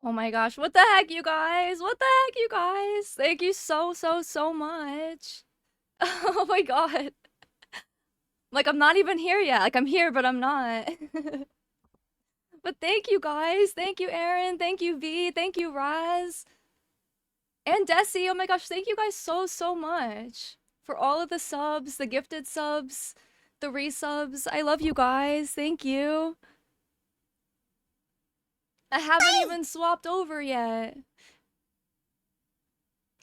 Oh my gosh, what the heck, you guys? What the heck, you guys? Thank you so much. Oh my god. Like, I'm not even here yet. Like, I'm here, but I'm not. But thank you, guys. Thank you, Aaron. Thank you, V. Thank you, Raz. And Desi. Oh my gosh, thank you guys so much for all of the subs, the gifted subs, the resubs. I love you guys. Thank you. I haven't even swapped over yet.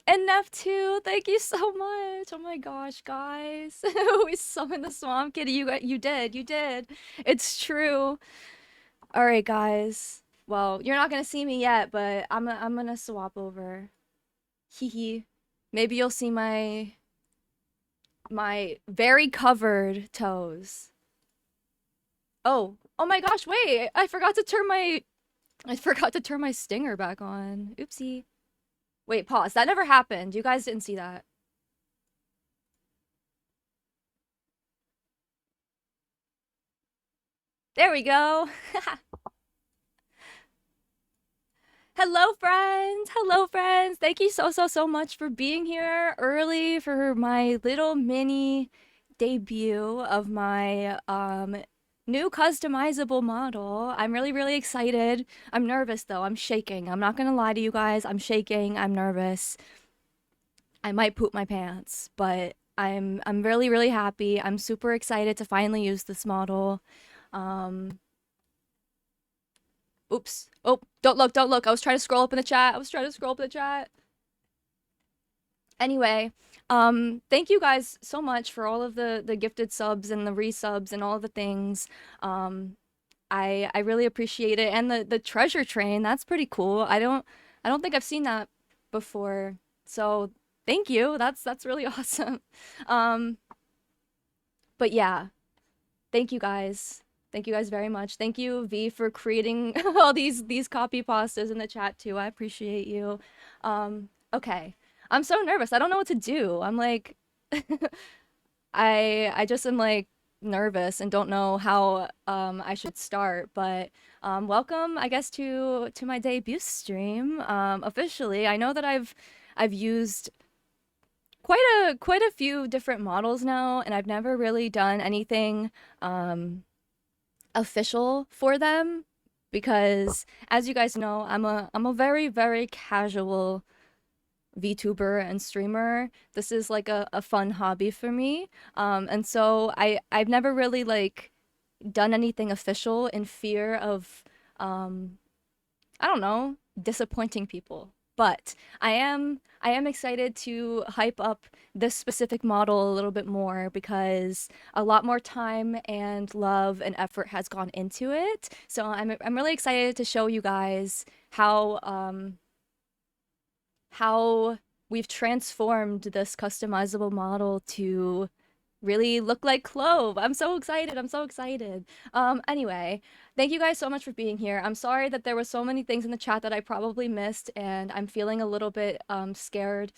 And Neff2, thank you so much. Oh my gosh, guys. We summoned the Swamp Kitty. You did. It's true. All right, guys. Well, you're not gonna see me yet, but I'm gonna swap over. Hee hee. Maybe you'll see my very covered toes. Oh my gosh, wait. I forgot to turn my stinger back on. Oopsie. Wait, pause. That never happened. You guys didn't see that. There we go. Hello, friends. Hello, friends. Thank you so much for being here early for my little mini debut of my new customizable model. I'm really excited. I'm nervous though. I'm shaking. I'm not gonna lie to you guys. I'm shaking. I'm nervous. I might poop my pants, but I'm really happy. I'm super excited to finally use this model. Um Oops. Oh, don't look, don't look. I was trying to scroll up in the chat. Anyway, thank you guys so much for all of the gifted subs and the resubs and all the things. I really appreciate it. And the treasure train, that's pretty cool. I don't think I've seen that before. So, thank you. That's really awesome. Um, but yeah, thank you guys. Thank you guys very much. Thank you, V, for creating all these copy pastas in the chat too. I appreciate you. Okay. I'm so nervous. I don't know what to do. I'm like I just am like nervous and don't know how I should start, but welcome I guess to my debut stream officially. I know that I've used quite a few different models now, and I've never really done anything official for them because as you guys know, I'm a very casual VTuber and streamer. This is like a fun hobby for me. And so I've never really like done anything official in fear of I don't know, disappointing people. But I am excited to hype up this specific model a little bit more because a lot more time and love and effort has gone into it. So I'm really excited to show you guys how we've transformed this customizable model to really look like Clove. I'm so excited. I'm so excited. Anyway, thank you guys so much for being here. I'm sorry that there were so many things in the chat that I probably missed, and I'm feeling a little bit scared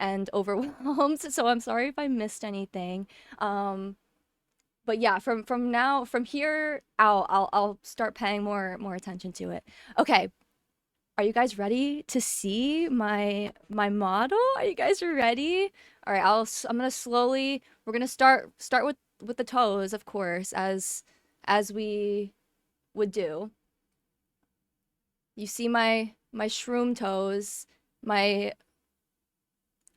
and overwhelmed. So I'm sorry if I missed anything. But yeah, from here out, I'll start paying more attention to it. Okay, are you guys ready to see my model? Are you guys ready? All right, I'm gonna slowly. We're gonna start with the toes, of course, as we would do. You see my shroom toes. My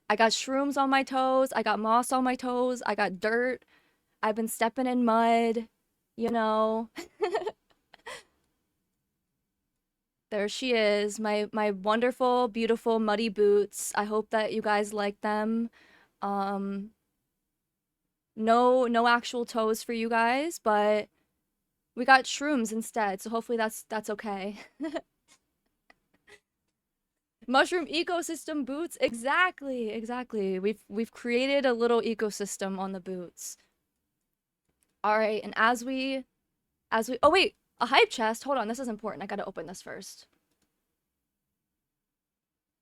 I got shrooms on my toes. I got moss on my toes. I got dirt. I've been stepping in mud. You know. There she is, my wonderful, beautiful muddy boots. I hope that you guys like them. Um, no actual toes for you guys, but we got shrooms instead, so hopefully that's okay. Mushroom ecosystem boots, exactly. We've created a little ecosystem on the boots. All right, and as we oh wait, a hype chest. Hold on, this is important. I gotta open this first.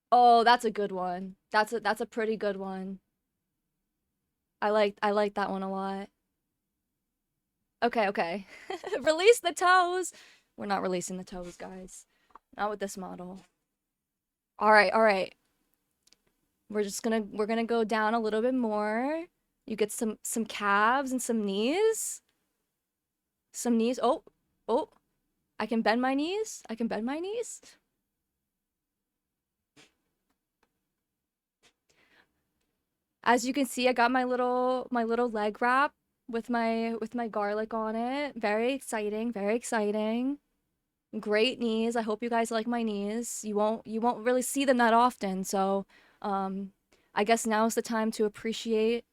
Oh, that's a good one. That's a pretty good one. I like that one a lot. Okay. Release the toes. We're not releasing the toes, guys. Not with this model. All right, all right. We're gonna go down a little bit more. You get some calves and some knees. Some knees. Oh, oh. I can bend my knees. I can bend my knees. As you can see, I got my little leg wrap with my garlic on it. Very exciting, very exciting. Great knees. I hope you guys like my knees. You won't really see them that often, so I guess now's the time to appreciate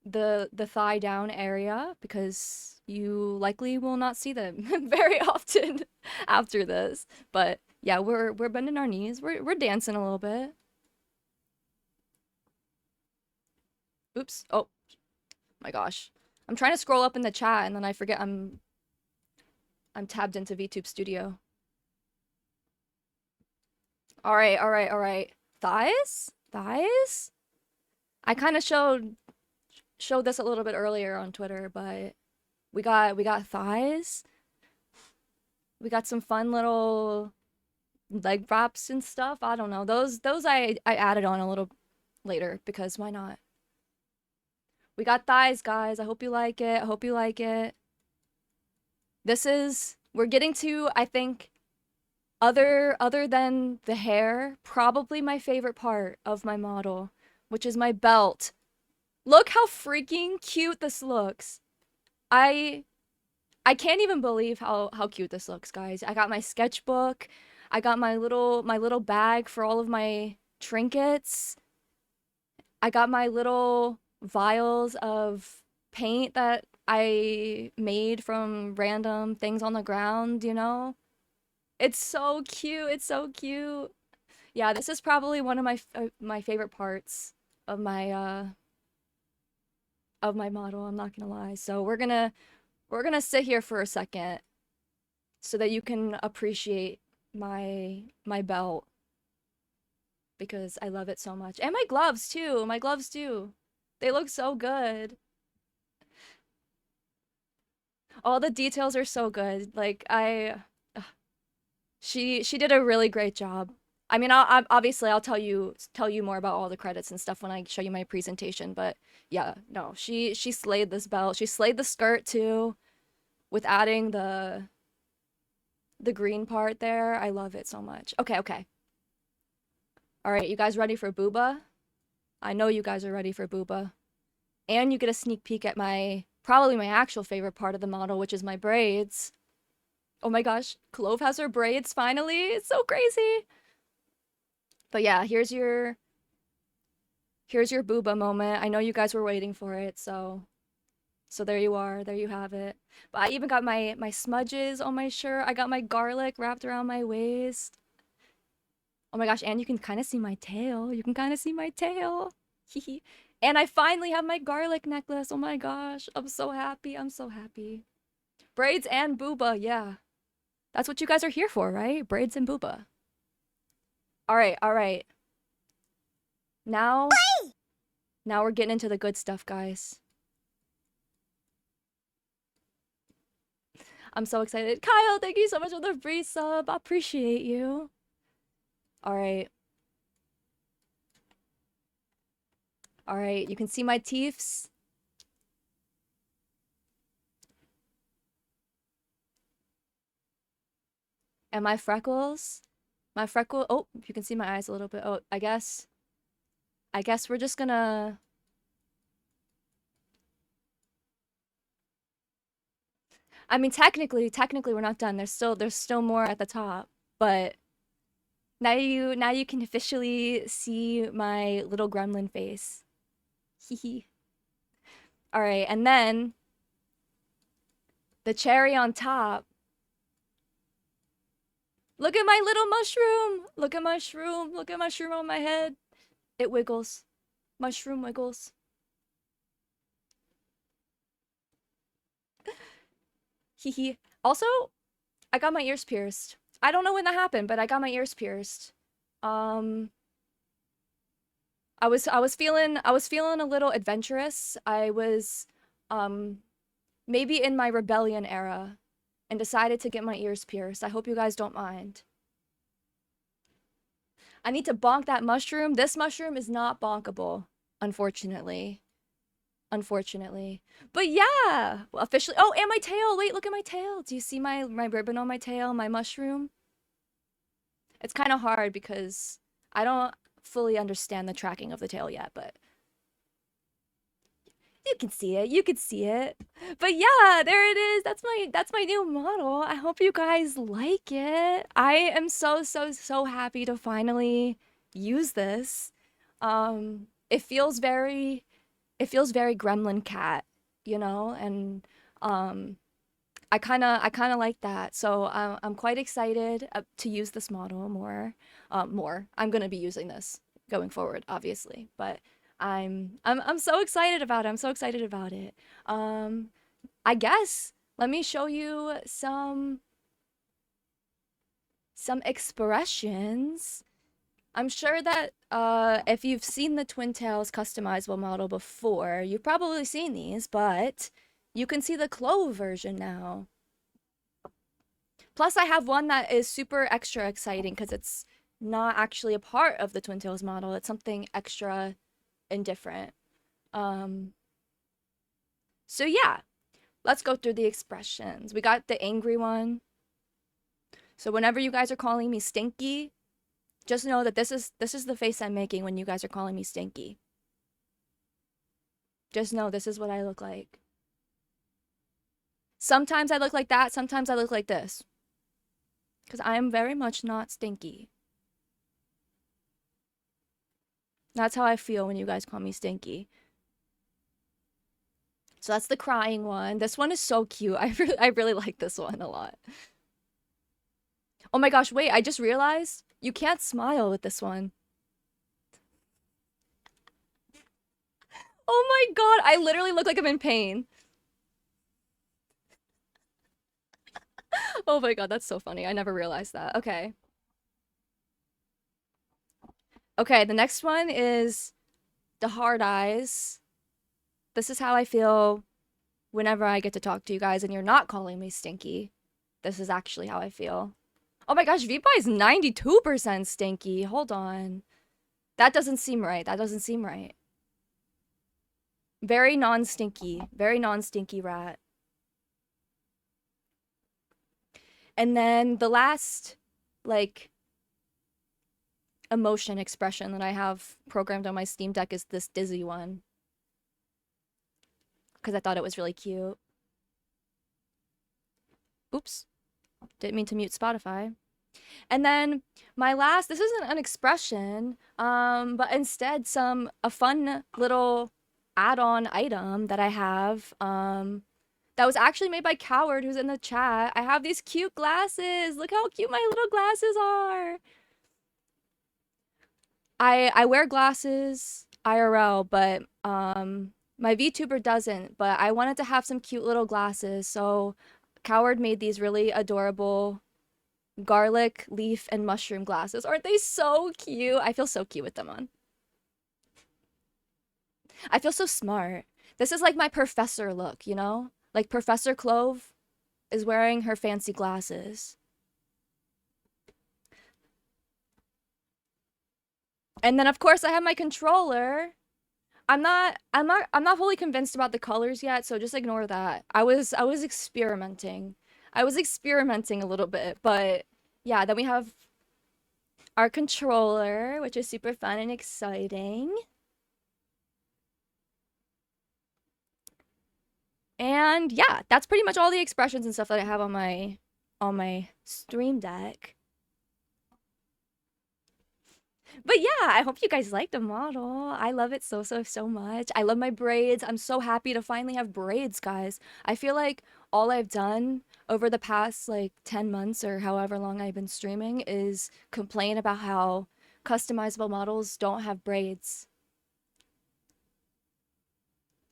the thigh down area because you likely will not see them very often after this. But yeah, we're bending our knees. We're dancing a little bit. Oops. Oh my gosh. I'm trying to scroll up in the chat and then I forget I'm tabbed into VTube Studio. All right, all right, all right. Thighs? Thighs? I kind of showed this a little bit earlier on Twitter, but we got thighs. We got some fun little leg wraps and stuff. I don't know. Those I added on a little later because why not? We got thighs, guys. I hope you like it. I hope you like it. We're getting to, I think, other than the hair, probably my favorite part of my model, which is my belt. Look how freaking cute this looks. I can't even believe how cute this looks, guys. I got my sketchbook. I got my little bag for all of my trinkets. I got my little vials of paint that I made from random things on the ground, you know? It's so cute. It's so cute. Yeah, this is probably one of my favorite parts of my model, I'm not gonna lie. So we're gonna sit here for a second so that you can appreciate my belt because I love it so much. And my gloves too. My gloves too. They look so good. All the details are so good. Like she did a really great job. I mean, obviously I'll tell you more about all the credits and stuff when I show you my presentation, but yeah, no, she slayed this belt. She slayed the skirt too with adding the green part there. I love it so much. Okay, okay. All right, you guys ready for booba? I know you guys are ready for booba. And you get a sneak peek at probably my actual favorite part of the model, which is my braids. Oh my gosh, Clove has her braids finally. It's so crazy. But yeah, here's your booba moment. I know you guys were waiting for it, so there you are. There you have it. But I even got my smudges on my shirt. I got my garlic wrapped around my waist. Oh my gosh, and you can kind of see my tail. You can kind of see my tail. And I finally have my garlic necklace. Oh my gosh, I'm so happy. I'm so happy. Braids and booba, yeah. That's what you guys are here for, right? Braids and booba. All right, all right. Now we're getting into the good stuff, guys. I'm so excited. Kyle, thank you so much for the free sub. I appreciate you. All right. All right, you can see my teeths. And my freckles. Oh, you can see my eyes a little bit. Oh, I guess we're just gonna I mean, technically we're not done. There's still more at the top, but now you can officially see my little gremlin face. Hee. All right, and then the cherry on top. Look at my little mushroom. Look at mushroom. Look at mushroom on my head. It wiggles. Mushroom wiggles. Hee. Also, I got my ears pierced. I don't know when that happened, but I got my ears pierced. I was feeling a little adventurous. I was maybe in my rebellion era and decided to get my ears pierced. I hope you guys don't mind. I need to bonk that mushroom. This mushroom is not bonkable, unfortunately. Unfortunately. But yeah, well, officially. Oh, and my tail. Wait, look at my tail. Do you see my ribbon on my tail, my mushroom? It's kind of hard because I don't fully understand the tracking of the tail yet, but you can see it. You can see it. But yeah, there it is. That's my new model. I hope you guys like it. I am so happy to finally use this. It feels very gremlin cat, you know, and um I kind of like that. So I'm quite excited to use this model more. More. I'm gonna be using this going forward, obviously, but I'm so excited about it. I'm so excited about it. Um, I guess let me show you some expressions. I'm sure that if you've seen the Twin Tails customizable model before, you've probably seen these, but you can see the CLOVE version now. Plus, I have one that is super extra exciting because it's not actually a part of the Twin Tails model. It's something extra and different. Um, so yeah, let's go through the expressions. We got the angry one. So whenever you guys are calling me stinky, just know that this is the face I'm making when you guys are calling me stinky. Just know this is what I look like. Sometimes I look like that, sometimes I look like this. Because I am very much not stinky. That's how I feel when you guys call me stinky. So that's the crying one. This one is so cute. I really like this one a lot. Oh my gosh, wait, I just realized you can't smile with this one. Oh my god, I literally look like I'm in pain. Oh my god, that's so funny. I never realized that. Okay. Okay, the next one is the hard eyes. This is how I feel whenever I get to talk to you guys and you're not calling me stinky. This is actually how I feel. Oh my gosh, VPI is 92% stinky. Hold on. That doesn't seem right. That doesn't seem right. Very non-stinky. Very non-stinky rat. And then the last, like, emotion expression that I have programmed on my Steam Deck is this dizzy one. Because I thought it was really cute. Oops. Didn't mean to mute Spotify. And then my last, this isn't an expression, but instead a fun little add-on item that I have, that was actually made by Coward, who's in the chat. I have these cute glasses. Look how cute my little glasses are. I wear glasses IRL, but my VTuber doesn't. But I wanted to have some cute little glasses, so Coward made these really adorable garlic, leaf, and mushroom glasses. Aren't they so cute? I feel so cute with them on. I feel so smart. This is like my professor look, you know? Like Professor Clove is wearing her fancy glasses. And then of course I have my controller. I'm not fully convinced about the colors yet, so just ignore that. I was experimenting. I was experimenting a little bit, but yeah, then we have our controller, which is super fun and exciting. And yeah, that's pretty much all the expressions and stuff that I have on my Stream Deck. But yeah, I hope you guys like the model. I love it so much. I love my braids. I'm so happy to finally have braids, guys. I feel like all I've done over the past like 10 months or however long I've been streaming is complain about how customizable models don't have braids.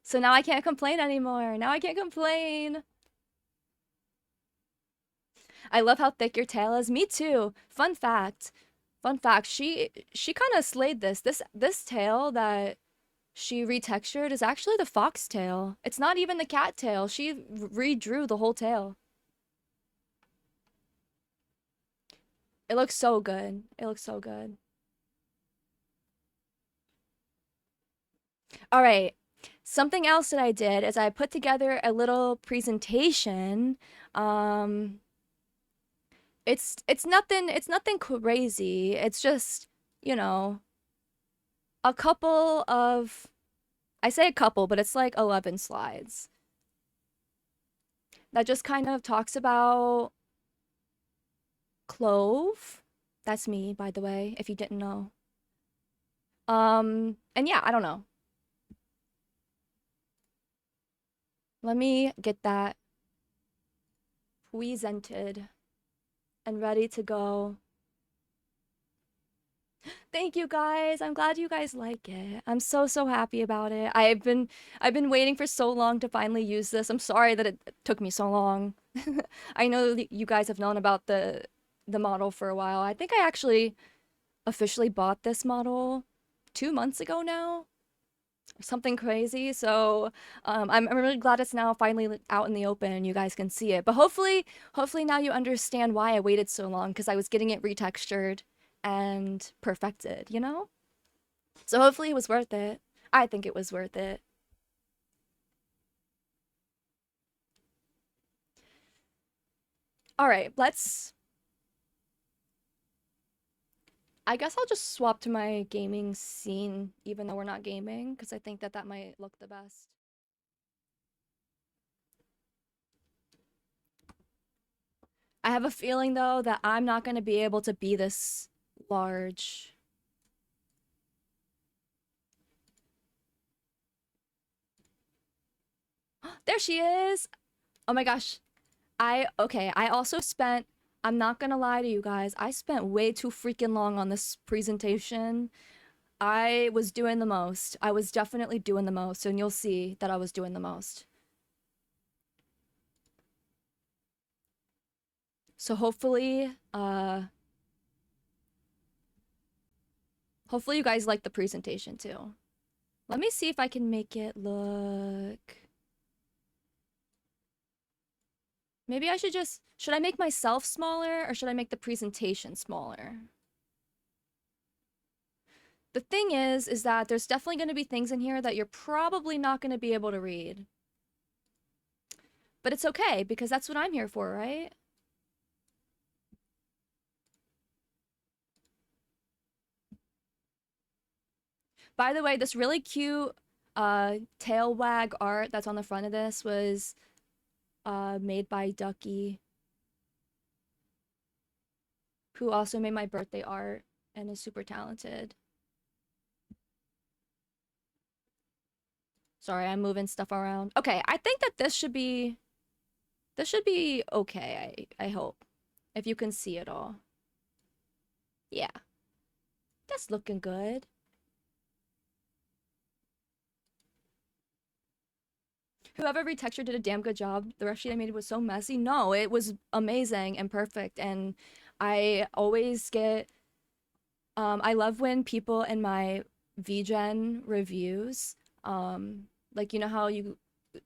So now I can't complain anymore. Now I can't complain. I love how thick your tail is. Me too. Fun fact. Fun fact, she kind of slayed this. This tail that she retextured is actually the fox tail. It's not even the cat tail. She redrew the whole tail. It looks so good. It looks so good. All right. Something else that I did is I put together a little presentation. Um, it's nothing crazy. It's just, you know, a couple of I say a couple, but it's like 11 slides that just kind of talks about Clove. That's me, by the way, if you didn't know. And yeah, I don't know. Let me get that presented and ready to go. Thank you guys. I'm glad you guys like it. I'm so happy about it. I've been waiting for so long to finally use this. I'm sorry that it took me so long. I know that you guys have known about the model for a while. I think I actually officially bought this model 2 months ago now, or something crazy. So I'm really glad it's now finally out in the open and you guys can see it. But hopefully now you understand why I waited so long, because I was getting it retextured and perfected, you know? So hopefully it was worth it. I think it was worth it. All right, I guess I'll just swap to my gaming scene, even though we're not gaming, because I think that that might look the best. I have a feeling, though, that I'm not going to be able to be this large. There she is! Oh my gosh. Okay, I also spent, I'm not gonna lie to you guys, I spent way too freaking long on this presentation. I was doing the most. I was definitely doing the most, and you'll see that I was doing the most. So hopefully you guys like the presentation too. Let me see if I can make it look. Maybe I should I make myself smaller or should I make the presentation smaller? The thing is that there's definitely going to be things in here that you're probably not going to be able to read. But it's okay, because that's what I'm here for, right? By the way, this really cute tail wag art that's on the front of this was made by Ducky, who also made my birthday art and is super talented. Sorry, I'm moving stuff around. Okay, I think that this should be okay, I hope. If you can see it all. Yeah, that's looking good. Whoever retextured did a damn good job. The rest sheet I made was so messy. No, it was amazing and perfect. And I always get, I love when people in my VGen reviews, like, you know how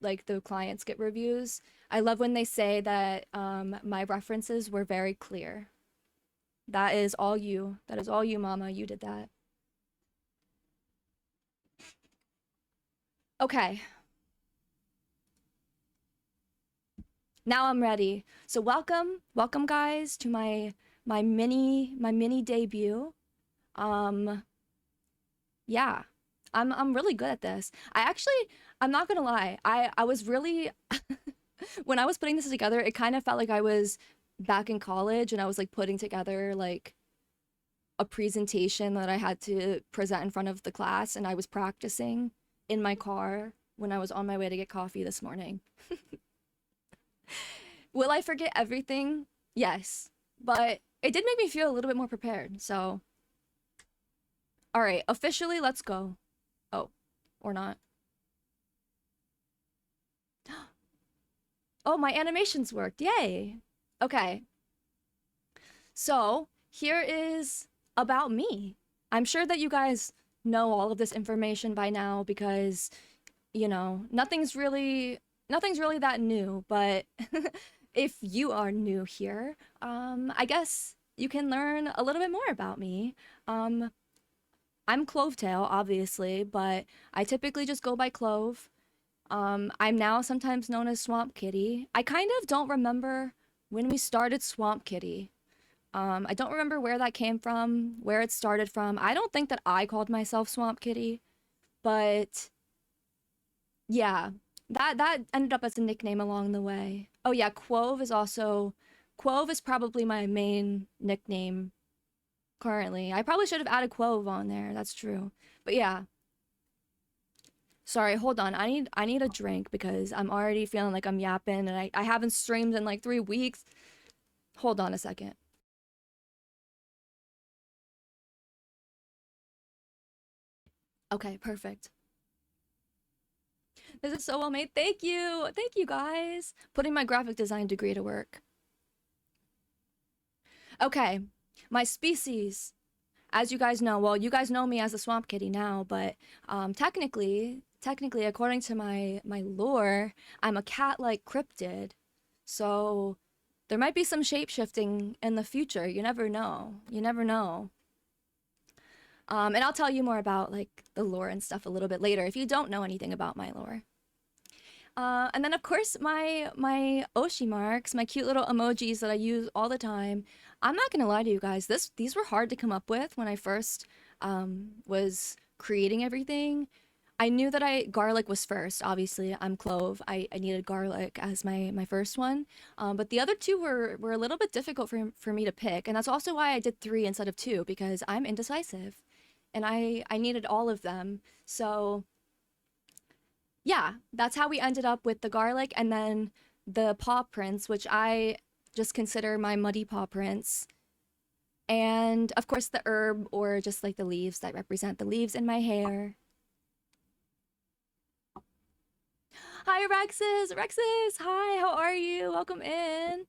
like, the clients get reviews? I love when they say that my references were very clear. That is all you. That is all you, Mama. You did that. Okay, now I'm ready. So welcome guys to my mini debut. Um yeah. I'm really good at this. I'm not gonna lie. I was really when I was putting this together, it kind of felt like I was back in college and I was like putting together like a presentation that I had to present in front of the class, and I was practicing in my car when I was on my way to get coffee this morning. Will I forget everything? Yes. But it did make me feel a little bit more prepared. So, all right, officially, let's go. Oh, or not. Oh, my animations worked. Yay. Okay. So, here is about me. I'm sure that you guys know all of this information by now because, nothing's really that new, but if you are new here, I guess you can learn a little bit more about me. Um, I'm CLOVETAIL, obviously, but I typically just go by Clove. I'm now sometimes known as Swamp Kitty. I kind of don't remember when we started Swamp Kitty. I don't remember where that came from, where it started from. I don't think that I called myself Swamp Kitty, but yeah, that ended up as a nickname along the way. Oh yeah, Quove is probably my main nickname currently. I probably should have added Quove on there. That's true. But yeah. Sorry, hold on. I need a drink because I'm already feeling like I'm yapping and I haven't streamed in like 3 weeks. Hold on a second. Okay, perfect. This is so well made. Thank you. Thank you guys. Putting my graphic design degree to work. Okay. My species. As you guys know, well, you guys know me as a swamp kitty now, but technically, according to my lore, I'm a cat-like cryptid. So there might be some shape-shifting in the future. You never know. You never know. And I'll tell you more about like the lore and stuff a little bit later if you don't know anything about my lore. And then of course my Oshi marks, my cute little emojis that I use all the time. I'm not gonna lie to you guys, these were hard to come up with when I first was creating everything. I knew that garlic was first. Obviously, I'm clove. I needed garlic as my first one. But the other two were a little bit difficult for me to pick, and that's also why I did three instead of two because I'm indecisive, and I needed all of them. So yeah, that's how we ended up with the garlic and then the paw prints, which I just consider my muddy paw prints. And of course, the herb or just like the leaves that represent the leaves in my hair. Hi, Rexus! Rexus! Hi, how are you? Welcome in.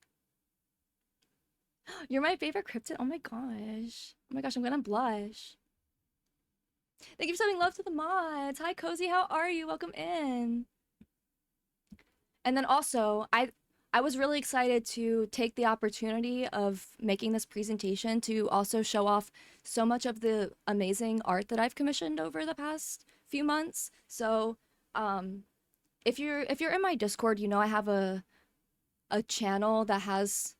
You're my favorite cryptid. Oh my gosh. Oh my gosh, I'm gonna blush. Thank you for sending love to the mods. Hi, Cozy, how are you? Welcome in. And then also, I was really excited to take the opportunity of making this presentation to also show off so much of the amazing art that I've commissioned over the past few months. So, if you're in my Discord, you know I have a channel that has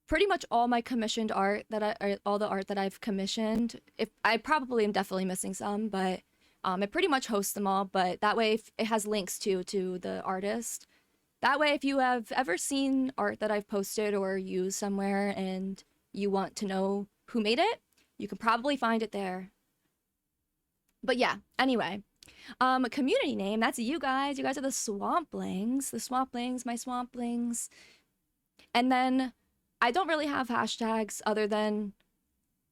pretty much all my commissioned art all the art that I've commissioned. If I probably am definitely missing some, but it pretty much hosts them all. But that way, if it has links to the artist. That way, if you have ever seen art that I've posted or used somewhere and you want to know who made it, you can probably find it there. But yeah, anyway, community name, that's you guys. You guys are the Swamplings. The Swamplings, my Swamplings. And then I don't really have hashtags other than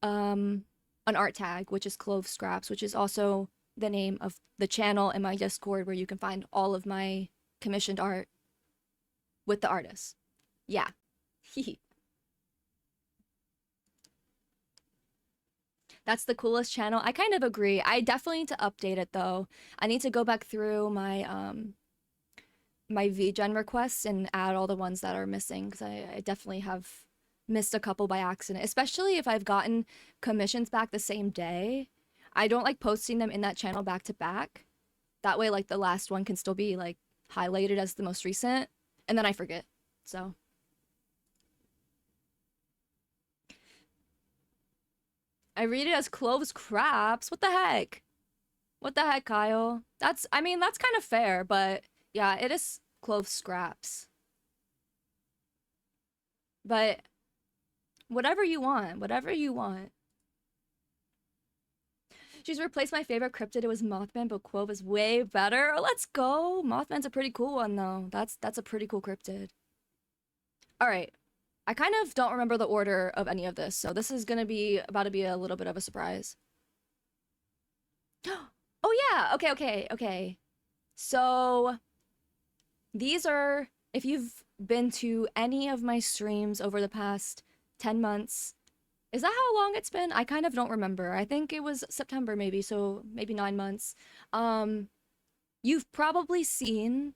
an art tag, which is Clove Scraps, which is also the name of the channel in my Discord where you can find all of my commissioned art with the artist. Yeah. That's the coolest channel. I kind of agree. I definitely need to update it though. I need to go back through my VGen requests and add all the ones that are missing because I definitely have missed a couple by accident, especially if I've gotten commissions back the same day. I don't like posting them in that channel back to back. That way, like the last one can still be like highlighted as the most recent, and then I forget. So I read it as Clove's Craps. What the heck? What the heck, Kyle? I mean, that's kind of fair, but yeah, it is Clove Scraps. But whatever you want, whatever you want. She's replaced my favorite cryptid. It was Mothman, but Quove is way better. Oh, let's go. Mothman's a pretty cool one, though. That's a pretty cool cryptid. All right. I kind of don't remember the order of any of this, so this is gonna be about to be a little bit of a surprise. Oh yeah, okay. So these are, if you've been to any of my streams over the past 10 months, is that how long it's been? I kind of don't remember. I think it was September maybe, so maybe 9 months. You've probably seen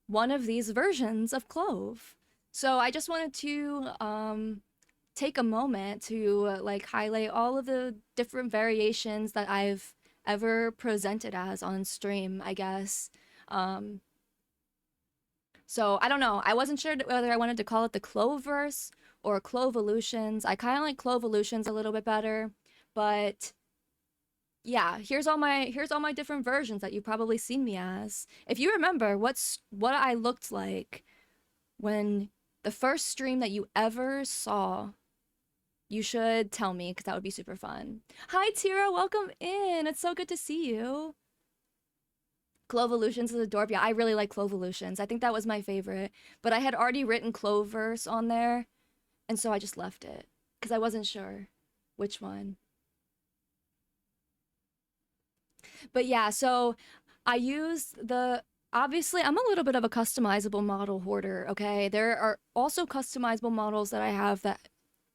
one of these versions of Clove. So I just wanted to take a moment to like highlight all of the different variations that I've ever presented as on stream, I guess. Um, so I don't know. I wasn't sure whether I wanted to call it the Cloveverse or Clovevolutions. I kind of like Clovevolutions a little bit better, but yeah, here's all my different versions that you've probably seen me as. If you remember what I looked like when the first stream that you ever saw, you should tell me because that would be super fun. Hi Tira, welcome in. It's so good to see you. Clovevolutions is adorable. Yeah, I really like Clovevolutions. I think that was my favorite, but I had already written Cloveverse on there, and so I just left it because I wasn't sure which one. But yeah, so I use the obviously I'm a little bit of a customizable model hoarder, okay? There are also customizable models that I have that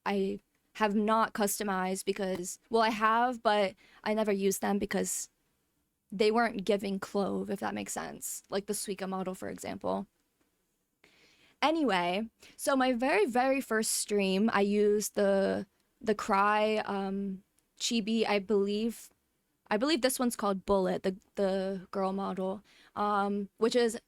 I have not customized because well, I have, but I never used them because they weren't giving Clove, if that makes sense. Like the Suika model, for example. Anyway, so my very first stream, I used the Cry chibi, I believe this one's called Bullet, the girl model, which is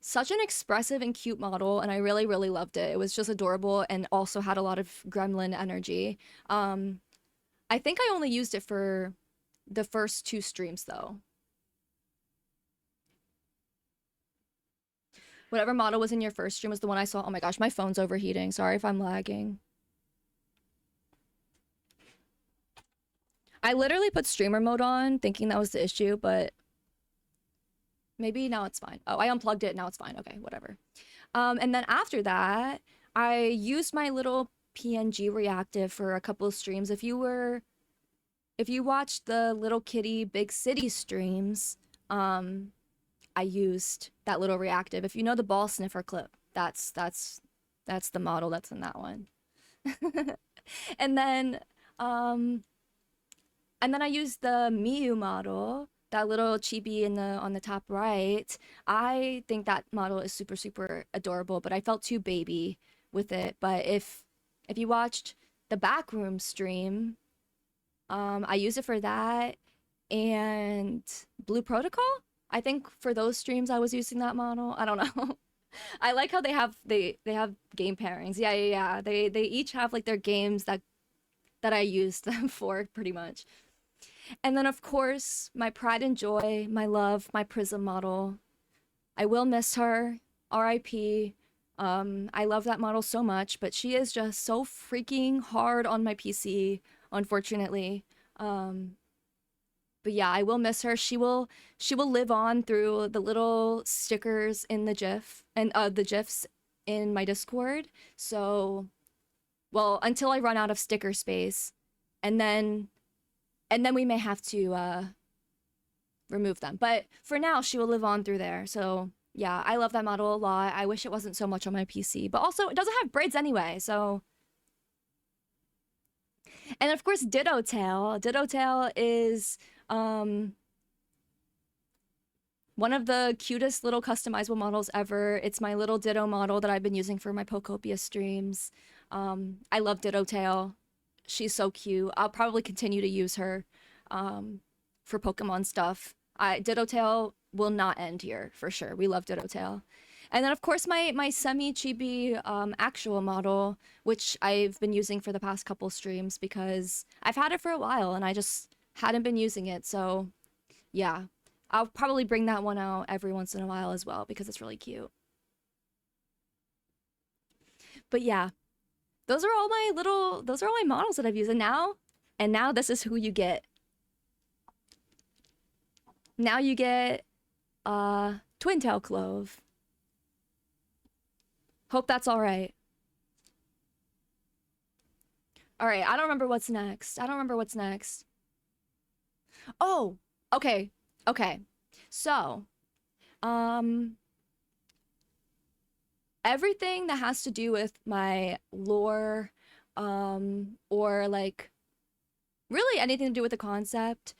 such an expressive and cute model, and I really loved it. It was just adorable and also had a lot of gremlin energy. I think I only used it for the first 2 streams though. Whatever model was in your first stream was the one I saw. Oh my gosh, my phone's overheating. Sorry if I'm lagging. I literally put streamer mode on thinking that was the issue, but maybe now it's fine. Oh, I unplugged it. Now it's fine. Okay, whatever. And then after that, I used my little PNG reactive for a couple of streams. If you watched the Little Kitty Big City streams, I used that little reactive. If you know the ball sniffer clip, that's the model that's in that one. And then I used the Miyu model, that little chibi on the top right. I think that model is super adorable, but I felt too baby with it. But if you watched the backroom stream, I use it for that and Blue Protocol. I think for those streams I was using that model. I don't know. I like how they have game pairings. Yeah. They each have like their games that I used them for pretty much. And then of course, my pride and joy, my love, my Prism model. I will miss her. RIP. I love that model so much, but she is just so freaking hard on my PC, unfortunately. But yeah, I will miss her. She will live on through the little stickers in the GIF and the GIFs in my Discord. So, well, until I run out of sticker space, and then we may have to remove them. But for now, she will live on through there. So yeah, I love that model a lot. I wish it wasn't so much on my PC, but also it doesn't have braids anyway. So. And of course, Ditto Tail. Ditto Tail is one of the cutest little customizable models ever. It's my little Ditto model that I've been using for my Pokopia streams. I love Ditto Tail. She's so cute. I'll probably continue to use her for Pokemon stuff. Ditto Tail will not end here for sure. We love Ditto Tail. And then of course my semi-chibi actual model, which I've been using for the past couple streams because I've had it for a while and I just hadn't been using it. So yeah, I'll probably bring that one out every once in a while as well because it's really cute. But yeah, those are all my models that I've used. And now this is who you get. Now you get Twin Tail Clove. Hope that's all right. All right, I don't remember what's next. Oh, okay. So, everything that has to do with my lore, or like really anything to do with the concept,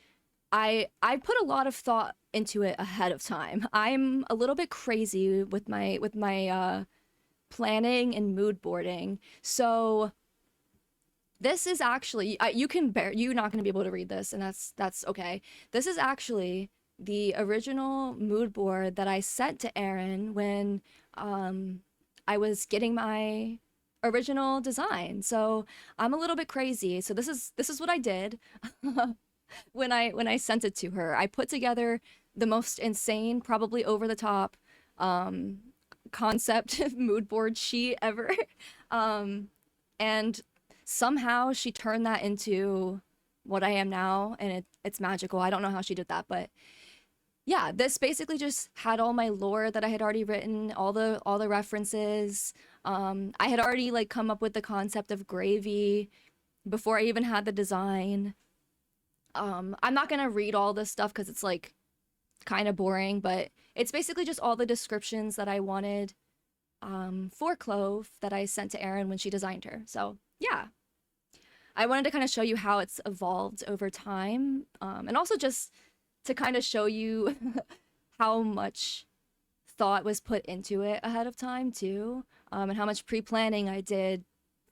I put a lot of thought into it ahead of time. I'm a little bit crazy with my planning and mood boarding. So This is actually you're not going to be able to read this, and that's okay. This is actually the original mood board that I sent to Erin when I was getting my original design. So I'm a little bit crazy. So this is what I did when I sent it to her. I put together the most insane, probably over the top concept mood board sheet ever. And somehow she turned that into what I am now, and it's magical. I don't know how she did that, but yeah, this basically just had all my lore that I had already written, all the references. I had already like come up with the concept of gravy before I even had the design. I'm not gonna read all this stuff because it's like kind of boring, but it's basically just all the descriptions that I wanted for Clove that I sent to Erin when she designed her. So yeah, I wanted to kind of show you how it's evolved over time, and also just to kind of show you how much thought was put into it ahead of time too, and how much pre-planning I did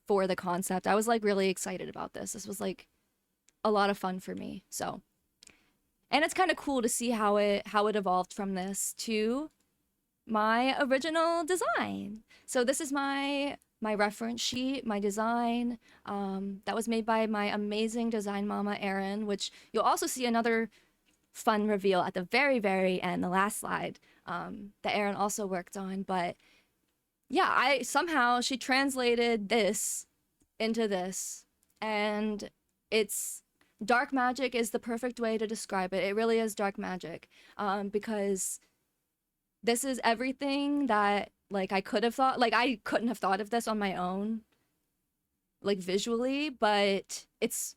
for the concept. I was like really excited about this. This was like a lot of fun for me. So, and it's kind of cool to see how it evolved from this to my original design. So this is my reference sheet, my design that was made by my amazing design mama Erin, which you'll also see another fun reveal at the very, very end, the last slide, that Erin also worked on. But yeah, she translated this into this, and it's dark magic is the perfect way to describe it. It really is dark magic, because this is everything that like I could have thought. Like I couldn't have thought of this on my own, like visually, but it's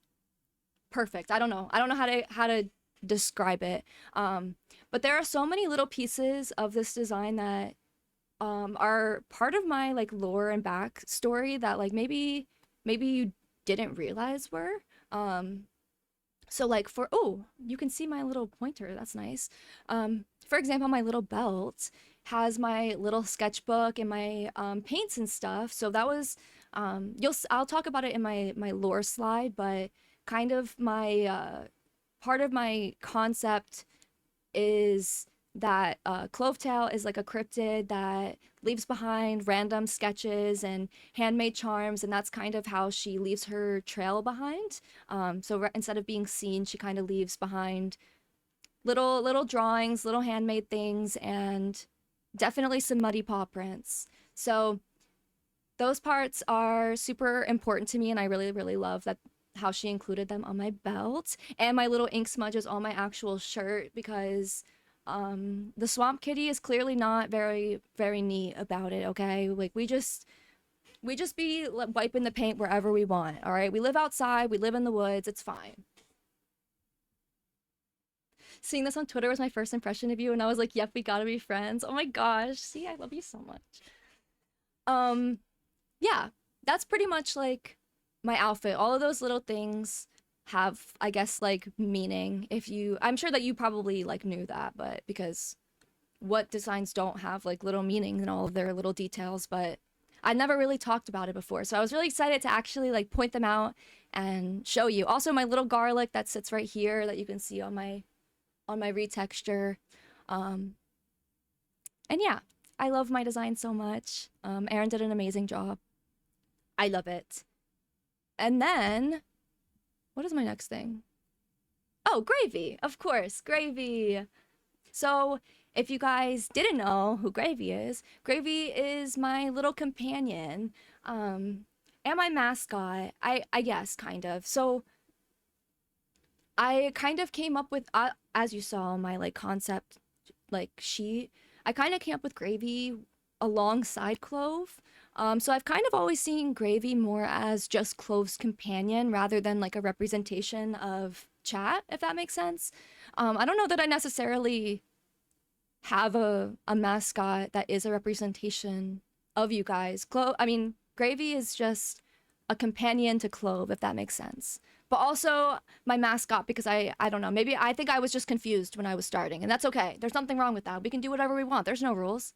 perfect. I don't know how to describe it. But there are so many little pieces of this design that are part of my like lore and backstory that like maybe you didn't realize were. So like you can see my little pointer. That's nice. For example, my little belt has my little sketchbook and my paints and stuff. So that was I'll talk about it in my lore slide, but kind of my part of my concept is that CLOVETAIL is like a cryptid that leaves behind random sketches and handmade charms, and that's kind of how she leaves her trail behind. So instead of being seen, she kind of leaves behind little drawings, little handmade things, and definitely some muddy paw prints. So those parts are super important to me, and I really, really love that how she included them on my belt, and my little ink smudges on my actual shirt, because the swamp kitty is clearly not very, very neat about it. Okay, like we just be wiping the paint wherever we want. All right, we live outside, we live in the woods, it's fine. Seeing this on Twitter was my first impression of you, and I was like, yep, we gotta be friends. Oh my gosh, see, I love you so much. Yeah, that's pretty much like my outfit. All of those little things have, I guess, like meaning. I'm sure that you probably like knew that, but because what designs don't have like little meaning in all of their little details, but I never really talked about it before. So I was really excited to actually like point them out and show you. Also my little garlic that sits right here that you can see on my retexture. And yeah, I love my design so much. Erin did an amazing job. I love it. And then, what is my next thing? Oh, gravy, of course, gravy. So if you guys didn't know who Gravy is my little companion, and my mascot, I guess, kind of. So I kind of came up with, as you saw my like concept like sheet, I kind of came up with Gravy alongside Clove. So I've kind of always seen Gravy more as just Clove's companion rather than like a representation of Chat, if that makes sense. I don't know that I necessarily have a mascot that is a representation of you guys. Gravy is just a companion to Clove, if that makes sense. But also my mascot, because I don't know, maybe I think I was just confused when I was starting, and that's okay. There's nothing wrong with that. We can do whatever we want. There's no rules.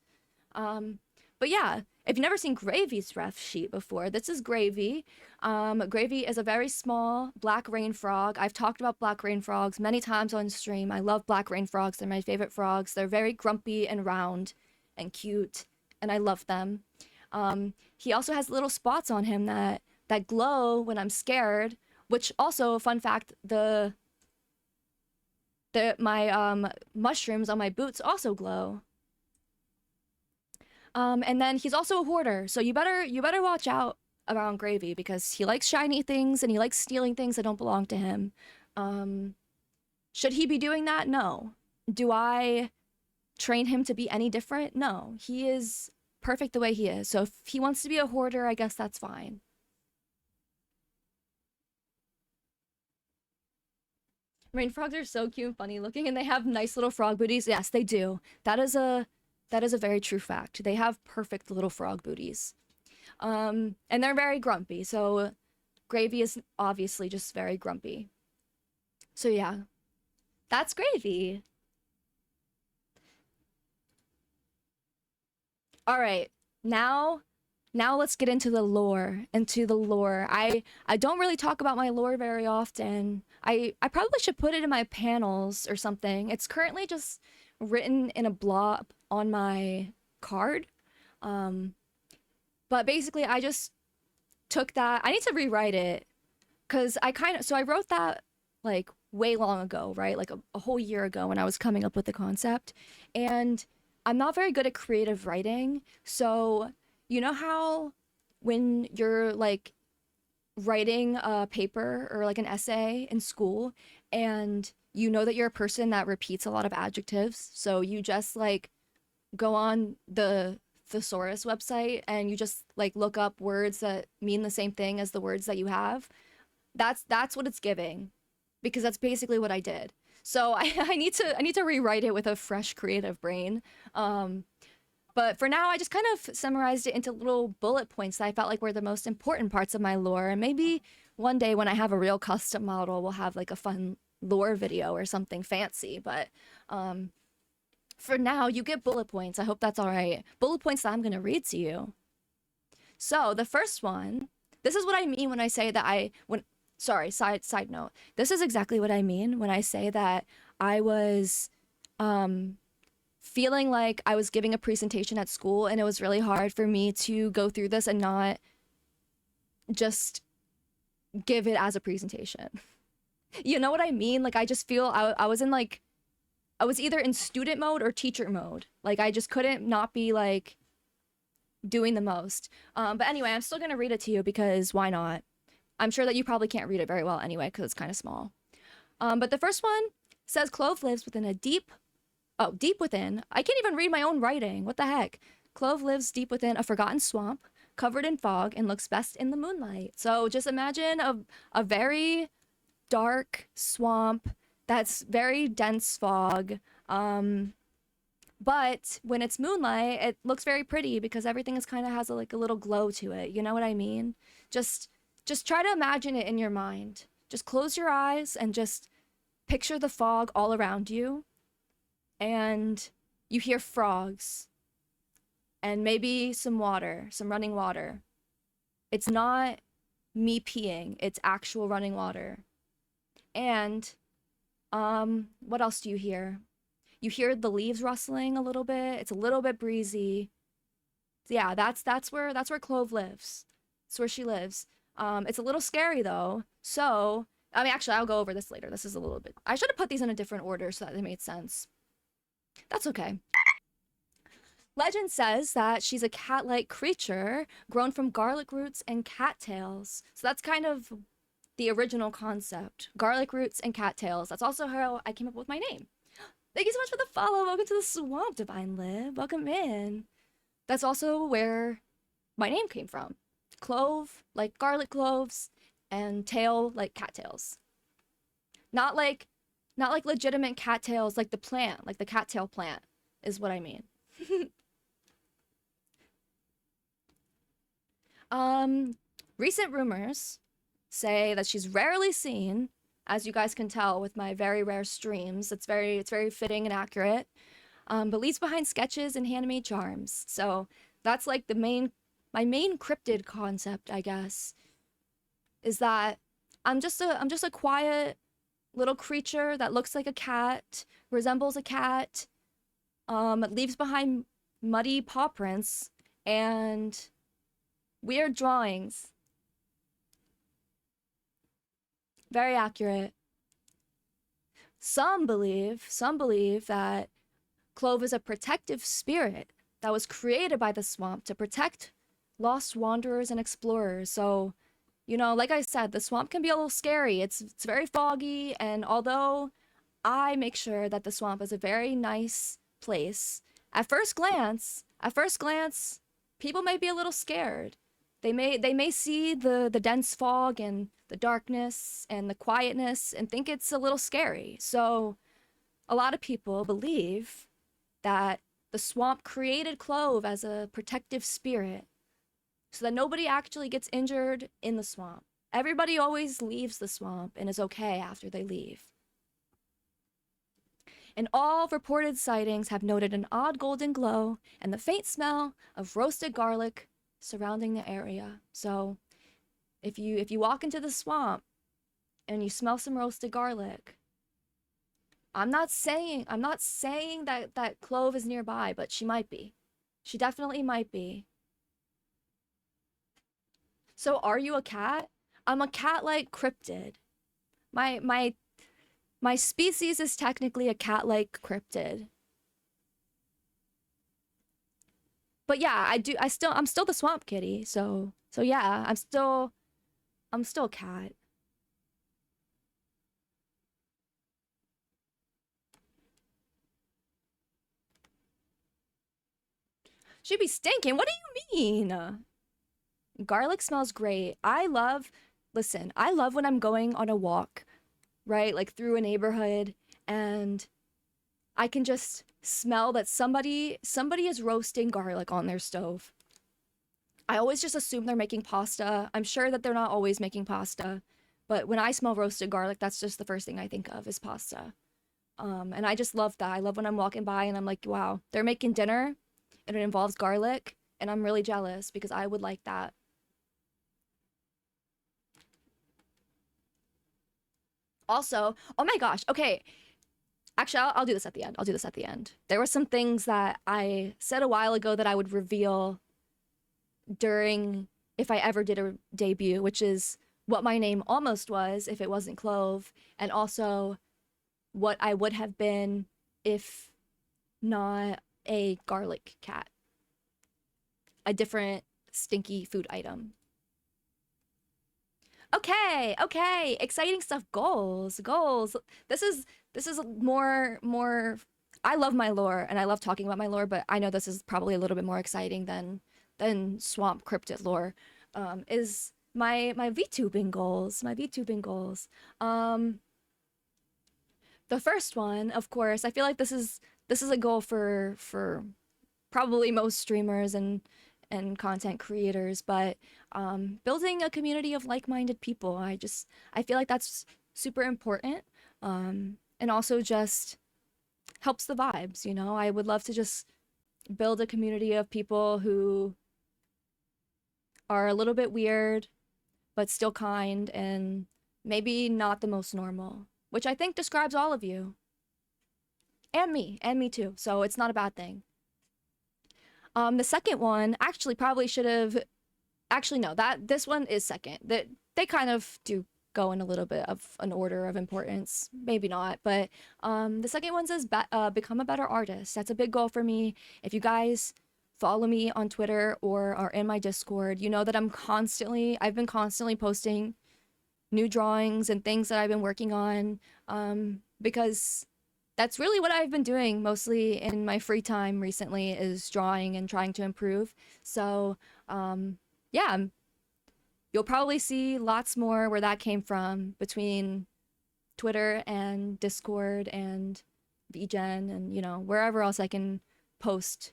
But yeah, if you've never seen Gravy's ref sheet before, this is Gravy. Gravy is a very small black rain frog. I've talked about black rain frogs many times on stream. I love black rain frogs. They're my favorite frogs. They're very grumpy and round and cute, and I love them. He also has little spots on him that glow when I'm scared, which also, fun fact, my mushrooms on my boots also glow. And then he's also a hoarder, so you better watch out around Gravy because he likes shiny things and he likes stealing things that don't belong to him. Should he be doing that? No. Do I train him to be any different? No. He is perfect the way he is. So if he wants to be a hoarder, I guess that's fine. Rain frogs are so cute and funny looking, and they have nice little frog booties. Yes, they do. That is a very true fact. They have perfect little frog booties. And they're very grumpy, so Gravy is obviously just very grumpy. So yeah, that's Gravy. All right, now let's get into the lore. I don't really talk about my lore very often. I probably should put it in my panels or something. It's currently just written in a blob on my card. But basically I just took that. I need to rewrite it because I wrote that like way long ago, right? Like a whole year ago when I was coming up with the concept. And I'm not very good at creative writing. So you know how when you're like writing a paper or like an essay in school and you know that you're a person that repeats a lot of adjectives, so you just like go on the thesaurus website and you just like look up words that mean the same thing as the words that you have. That's what it's giving, because that's basically what I did. So I need to rewrite it with a fresh creative brain. But for now, I just kind of summarized it into little bullet points that I felt like were the most important parts of my lore. And maybe one day when I have a real custom model, we'll have like a fun lore video or something fancy. But for now, you get bullet points. I hope that's all right. Bullet points that I'm going to read to you. So the first one, this is what I mean when I say that sorry, side note. This is exactly what I mean when I say that I was feeling like I was giving a presentation at school and it was really hard for me to go through this and not just give it as a presentation. You know what I mean? Like I just feel I was in like, I was either in student mode or teacher mode. Like I just couldn't not be like doing the most. But anyway, I'm still gonna read it to you because why not? I'm sure that you probably can't read it very well anyway because it's kind of small. But the first one says Clove lives within a deep within. I can't even read my own writing. What the heck? Clove lives deep within a forgotten swamp, covered in fog, and looks best in the moonlight. So just imagine a very dark swamp that's very dense fog. But when it's moonlight, it looks very pretty because everything is kind of has like a little glow to it. You know what I mean? Just try to imagine it in your mind. Just close your eyes and just picture the fog all around you. And you hear frogs and maybe some water, some running water. It's not me peeing, it's actual running water. And what else do you hear? You hear the leaves rustling a little bit. It's a little bit breezy. Yeah, that's where Clove lives. That's where she lives. It's a little scary though. So, I mean, actually, I'll go over this later. This is a little bit, I should have put these in a different order so that they made sense. That's okay. Legend says that she's a cat-like creature grown from garlic roots and cattails. So that's kind of the original concept. Garlic roots and cattails. That's also how I came up with my name. Thank you so much for the follow. Welcome to the swamp, Divine Liv. Welcome in. That's also where my name came from. Clove, like garlic cloves, and tail, like cattails. Not like legitimate cattails, like the plant, like the cattail plant, is what I mean. Recent rumors say that she's rarely seen, as you guys can tell with my very rare streams. It's very fitting and accurate. But leaves behind sketches and handmade charms. So that's like the main my main cryptid concept, I guess, is that I'm just a quiet little creature that looks like a cat, resembles a cat, leaves behind muddy paw prints and weird drawings. Very accurate. Some believe that Clove is a protective spirit that was created by the swamp to protect lost wanderers and explorers. So, you know, like I said, the swamp can be a little scary. It's very foggy, and although I make sure that the swamp is a very nice place, at first glance, people may be a little scared. They may see the dense fog and the darkness and the quietness and think it's a little scary. So a lot of people believe that the swamp created Clove as a protective spirit so that nobody actually gets injured in the swamp. Everybody always leaves the swamp and is okay after they leave. And all reported sightings have noted an odd golden glow and the faint smell of roasted garlic surrounding the area. So if you walk into the swamp and you smell some roasted garlic, I'm not saying that Clove is nearby, but she might be. She definitely might be. So are you a cat? I'm a cat-like cryptid. My species is technically a cat-like cryptid. But yeah, I'm still the swamp kitty. So yeah, I'm still a cat. She'd be stinking. What do you mean? Garlic smells great. Listen, I love when I'm going on a walk, right? Like through a neighborhood, and I can just smell that somebody is roasting garlic on their stove. I always just assume they're making pasta. I'm sure that they're not always making pasta, but when I smell roasted garlic, that's just the first thing I think of is pasta. And I just love that. I love when I'm walking by and I'm like, wow, they're making dinner and it involves garlic, and I'm really jealous because I would like that. Also, oh my gosh, okay. Actually, I'll do this at the end. I'll do this at the end. There were some things that I said a while ago that I would reveal during, if I ever did a debut, which is what my name almost was if it wasn't Clove, and also what I would have been if not a garlic cat. A different stinky food item. Okay, exciting stuff. Goals. This is more. I love my lore and I love talking about my lore, but I know this is probably a little bit more exciting than swamp cryptid lore. Is my VTubing goals. My VTubing goals. The first one, of course, I feel like this is a goal for probably most streamers and content creators, but building a community of like-minded people. I feel like that's super important, and also just helps the vibes, you know? I would love to just build a community of people who are a little bit weird, but still kind, and maybe not the most normal, which I think describes all of you. And me too, so it's not a bad thing. The second one actually probably should have. Actually, no. This one is second. That they kind of do go in a little bit of an order of importance. Maybe not, but the second one says become a better artist. That's a big goal for me. If you guys follow me on Twitter or are in my Discord, you know that I've been constantly posting new drawings and things that I've been working on, because that's really what I've been doing mostly in my free time recently, is drawing and trying to improve. So, yeah, you'll probably see lots more where that came from between Twitter and Discord and VGen and, you know, wherever else I can post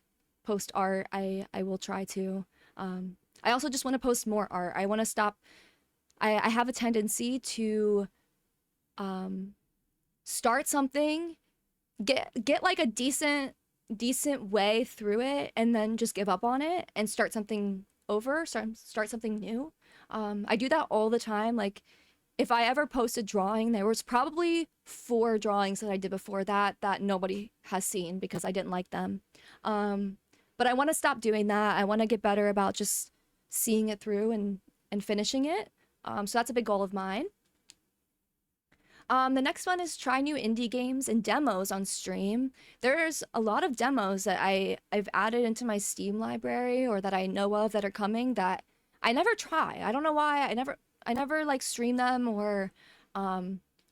art, I will try to. I also just want to post more art. I want to stop. I have a tendency to start something, get like a decent way through it, and then just give up on it and start something over, start something new. I do that all the time. Like, if I ever post a drawing, there was probably 4 drawings that I did before that that nobody has seen because I didn't like them. But I want to stop doing that. I want to get better about just seeing it through and finishing it. So that's a big goal of mine. The next one is try new indie games and demos on stream. There's a lot of demos that I've added into my Steam library or that I know of that are coming that I never try. I don't know why. I never like stream them or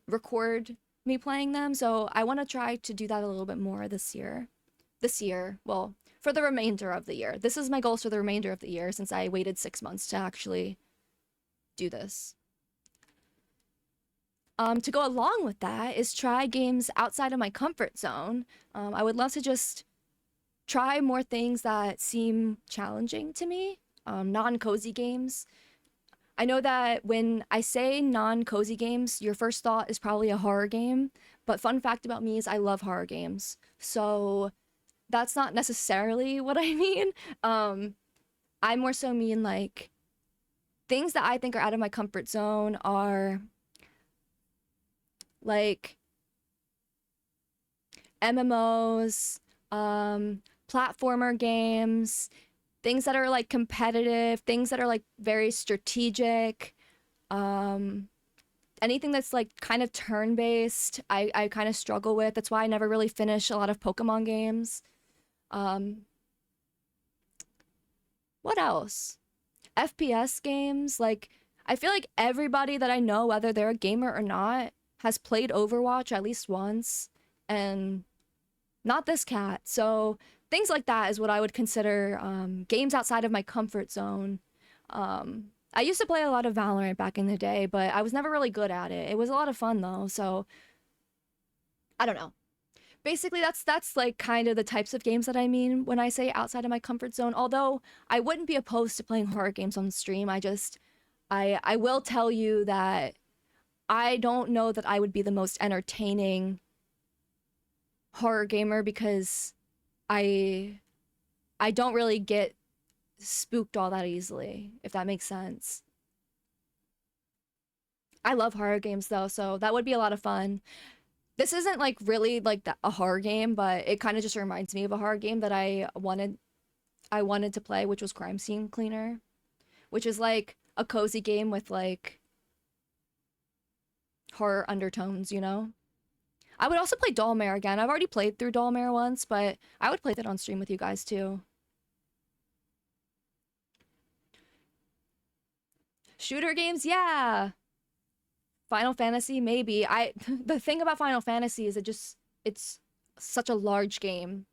record me playing them. So I want to try to do that a little bit more this year. Well, for the remainder of the year. This is my goals for the remainder of the year since I waited 6 months to actually do this. To go along with that is try games outside of my comfort zone. I would love to just try more things that seem challenging to me, non-cozy games. I know that when I say non-cozy games, your first thought is probably a horror game, but fun fact about me is I love horror games. So that's not necessarily what I mean. I more so mean like things that I think are out of my comfort zone are like MMOs, platformer games, things that are like competitive, things that are like very strategic, anything that's like kind of turn-based, I kind of struggle with. That's why I never really finish a lot of Pokemon games. What else? FPS games, like I feel like everybody that I know, whether they're a gamer or not, has played Overwatch at least once, and not this cat. So things like that is what I would consider games outside of my comfort zone. I used to play a lot of Valorant back in the day, but I was never really good at it. It was a lot of fun though, so I don't know. Basically, that's like kind of the types of games that I mean when I say outside of my comfort zone. Although I wouldn't be opposed to playing horror games on stream. I will tell you that I don't know that I would be the most entertaining horror gamer because I don't really get spooked all that easily, if that makes sense. I love horror games though, so that would be a lot of fun. This isn't like really like a horror game, but it kind of just reminds me of a horror game that I wanted to play, which was Crime Scene Cleaner, which is like a cozy game with like horror undertones, you know? I would also play Dollmare again. I've already played through Dollmare once, but I would play that on stream with you guys too. Shooter games, yeah. Final Fantasy, maybe. The thing about Final Fantasy is it's such a large game.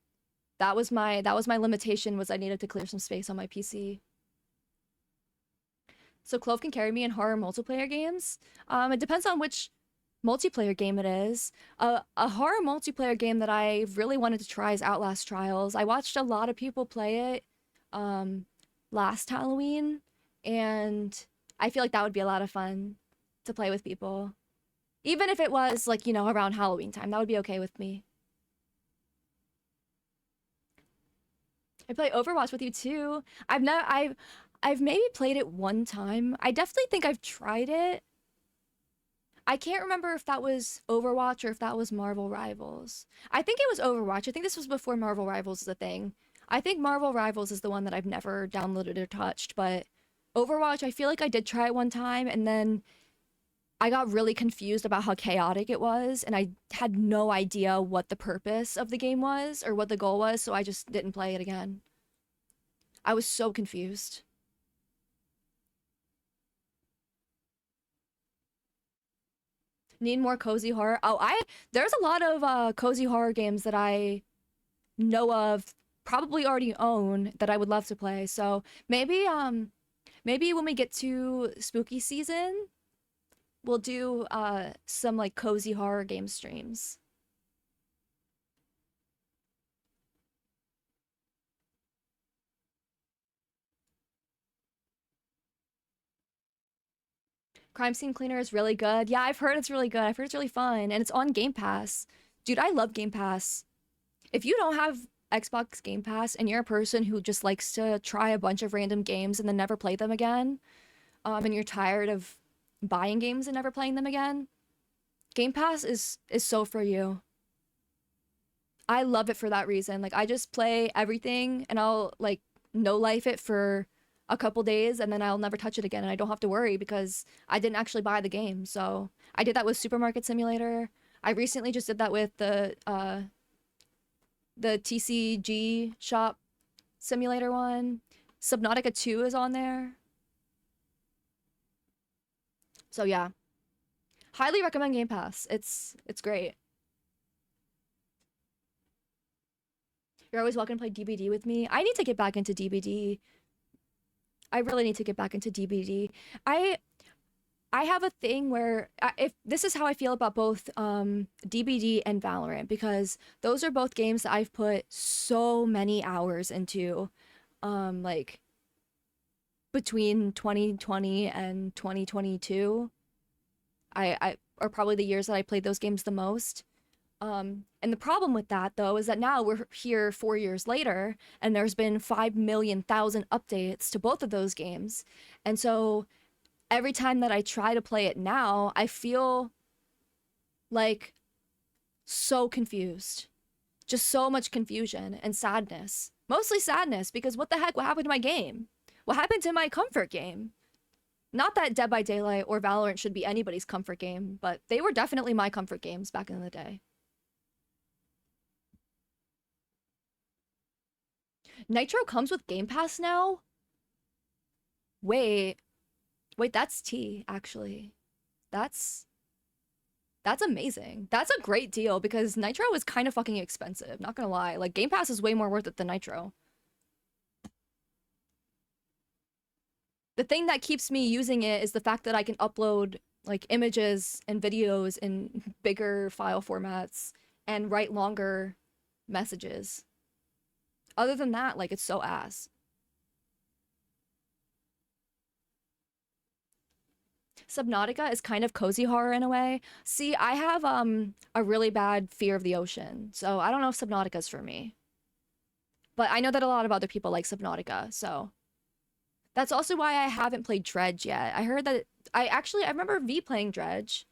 That was my limitation, was I needed to clear some space on my PC. So Clove can carry me in horror multiplayer games. It depends on which multiplayer game it is. A horror multiplayer game that I really wanted to try is Outlast Trials. I watched a lot of people play it last Halloween, and I feel like that would be a lot of fun to play with people. Even if it was like, you know, around Halloween time, that would be okay with me. I play Overwatch with you too. I've maybe played it one time. I definitely think I've tried it. I can't remember if that was Overwatch or if that was Marvel Rivals. I think it was Overwatch. I think this was before Marvel Rivals was a thing. I think Marvel Rivals is the one that I've never downloaded or touched, but Overwatch, I feel like I did try it one time, and then I got really confused about how chaotic it was, and I had no idea what the purpose of the game was or what the goal was, so I just didn't play it again. I was so confused. Need more cozy horror? Oh, there's a lot of cozy horror games that I know of, probably already own, that I would love to play. So maybe when we get to spooky season, we'll do some like cozy horror game streams. Crime Scene Cleaner is really good. Yeah, I've heard it's really good. I've heard it's really fun, and it's on Game Pass. Dude, I love Game Pass. If you don't have Xbox Game Pass and you're a person who just likes to try a bunch of random games and then never play them again, and you're tired of buying games and never playing them again, Game Pass is so for you. I love it for that reason. Like I just play everything and I'll like no life it for a couple days and then I'll never touch it again and I don't have to worry because I didn't actually buy the game. So I did that with Supermarket Simulator. I recently just did that with the TCG shop simulator one. Subnautica 2 is on there. So yeah. Highly recommend Game Pass. It's great. You're always welcome to play DBD with me. I need to get back into DBD. I really need to get back into DBD. I have a thing where if this is how I feel about both DBD and Valorant because those are both games that I've put so many hours into, like between 2020 and 2022. I are probably the years that I played those games the most. And the problem with that though is that now we're here 4 years later and there's been 5,000,000 updates to both of those games. And so every time that I try to play it now, I feel like so confused. Just so much confusion and sadness. Mostly sadness because what the heck, what happened to my game? What happened to my comfort game? Not that Dead by Daylight or Valorant should be anybody's comfort game, but they were definitely my comfort games back in the day. Nitro comes with Game Pass now? Wait, that's T, actually. That's amazing. That's a great deal because Nitro is kind of fucking expensive, not gonna lie. Like, Game Pass is way more worth it than Nitro. The thing that keeps me using it is the fact that I can upload, like, images and videos in bigger file formats and write longer messages. Other than that, like, it's so ass. Subnautica is kind of cozy horror in a way. See, I have a really bad fear of the ocean, so I don't know if Subnautica's for me. But I know that a lot of other people like Subnautica, so that's also why I haven't played Dredge yet. I heard that I remember V playing Dredge.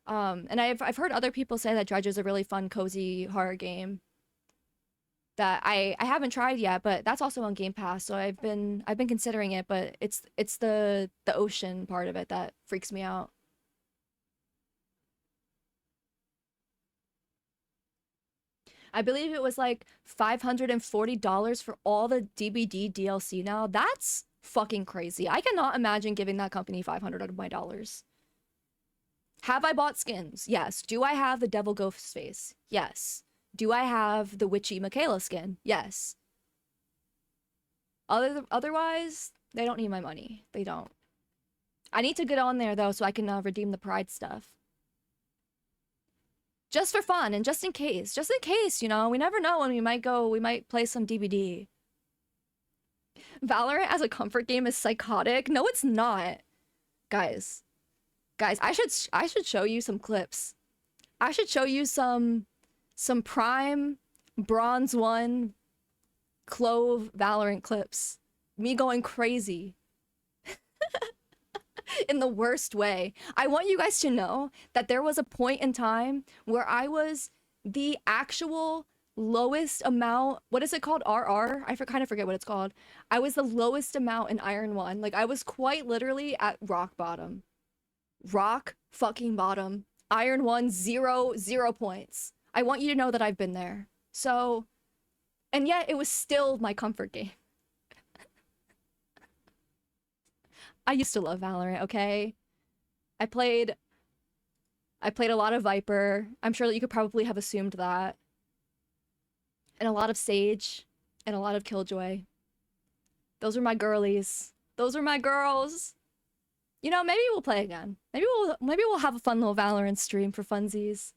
And I've heard other people say that Dredge is a really fun cozy horror game that I haven't tried yet, but that's also on Game Pass, so I've been considering it, but it's the ocean part of it that freaks me out. I believe it was like $540 for all the DBD DLC now. That's fucking crazy. I cannot imagine giving that company 500 out of my dollars. Have I bought skins? Yes. Do I have the Devil Ghost face? Yes. Do I have the Witchy Michaela skin? Yes. Otherwise, they don't need my money. They don't. I need to get on there, though, so I can redeem the Pride stuff. Just for fun, and just in case. Just in case, you know? We never know when we might play some DBD. Valorant as a comfort game is psychotic. No, it's not. Guys, I should show you some clips. I should show you some Prime Bronze 1 CLOVE Valorant clips. Me going crazy. In the worst way. I want you guys to know that there was a point in time where I was the actual lowest amount. What is it called? RR? I kind of forget what it's called. I was the lowest amount in Iron 1. Like, I was quite literally at rock bottom. Rock fucking bottom. Iron 1, 0 points. I want you to know that I've been there. So, and yet it was still my comfort game. I used to love Valorant, okay? I played a lot of Viper. I'm sure that you could probably have assumed that. And a lot of Sage. And a lot of Killjoy. Those were my girlies. Those were my girls. You know, maybe we'll play again. Maybe we'll have a fun little Valorant stream for funsies.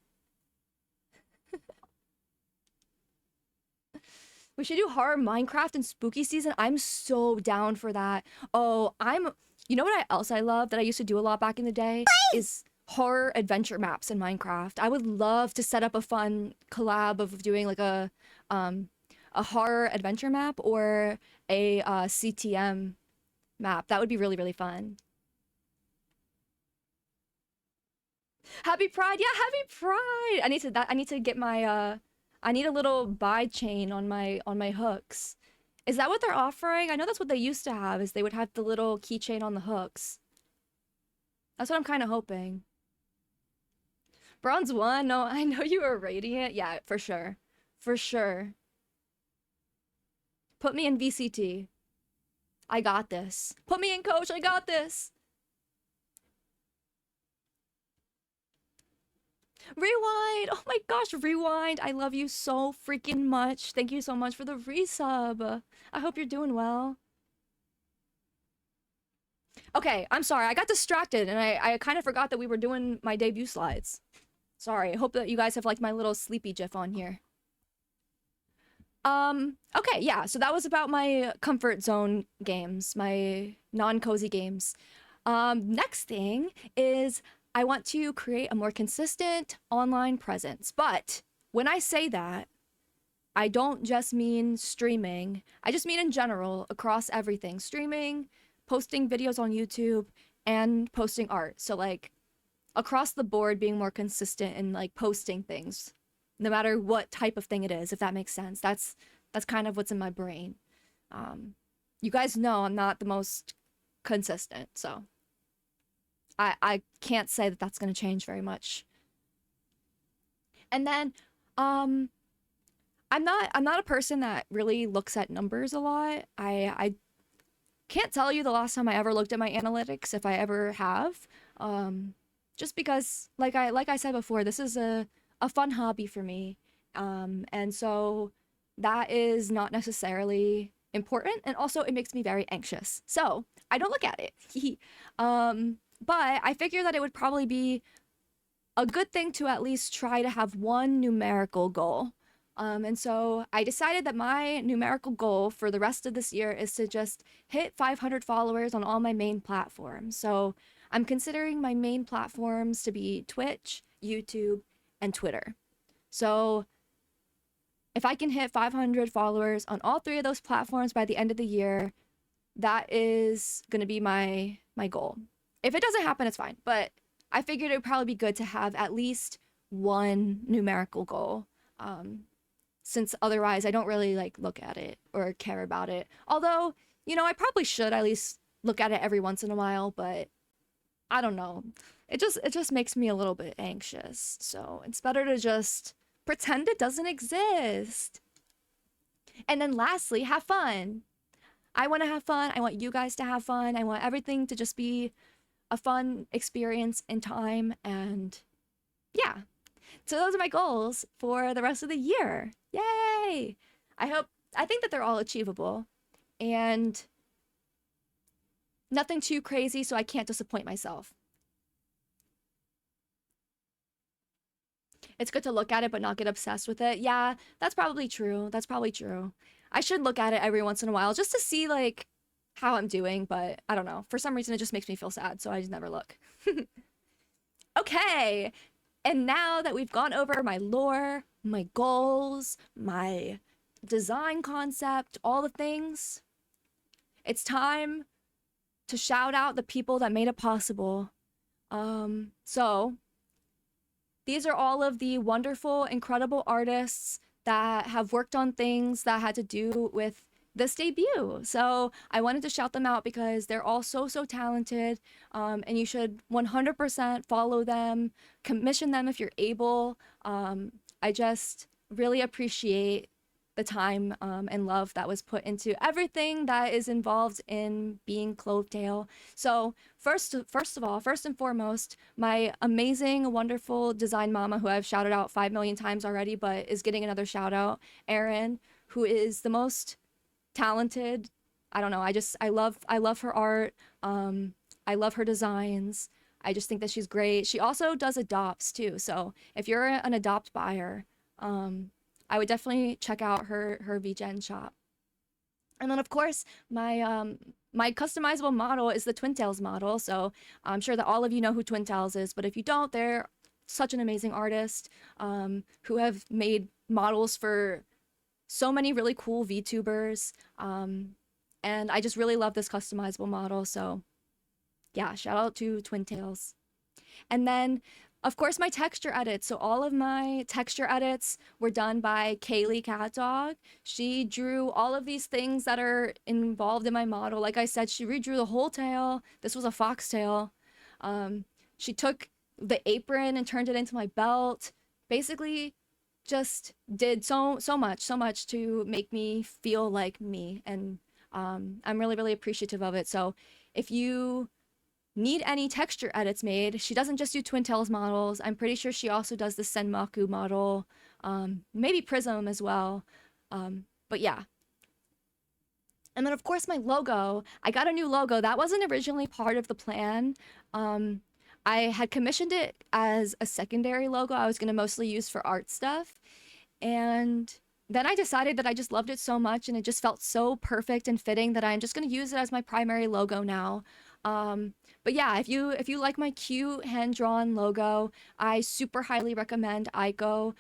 We should do horror Minecraft and spooky season. I'm so down for that. Oh, you know what else I love that I used to do a lot back in the day? Is horror adventure maps in Minecraft. I would love to set up a fun collab of doing like a a horror adventure map or a CTM map. That would be really, really fun. Happy Pride. Yeah, happy Pride. I need to get my I need a little buy chain on my hooks. Is that what they're offering? I know that's what they used to have, is they would have the little keychain on the hooks. That's what I'm kind of hoping. Bronze 1? No, I know you were radiant. Yeah, for sure. For sure. Put me in VCT. I got this. Put me in coach. I got this. Rewind! Oh my gosh, Rewind! I love you so freaking much. Thank you so much for the resub. I hope you're doing well. Okay, I'm sorry. I got distracted and I kind of forgot that we were doing my debut slides. Sorry. I hope that you guys have like my little sleepy gif on here. Okay, yeah. So that was about my comfort zone games, my non-cozy games. Next thing is I want to create a more consistent online presence. But when I say that, I don't just mean streaming. I just mean in general, across everything. Streaming, posting videos on YouTube, and posting art. So like across the board being more consistent in like posting things, no matter what type of thing it is, if that makes sense. That's kind of what's in my brain. You guys know I'm not the most consistent, so I can't say that that's going to change very much. And then I'm not a person that really looks at numbers a lot. I can't tell you the last time I ever looked at my analytics, if I ever have. Just because like I said before, this is a fun hobby for me. And so that is not necessarily important, and also it makes me very anxious. So I don't look at it. But I figure that it would probably be a good thing to at least try to have one numerical goal. And so I decided that my numerical goal for the rest of this year is to just hit 500 followers on all my main platforms. So I'm considering my main platforms to be Twitch, YouTube, and Twitter. So if I can hit 500 followers on all three of those platforms by the end of the year, that is going to be my goal. If it doesn't happen, it's fine. But I figured it would probably be good to have at least one numerical goal. Since otherwise I don't really like look at it or care about it. Although, you know, I probably should at least look at it every once in a while, but I don't know. It just makes me a little bit anxious. So it's better to just pretend it doesn't exist. And then lastly, have fun. I want to have fun. I want you guys to have fun. I want everything to just be a fun experience in time. And yeah. So those are my goals for the rest of the year. Yay! I think that they're all achievable. And nothing too crazy so I can't disappoint myself. It's good to look at it but not get obsessed with it. Yeah, that's probably true. That's probably true. I should look at it every once in a while just to see like how I'm doing, but I don't know. For some reason it just makes me feel sad, so I just never look. Okay. And now that we've gone over my lore, my goals, my design concept, all the things, it's time to shout out the people that made it possible. So these are all of the wonderful, incredible artists that have worked on things that had to do with this debut. So I wanted to shout them out because they're all so talented, and you should 100% follow them, commission them if you're able. I just really appreciate the time and love that was put into everything that is involved in being CLOVETAIL. So first and foremost, my amazing, wonderful design mama, who I've shouted out 5 million times already, but is getting another shout out, Erin, who is the most talented. I don't know. I love her art. I love her designs. I just think that she's great. She also does adopts too. So if you're an adopt buyer, I would definitely check out her VGen shop. And then of course, my customizable model is the Twintails model. So I'm sure that all of you know who Twintails is, but if you don't, they're such an amazing artist who have made models for so many really cool VTubers. And I just really love this customizable model. So yeah, shout out to Twin Tails. And then, of course, my texture edits. So all of my texture edits were done by Kaylee CatDog. She drew all of these things that are involved in my model. Like I said, she redrew the whole tail. This was a foxtail. She took the apron and turned it into my belt. Basically, just did so much to make me feel like me. And I'm really appreciative of it. So if you need any texture edits made, she doesn't just do Twin Tails models. I'm pretty sure she also does the Senmaku model, maybe Prism as well. But yeah. And then of course my logo. I got a new logo. That wasn't originally part of the plan. I had commissioned it as a secondary logo I was going to mostly use for art stuff. And then I decided that I just loved it so much and it just felt so perfect and fitting that I'm just going to use it as my primary logo now. But yeah, if you like my cute hand-drawn logo, I super highly recommend Aiko.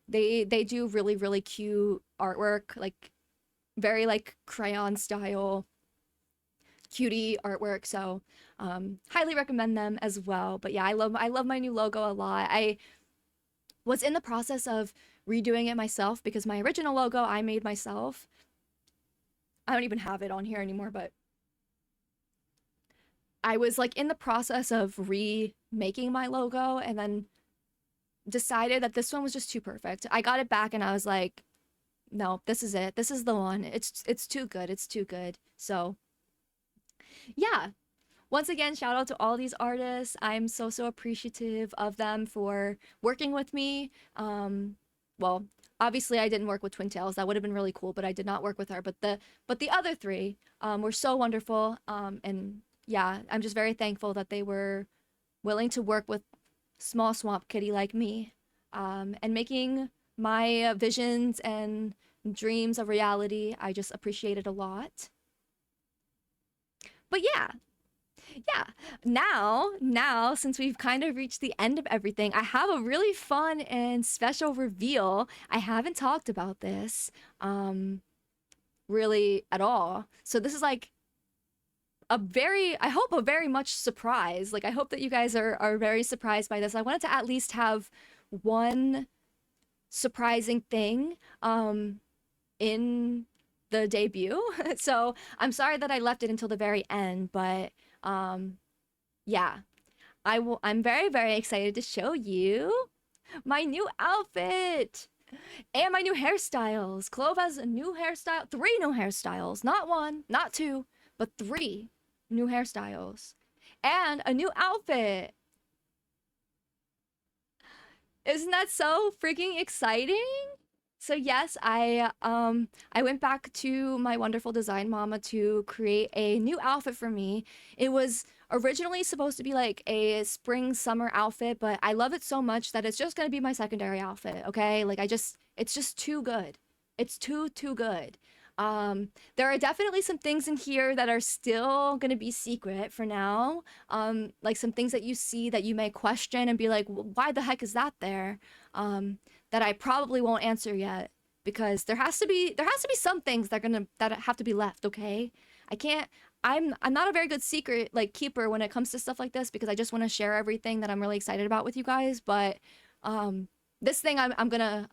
They do really cute artwork, like very like crayon style cutie artwork. So highly recommend them as well. But yeah, I love my new logo a lot. I was in the process of redoing it myself because my original logo I made myself. I don't even have it on here anymore, but I was like in the process of remaking my logo and then decided that this one was just too perfect. I got it back and I was like, no, this is it. This is the one. It's too good. It's too good. So yeah. Once again, shout out to all these artists. I'm so appreciative of them for working with me. Well, obviously I didn't work with Twin Tails. That would have been really cool, but I did not work with her. But the other three were so wonderful. And yeah, I'm just very thankful that they were willing to work with small swamp kitty like me, and making my visions and dreams a reality. I just appreciate it a lot. But yeah, now since we've kind of reached the end of everything, I have a really fun and special reveal. I haven't talked about this really at all. So this is like I hope a very much surprise. Like I hope that you guys are very surprised by this. I wanted to at least have one surprising thing in the debut. So I'm sorry that I left it until the very end, but yeah, I'm very excited to show you my new outfit and my new hairstyles. Clove has a new hairstyle, 3 new hairstyles, not 1, not 2, but 3 new hairstyles and a new outfit. Isn't that so freaking exciting? So yes, I went back to my wonderful design mama to create a new outfit for me. It was originally supposed to be like a spring summer outfit, but I love it so much that it's just gonna be my secondary outfit, okay? Like it's just too good. It's too good. There are definitely some things in here that are still gonna be secret for now. Like some things that you see that you may question and be like, why the heck is that there? That I probably won't answer yet because there has to be some things that have to be left, okay? I'm not a very good secret like keeper when it comes to stuff like this because I just want to share everything that I'm really excited about with you guys, but this thing I'm gonna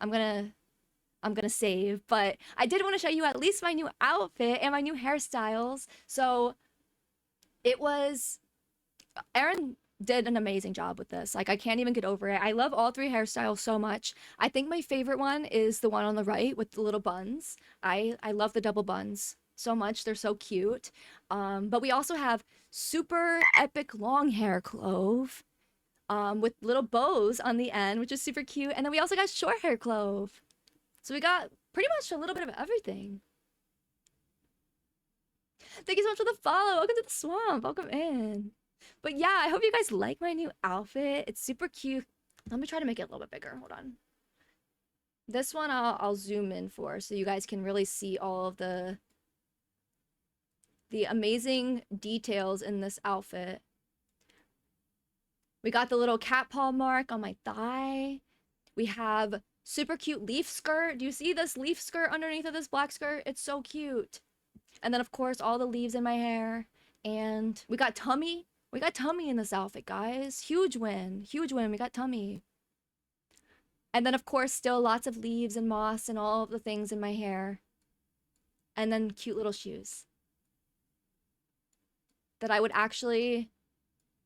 save. But I did want to show you at least my new outfit and my new hairstyles. So it was Erin did an amazing job with this. Like I can't even get over it. I love all 3 hairstyles so much. I think my favorite one is the one on the right with the little buns. I love the double buns so much. They're so cute. But we also have super epic long hair Clove with little bows on the end, which is super cute. And then we also got short hair Clove. So we got pretty much a little bit of everything. Thank you so much for the follow. Welcome to the swamp. Welcome in. But yeah, I hope you guys like my new outfit. It's super cute. Let me try to make it a little bit bigger. Hold on. This one I'll zoom in for so you guys can really see all of the amazing details in this outfit. We got the little cat paw mark on my thigh. We have super cute leaf skirt. Do you see this leaf skirt underneath of this black skirt? It's so cute. And then of course all the leaves in my hair. And we got tummy. We got tummy in this outfit, guys. Huge win. Huge win. We got tummy. And then of course still lots of leaves and moss and all of the things in my hair. And then cute little shoes that I would actually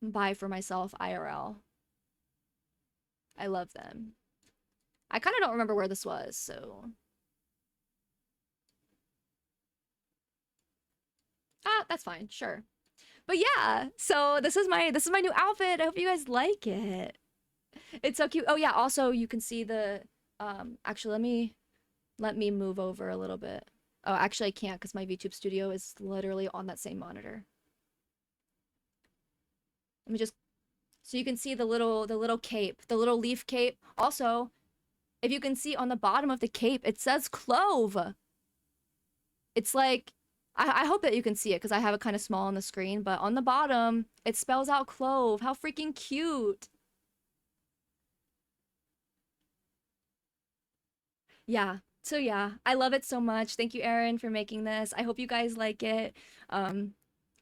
buy for myself IRL. I love them. I kind of don't remember where this was, so... Ah, that's fine, sure. But yeah, so this is my new outfit. I hope you guys like it. It's so cute. Oh yeah, also you can see the actually let me move over a little bit. Oh, actually I can't because my VTube studio is literally on that same monitor. Let me just so you can see the little cape, the little leaf cape. Also, if you can see on the bottom of the cape, it says CLOVE. It's like I hope that you can see it because I have it kind of small on the screen, but on the bottom, it spells out CLOVE. How freaking cute. Yeah. So yeah, I love it so much. Thank you, Erin, for making this. I hope you guys like it.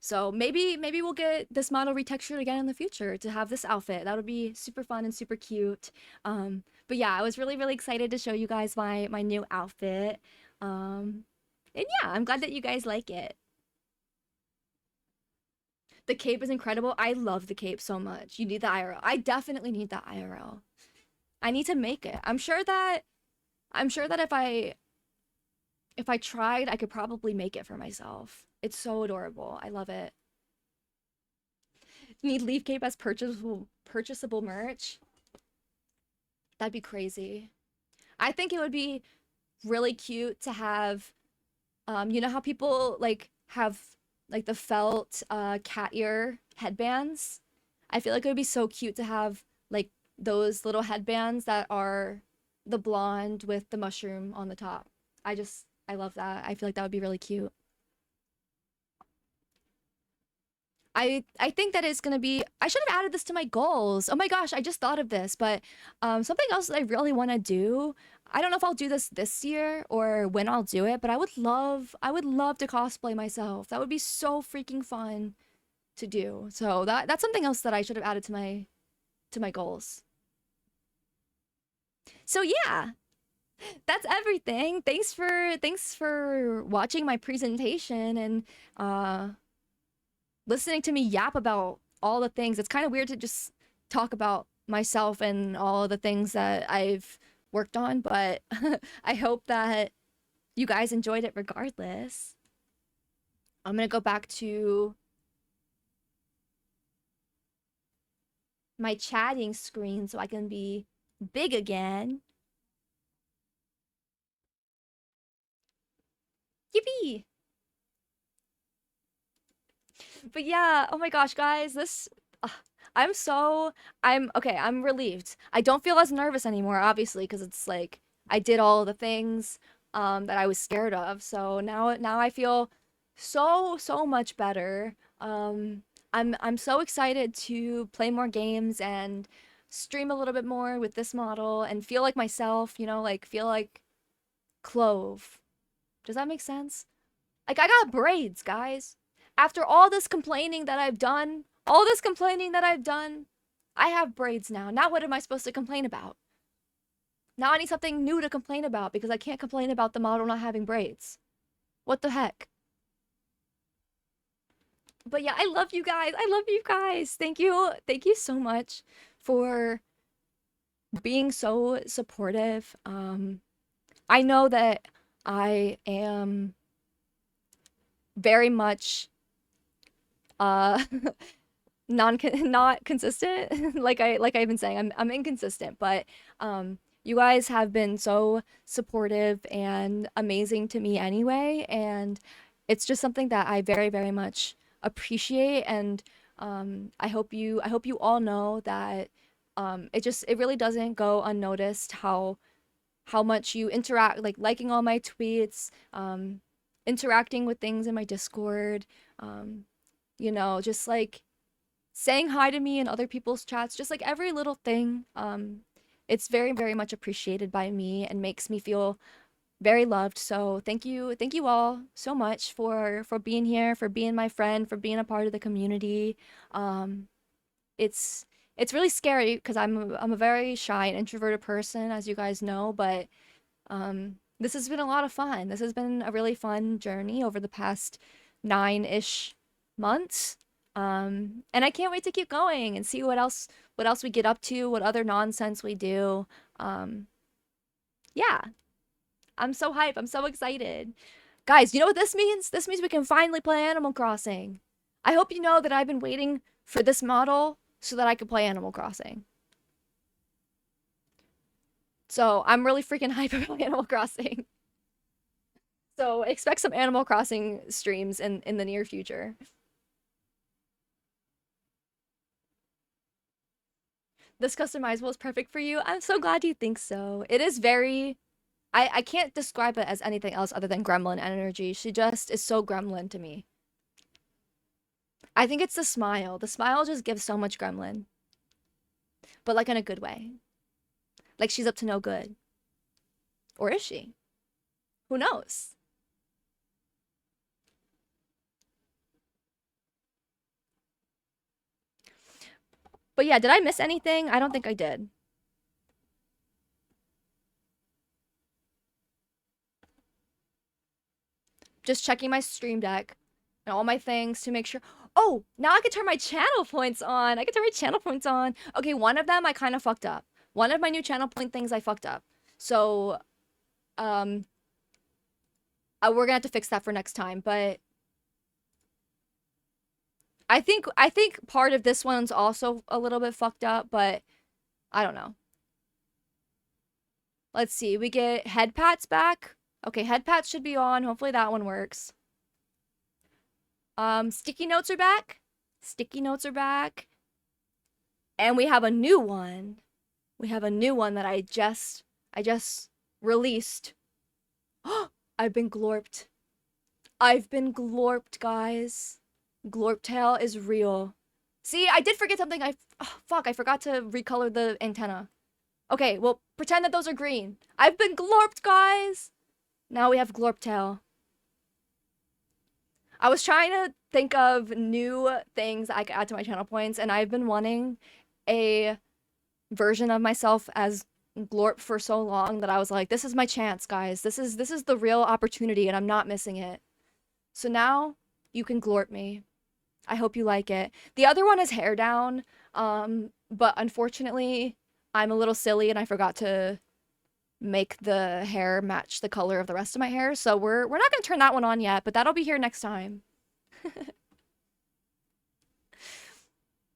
So maybe we'll get this model retextured again in the future to have this outfit. That would be super fun and super cute. But yeah, I was really excited to show you guys my new outfit. And yeah, I'm glad that you guys like it. The cape is incredible. I love the cape so much. You need the IRL. I definitely need that IRL. I need to make it. I'm sure that if I tried, I could probably make it for myself. It's so adorable. I love it. Need leaf cape as purchasable merch? That'd be crazy. I think it would be really cute to have you know how people like have like the felt cat ear headbands? I feel like it would be so cute to have like those little headbands that are the blonde with the mushroom on the top. I love that. I feel like that would be really cute. I think that is gonna be. I should have added this to my goals. Oh my gosh, I just thought of this. But something else that I really want to do. I don't know if I'll do this year or when I'll do it, but I would love to cosplay myself. That would be so freaking fun to do. So that's something else that I should have added to my goals. So yeah, that's everything. Thanks for watching my presentation and listening to me yap about all the things. It's kind of weird to just talk about myself and all the things that I've worked on, but I hope that you guys enjoyed it regardless. I'm gonna go back to my chatting screen so I can be big again. Yippee! But yeah, oh my gosh, guys, I'm okay, I'm relieved. I don't feel as nervous anymore, obviously, because it's like I did all the things that I was scared of. So now I feel so much better. I'm so excited to play more games and stream a little bit more with this model and feel like myself, you know, like feel like Clove. Does that make sense? Like I got braids, guys. After all this complaining that I've done, I have braids now. Now what am I supposed to complain about? Now I need something new to complain about because I can't complain about the model not having braids. What the heck? But yeah, I love you guys. I love you guys. Thank you. Thank you so much for being so supportive. I know that I am very much uh not consistent. Like I've been saying, I'm inconsistent, but you guys have been so supportive and amazing to me anyway, and it's just something that I very much appreciate. And I hope you all know that it really doesn't go unnoticed how much you interact, like liking all my tweets, interacting with things in my Discord, you know, just like saying hi to me in other people's chats, just like every little thing It's very, very much appreciated by me and makes me feel very loved. So thank you all so much for being here, for being my friend, for being a part of the community. Um, it's it's really scary because I'm a very shy and introverted person, as you guys know, but this has been a lot of fun. This has been a really fun journey over the past 9-ish months. And I can't wait to keep going and see what else we get up to, what other nonsense we do. Um, yeah, I'm so hype. I'm so excited. Guys, you know what this means? This means we can finally play Animal Crossing. I hope you know that I've been waiting for this model so that I could play Animal Crossing. So I'm really freaking hype about Animal Crossing. So expect some Animal Crossing streams in the near future. This customizable is perfect for you. I'm so glad you think so. It is very I can't describe it as anything else other than gremlin energy. She just is so gremlin to me. I think it's the smile. The smile just gives so much gremlin. But like in a good way. Like she's up to no good. Or is she? Who knows? But yeah, did I miss anything? I don't think I did. Just checking my stream deck and all my things to make sure. Oh, now I can turn my channel points on. I can turn my channel points on. Okay, one of them I kind of fucked up. One of my new channel point things I fucked up. So, um, we're gonna have to fix that for next time. But I think part of this one's also a little bit fucked up, but I don't know. Let's see. We get head pats back. Okay, head pats should be on. Hopefully that one works. Sticky notes are back. Sticky notes are back. And we have a new one. We have a new one that I just released. I've been glorped. I've been glorped, guys. CLOVETAIL is real. See, I did forget something. Fuck, I forgot to recolor the antenna. Okay, well, pretend that those are green. I've been glorped, guys. Now we have CLOVETAIL. I was trying to think of new things I could add to my channel points, and I've been wanting a version of myself as glorp for so long that I was like, this is my chance, guys. This is the real opportunity, and I'm not missing it. So now you can glorp me. I hope you like it. The other one is hair down, but unfortunately, I'm a little silly and I forgot to make the hair match the color of the rest of my hair. So we're not gonna turn that one on yet, but that'll be here next time.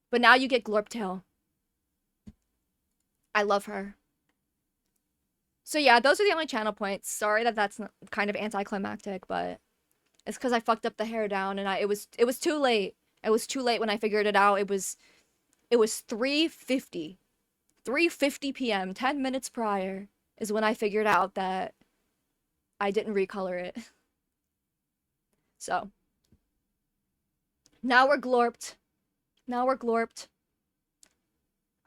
But now you get CLOVETAIL. I love her. So yeah, those are the only channel points. Sorry that that's kind of anticlimactic, but it's because I fucked up the hair down and it was too late. It was too late when I figured it out. It was 3:50. 3:50 p.m. 10 minutes prior is when I figured out that I didn't recolor it. So now we're glorped. Now we're glorped.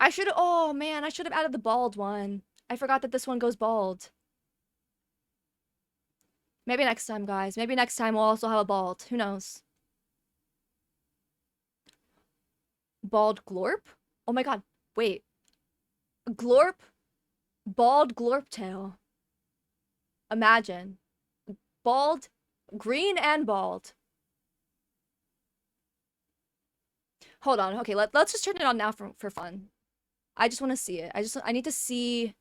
Oh man, I should have added the bald one. I forgot that this one goes bald. Maybe next time, guys. Maybe next time we'll also have a bald. Who knows? Bald glorp? Oh my god. Wait. Glorp? Bald CLOVETAIL. Imagine. Bald. Green and bald. Hold on. Okay, let's just turn it on now for fun. I just want to see it. I need to see.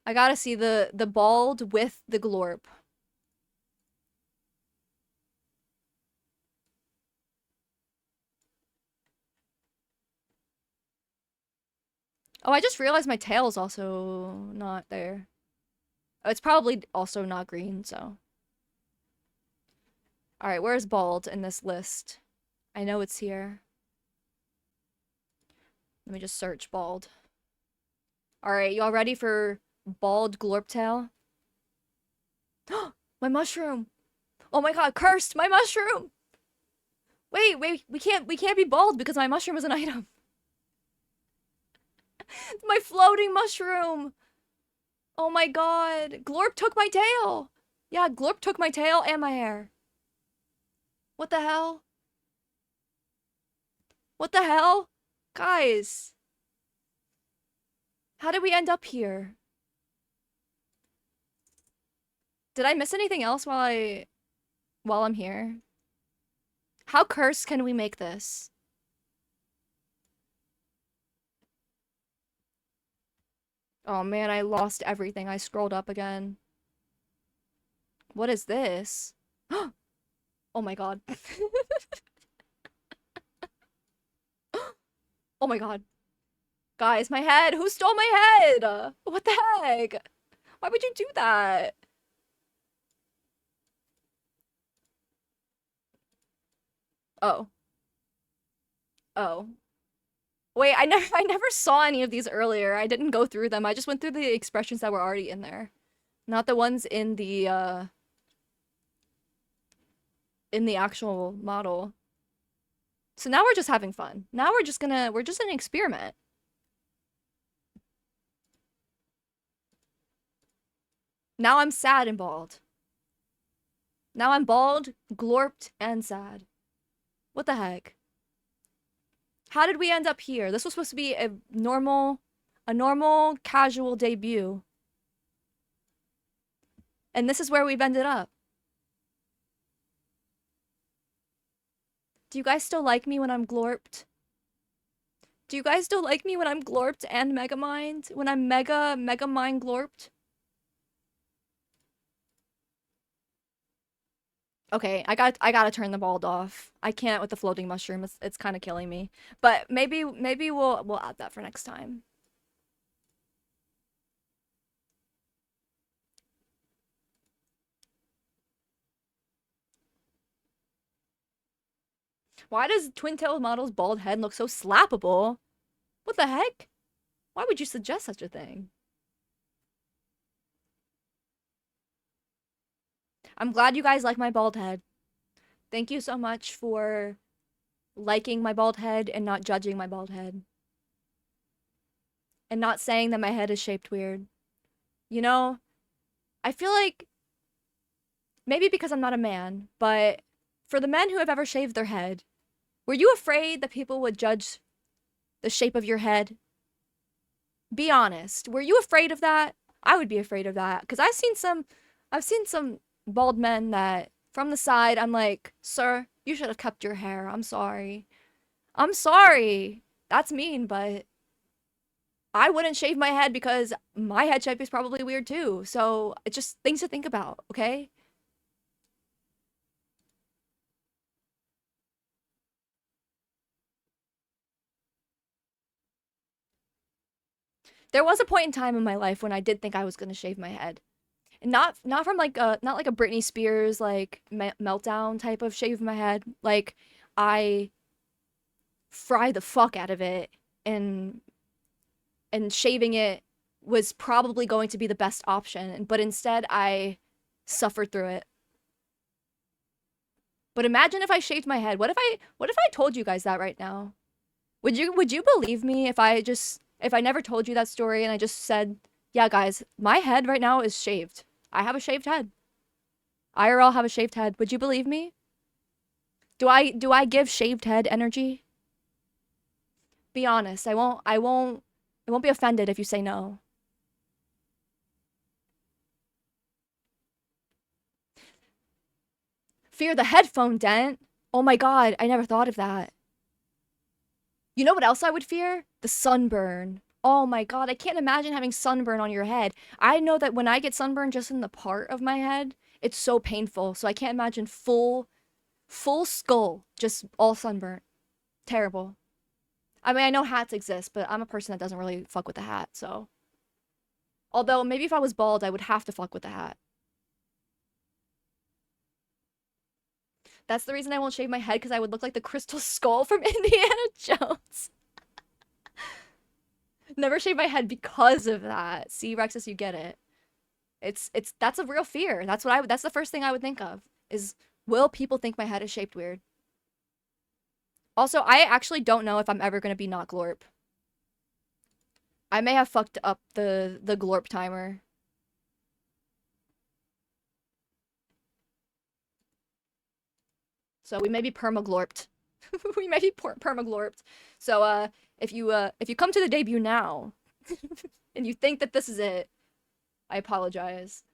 I gotta see the bald with the glorp. Oh, I just realized my tail's also not there. Oh, it's probably also not green, so. Alright, where's bald in this list? I know it's here. Let me just search bald. Alright, y'all ready for bald CLOVETAIL? My mushroom! Oh my god, cursed! My mushroom! Wait, we can't be bald because my mushroom is an item. My floating mushroom. Oh my god. Glorp took my tail. Yeah, Glorp took my tail and my hair. What the hell? What the hell? Guys. How did we end up here? Did I miss anything else while I'm here? How cursed can we make this? Oh man, I lost everything. I scrolled up again. What is this? Oh my god. Oh my god. Guys, my head! Who stole my head? What the heck? Why would you do that? Oh. Oh. Wait, I never saw any of these earlier. I didn't go through them. I just went through the expressions that were already in there. Not the ones in the actual model. So now we're just having fun. Now we're just gonna experiment. Now I'm sad and bald. Now I'm bald, glorped, and sad. What the heck? How did we end up here? This was supposed to be a normal, casual debut. And this is where we've ended up. Do you guys still like me when I'm glorped? Do you guys still like me when I'm glorped and megamined? When I'm mega mind glorped? Okay, I gotta turn the bald off. I can't with the floating mushroom. It's kind of killing me. But maybe we'll add that for next time. Why does Twin-Tailed Model's bald head look so slappable? What the heck? Why would you suggest such a thing? I'm glad you guys like my bald head. Thank you so much for liking my bald head and not judging my bald head. And not saying that my head is shaped weird. You know, I feel like maybe because I'm not a man, but for the men who have ever shaved their head, were you afraid that people would judge the shape of your head? Be honest. Were you afraid of that? I would be afraid of that because I've seen some bald men that from the side I'm like, "Sir, you should have kept your hair. I'm sorry." I'm sorry. That's mean, but I wouldn't shave my head because my head shape is probably weird too. So, it's just things to think about, okay? There was a point in time in my life when I did think I was gonna shave my head. And not from like not like a Britney Spears like meltdown type of shave my head. Like I fry the fuck out of it and shaving it was probably going to be the best option, but instead I suffered through it. But imagine if I shaved my head. What if I told you guys that right now? Would you believe me if I never told you that story and I just said, "Yeah, guys, my head right now is shaved. I have a shaved head. IRL have a shaved head." Would you believe me? Do I give shaved head energy? Be honest. I won't be offended if you say no. Fear the headphone dent. Oh my god, I never thought of that. You know what else I would fear? The sunburn. Oh my god, I can't imagine having sunburn on your head. I know that when I get sunburn just in the part of my head, it's so painful. So I can't imagine full skull, just all sunburnt. Terrible. I mean, I know hats exist, but I'm a person that doesn't really fuck with the hat, so. Although, maybe if I was bald, I would have to fuck with the hat. That's the reason I won't shave my head, because I would look like the Crystal Skull from Indiana Jones. Never shave my head because of that. See, Rexus, you get it. That's a real fear. That's the first thing I would think of, is will people think my head is shaped weird? Also, I actually don't know if I'm ever gonna be not glorp. I may have fucked up the glorp timer. So we may be perma-glorped. We may be perma-glorped. So if you come to the debut now and you think that this is it, I apologize.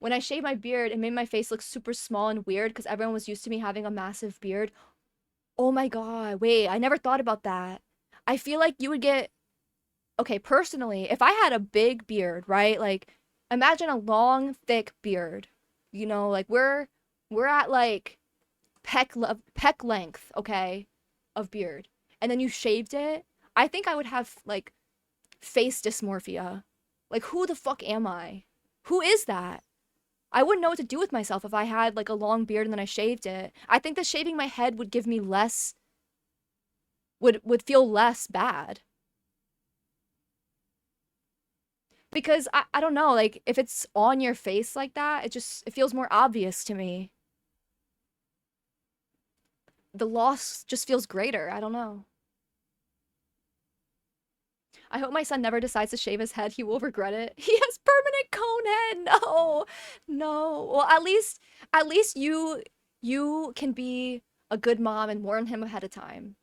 When I shaved my beard, it made my face look super small and weird because everyone was used to me having a massive beard. Oh my god, wait, I never thought about that. I feel like you would get... Okay, personally, if I had a big beard, right? Like, imagine a long, thick beard. You know, like we're at like peck length, okay, of beard. And then you shaved it. I think I would have like face dysmorphia. Like, who the fuck am I? Who is that? I wouldn't know what to do with myself if I had like a long beard and then I shaved it. I think that shaving my head would give me less would feel less bad. Because I don't know, like if it's on your face like that, it feels more obvious to me. The loss just feels greater. I don't know. I hope my son never decides to shave his head. He will regret it. He has permanent cone head. No. No. Well, at least you can be a good mom and warn him ahead of time.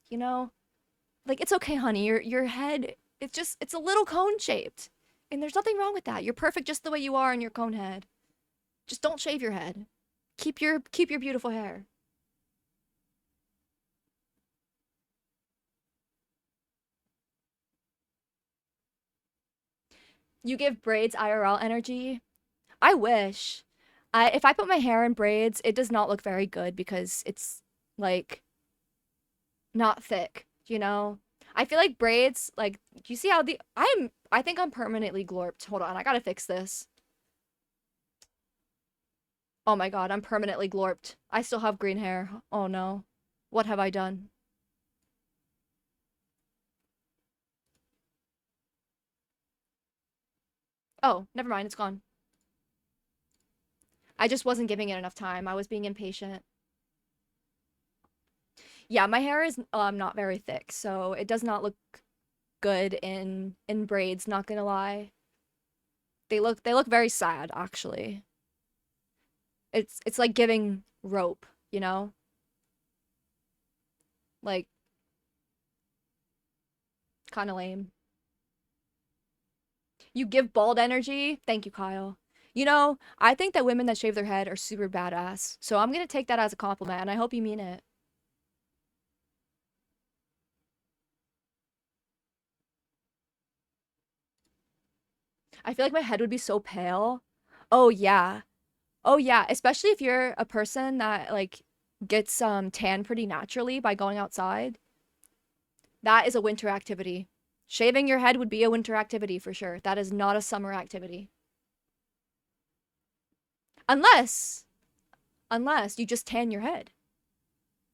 You know? Like, it's okay, honey. Your head, it's a little cone shaped. And there's nothing wrong with that. You're perfect just the way you are in your cone head. Just don't shave your head. Keep your beautiful hair. You give braids IRL energy. I wish. If I put my hair in braids, it does not look very good because it's like not thick, you know? I feel like braids, like, do you see how I think I'm permanently glorped. Hold on, I gotta fix this. Oh my god, I'm permanently glorped. I still have green hair. Oh no. What have I done? Oh, never mind, it's gone. I just wasn't giving it enough time. I was being impatient. Yeah, my hair is not very thick, so it does not look good in braids, not gonna lie. They look very sad, actually. It's like giving rope, you know? Like, kind of lame. You give bald energy? Thank you, Kyle. You know, I think that women that shave their head are super badass. So I'm gonna take that as a compliment, and I hope you mean it. I feel like my head would be so pale. Oh yeah. Oh yeah, especially if you're a person that like gets tan pretty naturally by going outside. That is a winter activity. Shaving your head would be a winter activity for sure. That is not a summer activity. Unless you just tan your head.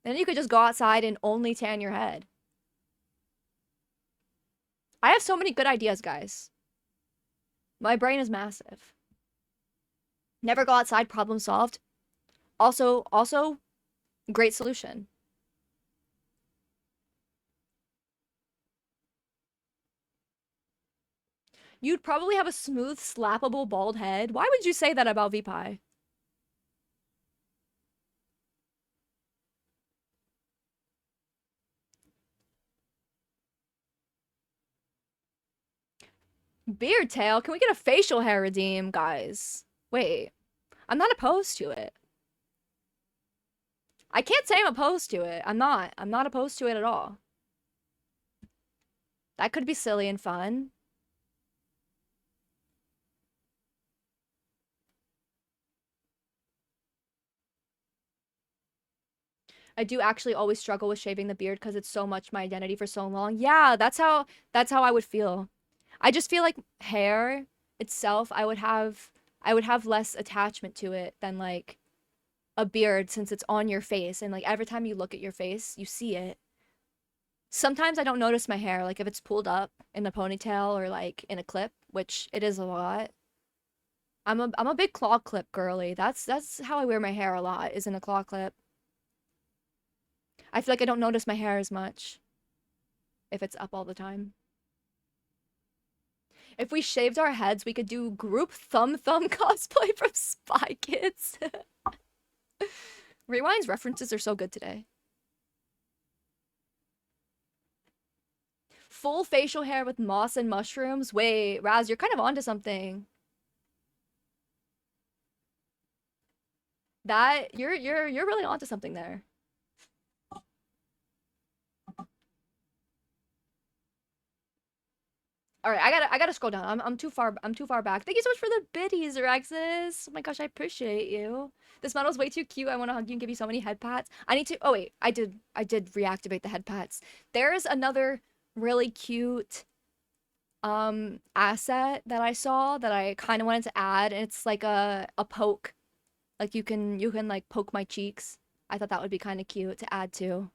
Then you could just go outside and only tan your head. I have so many good ideas, guys. My brain is massive. Never go outside, problem solved. Also, great solution. You'd probably have a smooth, slappable bald head. Why would you say that about VPie? Beard tail? Can we get a facial hair redeem, guys? Wait. I'm not opposed to it. I can't say I'm opposed to it. I'm not. I'm not opposed to it at all. That could be silly and fun. I do actually always struggle with shaving the beard because it's so much my identity for so long. Yeah, that's how I would feel. I just feel like hair itself, I would have less attachment to it than like a beard since it's on your face and like every time you look at your face, you see it. Sometimes I don't notice my hair, like if it's pulled up in a ponytail or like in a clip, which it is a lot. I'm a big claw clip girly. That's how I wear my hair a lot, is in a claw clip. I feel like I don't notice my hair as much if it's up all the time. If we shaved our heads, we could do group thumb cosplay from Spy Kids. Rewind's references are so good today. Full facial hair with moss and mushrooms. Wait, Raz, you're kind of onto something. That you're really onto something there. All right, I gotta scroll down. I'm too far back. Thank you so much for the biddies, Rexus. Oh my gosh, I appreciate you. This model's way too cute. I want to hug you and give you so many head pats. I need to. Oh wait, I did reactivate the head pats. There's another really cute asset that I saw that I kind of wanted to add. And it's like a poke. Like you can like poke my cheeks. I thought that would be kind of cute to add to.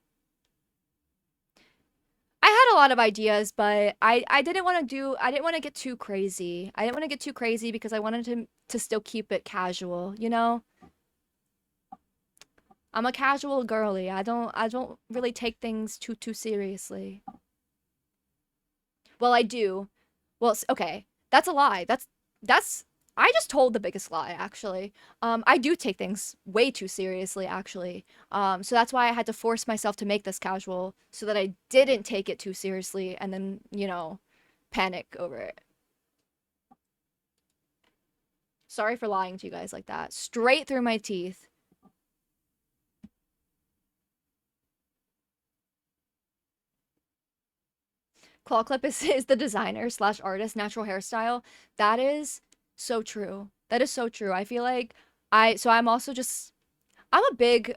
I had a lot of ideas, but I didn't want to get too crazy. I didn't want to get too crazy because I wanted to still keep it casual, you know? I'm a casual girly. I don't really take things too seriously. Well, I do. Well, okay. That's a lie. That's I just told the biggest lie, actually. I do take things way too seriously, actually. So that's why I had to force myself to make this casual so that I didn't take it too seriously and then, you know, panic over it. Sorry for lying to you guys like that. Straight through my teeth. Claw clip is the designer slash artist natural hairstyle. That is so true. That is so true. I feel like I'm also just I'm a big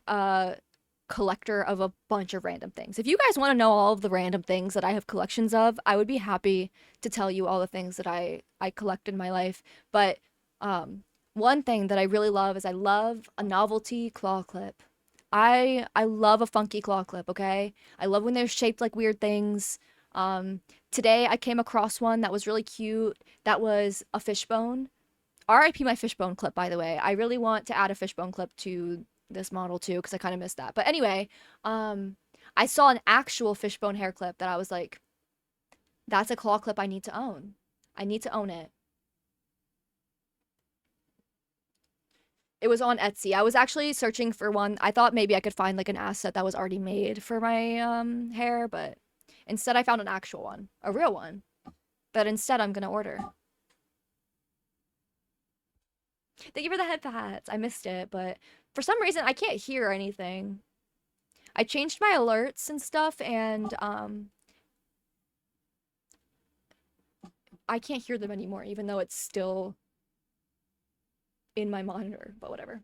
collector of a bunch of random things. If you guys want to know all of the random things that I have collections of, I would be happy to tell you all the things that I collect in my life. But one thing that I really love is I love a novelty claw clip. I love a funky claw clip, okay? I love when they're shaped like weird things. Today I came across one that was really cute. That was a fishbone. RIP my fishbone clip, by the way. I really want to add a fishbone clip to this model too, because I kind of missed that. But anyway, I saw an actual fishbone hair clip that I was like, that's a claw clip I need to own. I need to own it. It was on Etsy. I was actually searching for one. I thought maybe I could find like an asset that was already made for my hair, but instead I found an actual one, a real one. But instead I'm gonna order. Thank you for the head pats. I missed it, but for some reason I can't hear anything. I changed my alerts and stuff, and I can't hear them anymore, even though it's still in my monitor, but whatever.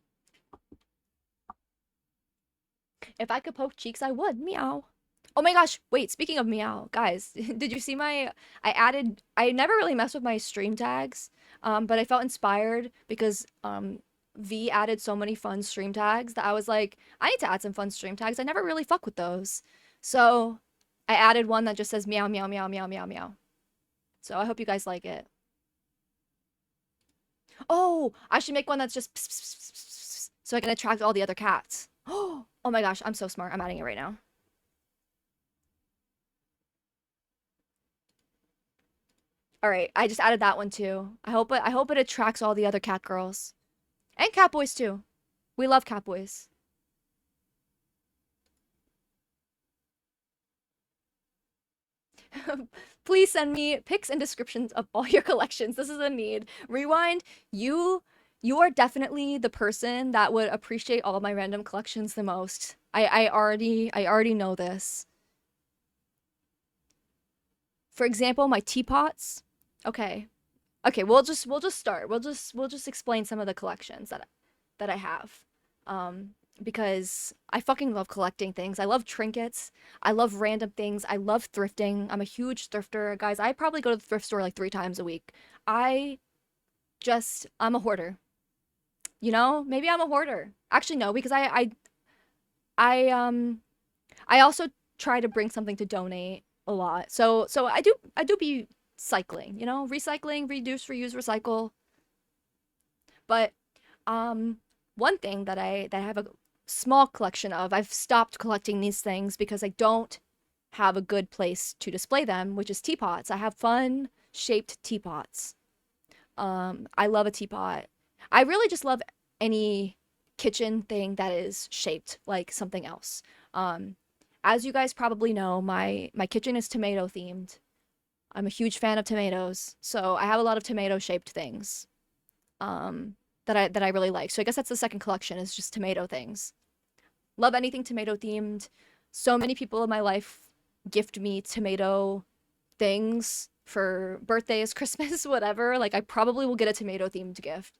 If I could poke cheeks, I would. Meow. Oh my gosh, wait, speaking of meow, guys, did you see I never really messed with my stream tags, but I felt inspired because V added so many fun stream tags that I was like, I need to add some fun stream tags. I never really fuck with those. So I added one that just says meow, meow, meow, meow, meow, meow. So I hope you guys like it. Oh, I should make one that's just pss, pss, pss, pss, pss, so I can attract all the other cats. Oh my gosh, I'm so smart. I'm adding it right now. All right, I just added that one too. I hope it attracts all the other cat girls. And cat boys too. We love cat boys. Please send me pics and descriptions of all your collections. This is a need. Rewind, you are definitely the person that would appreciate all my random collections the most. I already know this. For example, my teapots. Okay. Okay, we'll just start. We'll just explain some of the collections that I have. Because I fucking love collecting things. I love trinkets. I love random things. I love thrifting. I'm a huge thrifter, guys. I probably go to the thrift store like 3 times a week. I'm a hoarder. You know, maybe I'm a hoarder. Actually, no, because I also try to bring something to donate a lot. So I do be cycling, you know, recycling, reduce, reuse, recycle. But one thing that I have small collection of. I've stopped collecting these things because I don't have a good place to display them, which is teapots. I have fun shaped teapots. I love a teapot. I really just love any kitchen thing that is shaped like something else. Um, as you guys probably know, my kitchen is tomato themed. I'm a huge fan of tomatoes, so I have a lot of tomato shaped things that I really like. So I guess that's the second collection is just tomato things. Love anything tomato themed. So many people in my life gift me tomato things for birthdays, Christmas, whatever. Like I probably will get a tomato themed gift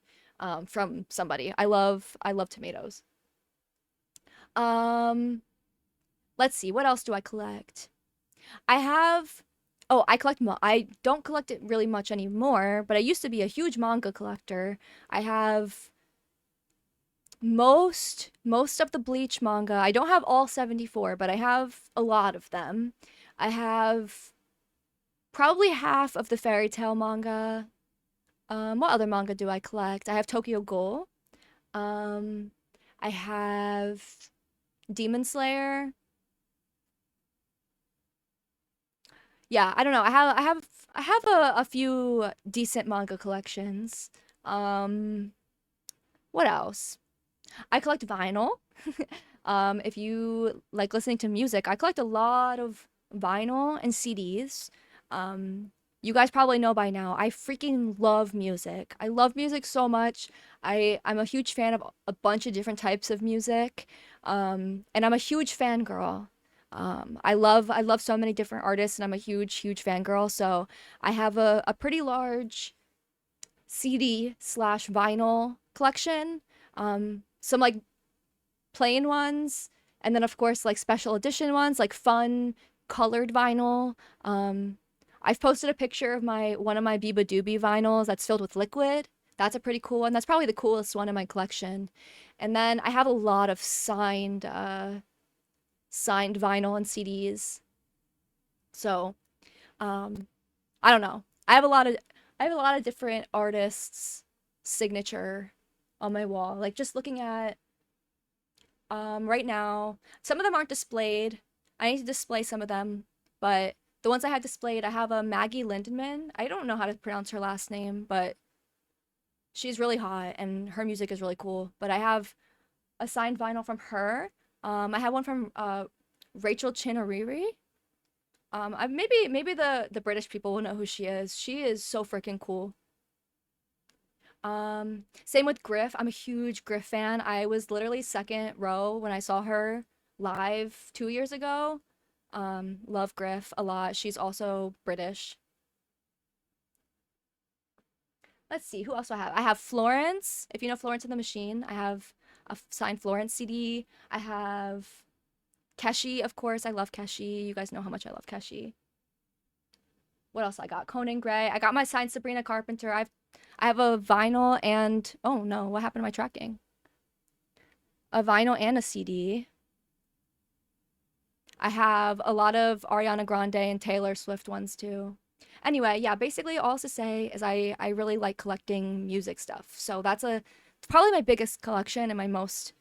from somebody. I love tomatoes. Um, let's see, what else do I collect? I have Oh, I don't collect it really much anymore, but I used to be a huge manga collector. I have most of the Bleach manga. I don't have all 74, but I have a lot of them. I have probably half of the fairy tale manga. What other manga do I collect? I have Tokyo Ghoul. Um, I have Demon Slayer. Yeah, I don't know. I have a few decent manga collections. Um, what else? I collect vinyl. If you like listening to music, I collect a lot of vinyl and CDs. You guys probably know by now, I freaking love music. I love music so much. I'm a huge fan of a bunch of different types of music. And I'm a huge fangirl. I love so many different artists and I'm a huge fangirl. So I have a pretty large CD slash vinyl collection. Some like plain ones, and then of course like special edition ones, like fun colored vinyl. I've posted a picture of my one of my Biba Doobie vinyls that's filled with liquid. That's a pretty cool one. That's probably the coolest one in my collection. And then I have a lot of signed vinyl and CDs. So, um, I don't know. I have a lot of different artists' signature on my wall. Like just looking at right now, some of them aren't displayed. I need to display some of them, but the ones I have displayed, I have a Maggie Lindenman. I don't know how to pronounce her last name, but she's really hot and her music is really cool. But I have a signed vinyl from her. I have one from Rachel Chinariri. Maybe the British people will know who she is. She is so freaking cool. Same with Griff. I'm a huge Griff fan. I was literally second row when I saw her live 2 years ago. Love Griff a lot. She's also British. Let's see, who else do I have? I have Florence. If you know Florence and the Machine, I have a signed Florence CD. I have Keshi, of course. I love Keshi. You guys know how much I love Keshi. What else I got? Conan Gray. I got my signed Sabrina Carpenter. I have a vinyl and oh no, what happened to my tracking? A vinyl and a CD. I have a lot of Ariana Grande and Taylor Swift ones too. Anyway, yeah, basically all to say is I really like collecting music stuff. So that's probably my biggest collection and my most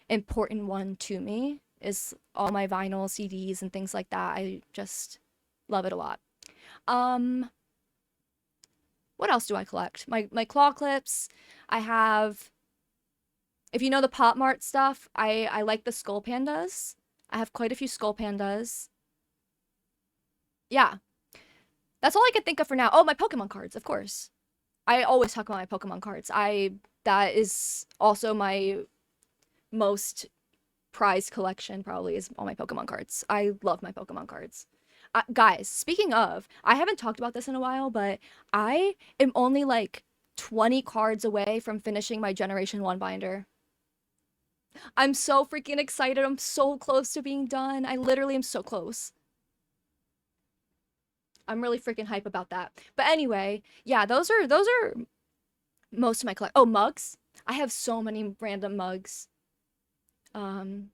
important one to me is all my vinyl CDs and things like that. I just love it a lot. Um, what else do I collect? My claw clips. I have, if you know the Pop Mart stuff, I like the Skull Pandas. I have quite a few Skull Pandas. Yeah, that's all I could think of for now. Oh, my Pokemon cards, of course. I always talk about my Pokemon cards. That is also my most prized collection probably is all my Pokemon cards. I love my Pokemon cards. Guys, speaking of, I haven't talked about this in a while, but I am only like 20 cards away from finishing my Generation 1 binder. I'm so freaking excited. I'm so close to being done. I literally am so close. I'm really freaking hype about that. But anyway, yeah, those are most of my collect. Oh, mugs. I have so many random mugs. Um,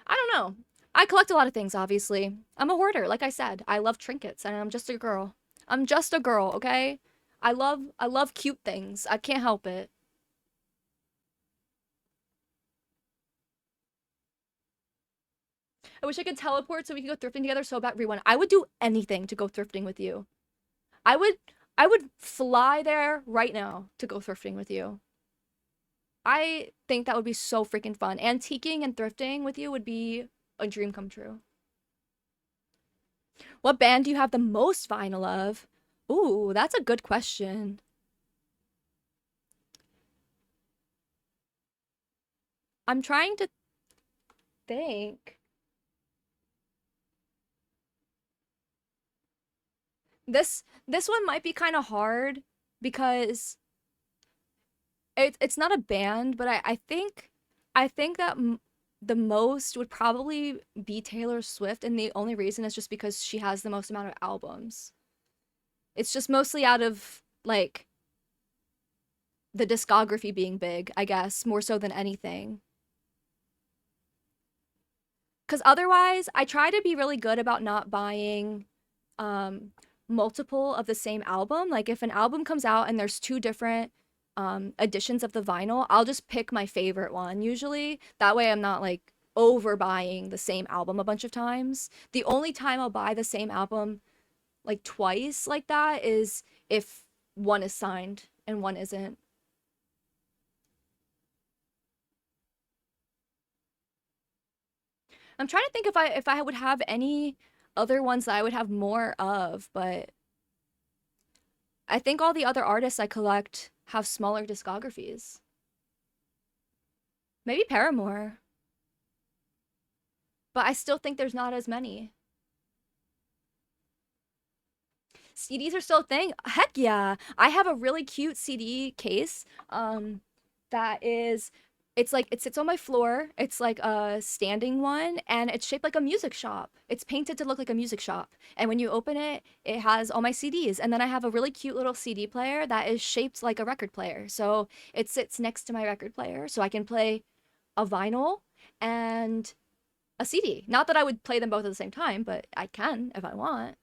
I don't know. I collect a lot of things, obviously. I'm a hoarder, like I said. I love trinkets and I'm just a girl. I'm just a girl, okay? I love cute things. I can't help it. I wish I could teleport so we could go thrifting together so bad. Rewind. I would do anything to go thrifting with you. I would I would fly there right now to go thrifting with you. I think that would be so freaking fun. Antiquing and thrifting with you would be a dream come true. What band do you have the most vinyl of? Ooh, that's a good question. I'm trying to think. This one might be kind of hard because it's not a band, but I think that the most would probably be Taylor Swift, and the only reason is just because she has the most amount of albums. It's just mostly out of like the discography being big, I guess, more so than anything. Because otherwise, I try to be really good about not buying um, multiple of the same album. Like if an album comes out and there's two different editions of the vinyl, I'll just pick my favorite one usually. That way I'm not like overbuying the same album a bunch of times. The only time I'll buy the same album like twice like that is if one is signed and one isn't. I'm trying to think if I would have any other ones that I would have more of, but I think all the other artists I collect have smaller discographies. Maybe Paramore, but I still think there's not as many. CDs are still a thing? Heck yeah. I have a really cute CD case that is it's like it sits on my floor. It's like a standing one and it's shaped like a music shop. It's painted to look like a music shop. And when you open it, it has all my CDs. And then I have a really cute little CD player that is shaped like a record player. So it sits next to my record player so I can play a vinyl and a CD. Not that I would play them both at the same time, but I can if I want.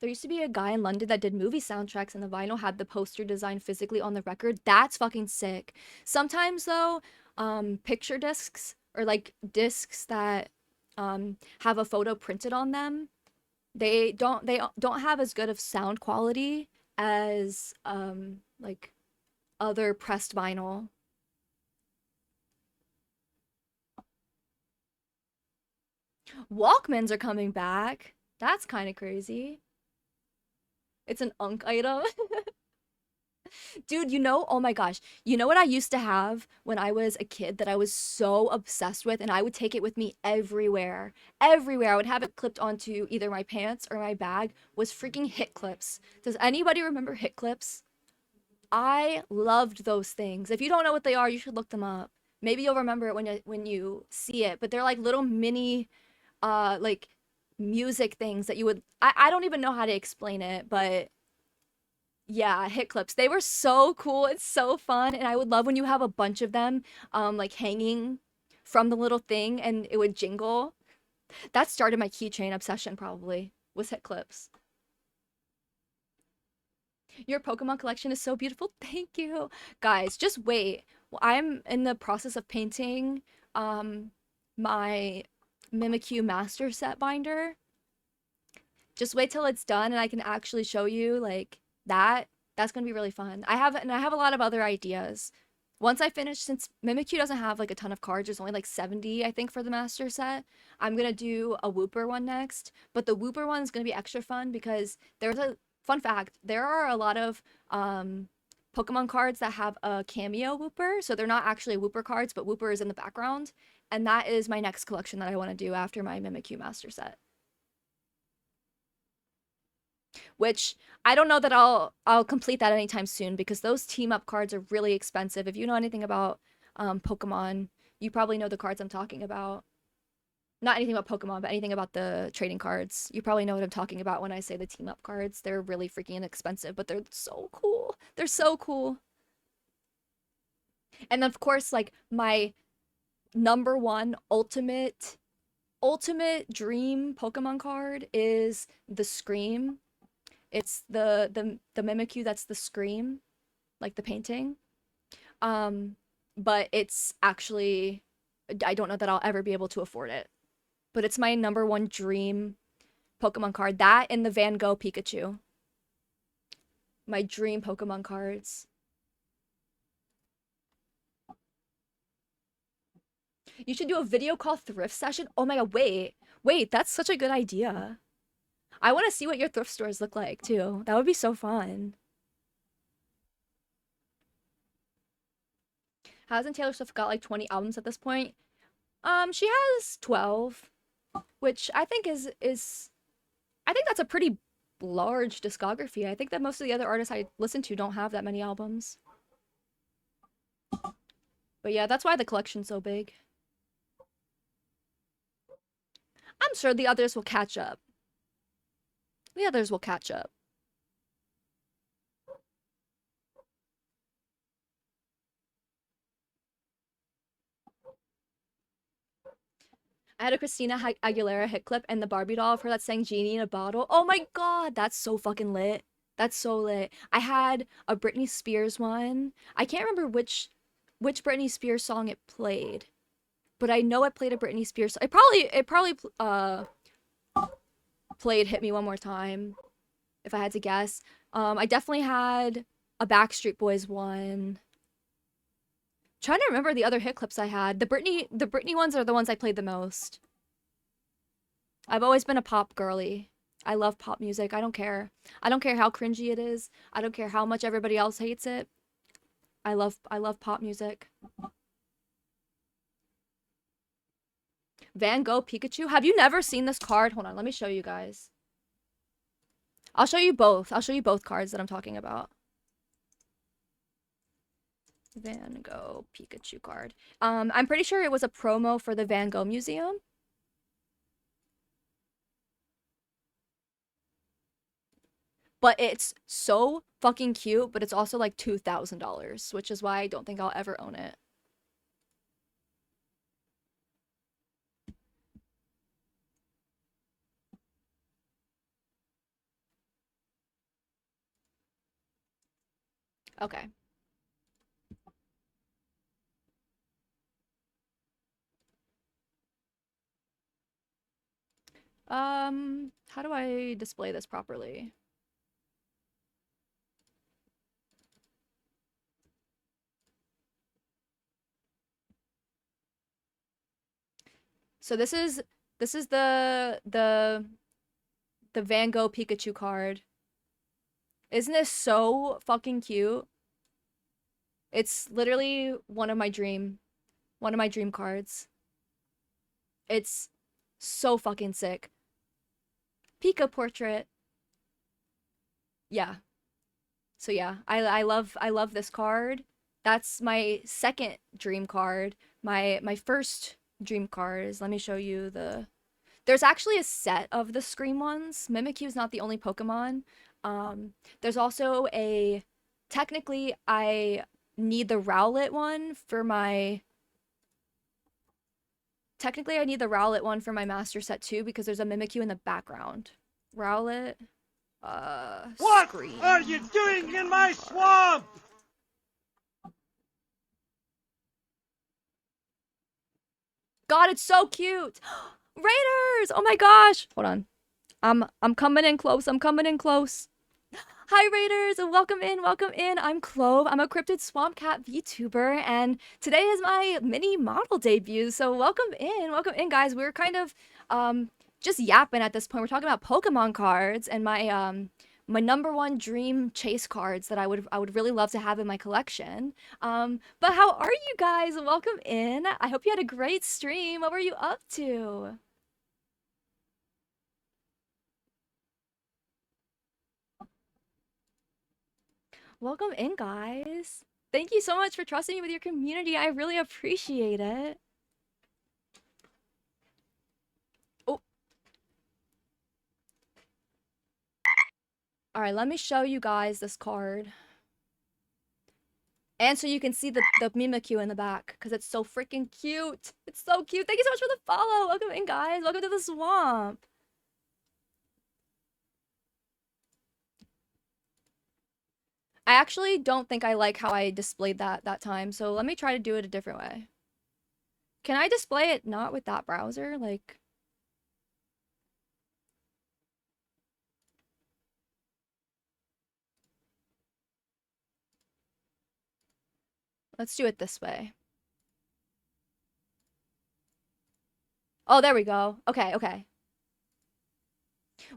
There used to be a guy in London that did movie soundtracks, and the vinyl had the poster design physically on the record. That's fucking sick. Sometimes though, picture discs or like discs that have a photo printed on them, they don't have as good of sound quality as like other pressed vinyl. Walkmans are coming back. That's kind of crazy. It's an unk item. Dude, oh my gosh. You know what I used to have when I was a kid that I was so obsessed with, and I would take it with me everywhere. Everywhere. I would have it clipped onto either my pants or my bag was freaking hit clips. Does anybody remember hit clips? I loved those things. If you don't know what they are, you should look them up. Maybe you'll remember it when you see it, but they're like little mini like music things that you would I don't even know how to explain it, but yeah, hit clips. They were so cool. It's so fun. And I would love when you have a bunch of them like hanging from the little thing and it would jingle. That started my keychain obsession probably, was hit clips. Your Pokemon collection is so beautiful. Thank you. Guys, just wait. I'm in the process of painting my Mimikyu Master Set binder. Just wait till it's done and I can actually show you like that. That's gonna be really fun. I have a lot of other ideas. Once I finish, since Mimikyu doesn't have like a ton of cards, there's only like 70, I think, for the master set. I'm gonna do a Wooper one next, but the Wooper one is gonna be extra fun because there's a fun fact. There are a lot of Pokemon cards that have a cameo Wooper, so they're not actually Wooper cards, but Wooper is in the background, and that is my next collection that I want to do after my Mimikyu master set. Which I don't know that I'll complete that anytime soon because those team up cards are really expensive. If you know anything about Pokemon, you probably know the cards I'm talking about. Not anything about Pokemon, but anything about the trading cards. You probably know what I'm talking about when I say the team up cards. They're really freaking inexpensive, but they're so cool. They're so cool. And of course, like my number one ultimate dream Pokemon card is the Scream. It's the Mimikyu that's the Scream, like the painting. Um, but it's actually, I don't know that I'll ever be able to afford it. But it's my number one dream Pokemon card. That and the Van Gogh Pikachu. My dream Pokemon cards. You should do a video call thrift session. Oh my god, wait, that's such a good idea. I want to see what your thrift stores look like too. That would be so fun. Hasn't Taylor Swift got like 20 albums at this point? She has 12, which I think is I think that's a pretty large discography. I think that most of the other artists I listen to don't have that many albums. But yeah, that's why the collection's so big. I'm sure the others will catch up. The others will catch up. I had a Christina Aguilera hit clip and the Barbie doll of her that sang Genie in a Bottle. Oh my god, that's so fucking lit. That's so lit. I had a Britney Spears one. I can't remember which Britney Spears song it played, but I know it played a Britney Spears. It probably played Hit Me One More Time, if I had to guess. I definitely had a Backstreet Boys one. Trying to remember the other hit clips I had. The Britney ones are the ones I played the most. I've always been a pop girly. I love pop music. I don't care. I don't care how cringy it is. I don't care how much everybody else hates it. I love pop music. Van Gogh Pikachu. Have you never seen this card? Hold on, let me show you guys. I'll show you both. I'll show you both cards that I'm talking about. Van Gogh Pikachu card. I'm pretty sure it was a promo for the Van Gogh Museum. But it's so fucking cute, but it's also like $2,000, which is why I don't think I'll ever own it. Okay. How do I display this properly? So this is the Van Gogh Pikachu card. Isn't this so fucking cute? It's literally one of my dream cards. It's so fucking sick. Pika portrait. Yeah. So yeah, I love this card. That's my second dream card. My first dream card is, let me show you the, there's actually a set of the Scream ones. Mimikyu is not the only Pokemon. There's also a, technically I need the Rowlet one for my, technically I need the Rowlet one for my master set too, because there's a Mimikyu in the background. Rowlet, what Scream. are you doing in my swamp? God, it's so cute. Raiders! Oh my gosh. Hold on. I'm coming in close. I'm coming in close. Hi Raiders, welcome in, welcome in. I'm Clove. I'm a Cryptid Swamp Cat VTuber, and today is my mini model debut. So welcome in, guys. We're kind of just yapping at this point. We're talking about Pokemon cards and my my number one dream chase cards that I would really love to have in my collection. But how are you guys? Welcome in. I hope you had a great stream. What were you up to? Welcome in, guys. Thank you so much for trusting me with your community. I really appreciate it. Oh. All right, let me show you guys this card. And so you can see the Mimikyu in the back, because it's so freaking cute. It's so cute. Thank you so much for the follow. Welcome in, guys. Welcome to the swamp. I actually don't think I like how I displayed that time, so let me try to do it a different way. Can I display it not with that browser? Like, let's do it this way. Oh, there we go. Okay, okay.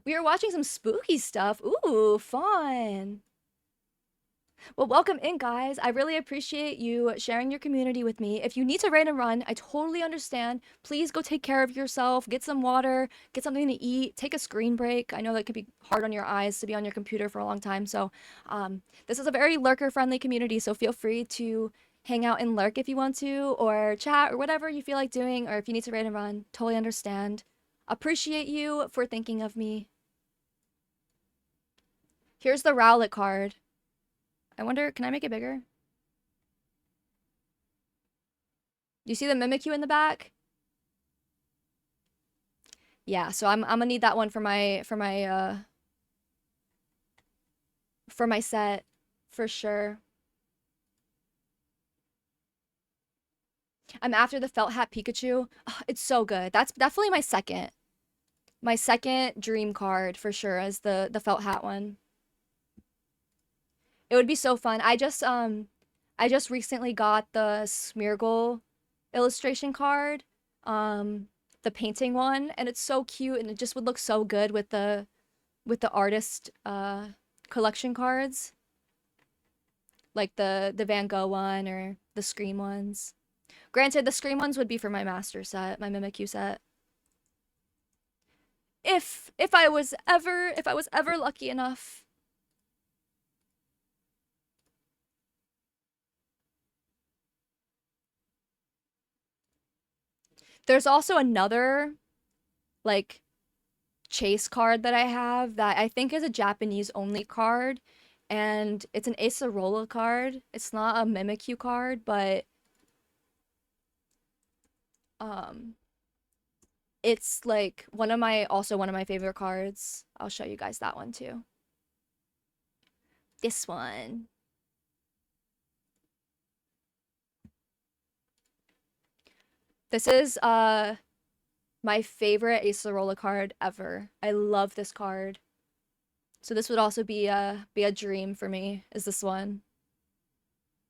We are watching some spooky stuff. Ooh, fun. Well, welcome in, guys. I really appreciate you sharing your community with me. If you need to raid and run, I totally understand. Please go take care of yourself. Get some water, get something to eat, take a screen break. I know that can be hard on your eyes to be on your computer for a long time. So, this is a very lurker-friendly community, so feel free to hang out and lurk if you want to, or chat, or whatever you feel like doing, or if you need to raid and run, totally understand. Appreciate you for thinking of me. Here's the Rowlet card. I wonder, can I make it bigger? You see the Mimikyu in the back? Yeah, so I'm gonna need that one for my set for sure. I'm after the felt hat Pikachu. Ugh, it's so good. That's definitely my second dream card for sure is the felt hat one. It would be so fun. I just recently got the Smeargle illustration card, the painting one, and it's so cute and it just would look so good with the artist collection cards, like the Van Gogh one or the Scream ones. Granted, the Scream ones would be for my master set, my Mimikyu set. If I was ever lucky enough. There's also another like chase card that I have that I think is a Japanese only card, and it's an Acerola card. It's not a Mimikyu card, but um it's like also one of my favorite cards. I'll show you guys that one too. This one. This is my favorite Acerola card ever. I love this card. So this would also be a dream for me, is this one.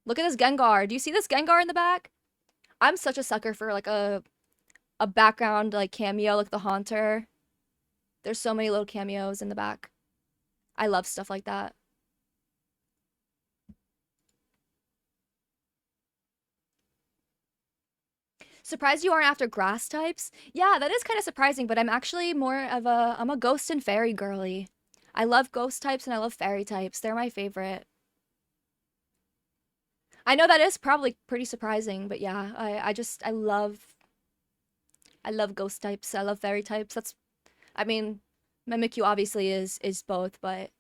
Look at this Gengar. Do you see this Gengar in the back? I'm such a sucker for like a background like cameo, like the Haunter. There's so many little cameos in the back. I love stuff like that. Surprised you aren't after grass types? Yeah, that is kind of surprising, but I'm actually I'm a ghost and fairy girly. I love ghost types and I love fairy types. They're my favorite. I know that is probably pretty surprising, but yeah, I love ghost types. I love fairy types. I mean, Mimikyu obviously is both, but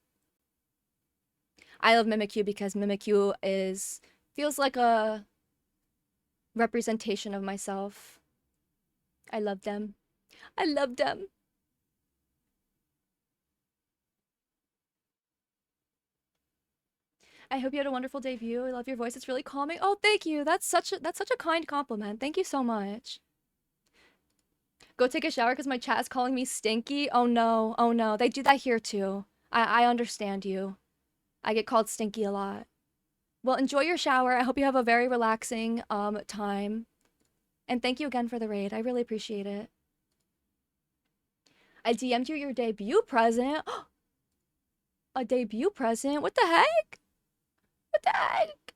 I love Mimikyu because Mimikyu is feels like a representation of myself. I love them. I love them. I hope you had a wonderful debut. I love your voice. It's really calming. Oh, thank you. That's such a kind compliment. Thank you so much. Go take a shower because my chat is calling me stinky. Oh no. Oh no. They do that here too. I understand you. I get called stinky a lot. Well, enjoy your shower. I hope you have a very relaxing time. And thank you again for the raid. I really appreciate it. I DM'd you your debut present. A debut present? What the heck? What the heck?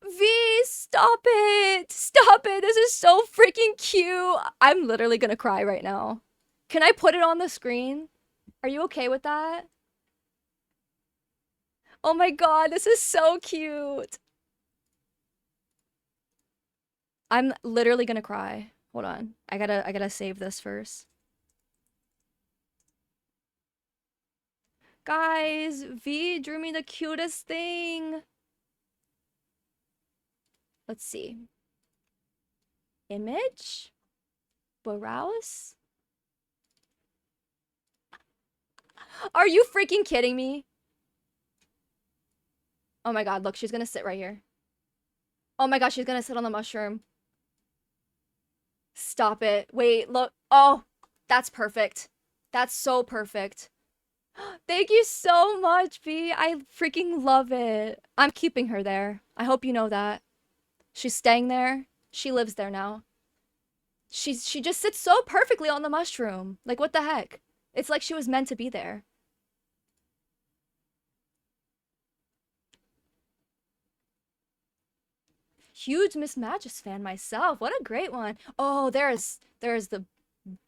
V, stop it! Stop it! This is so freaking cute! I'm literally gonna cry right now. Can I put it on the screen? Are you okay with that? Oh my god, this is so cute! I'm literally gonna cry. Hold on. I gotta save this first. Guys, V drew me the cutest thing. Let's see. Image? Browse? Are you freaking kidding me? Oh my god, look, she's gonna sit right here. Oh my gosh, she's gonna sit on the mushroom. Stop it. Wait, look. Oh, that's perfect. That's so perfect. Thank you so much, B. I freaking love it. I'm keeping her there. I hope you know that. She's staying there. She lives there now. She just sits so perfectly on the mushroom. Like, what the heck? It's like she was meant to be there. Huge Miss Magus fan myself. What a great one. Oh, there's the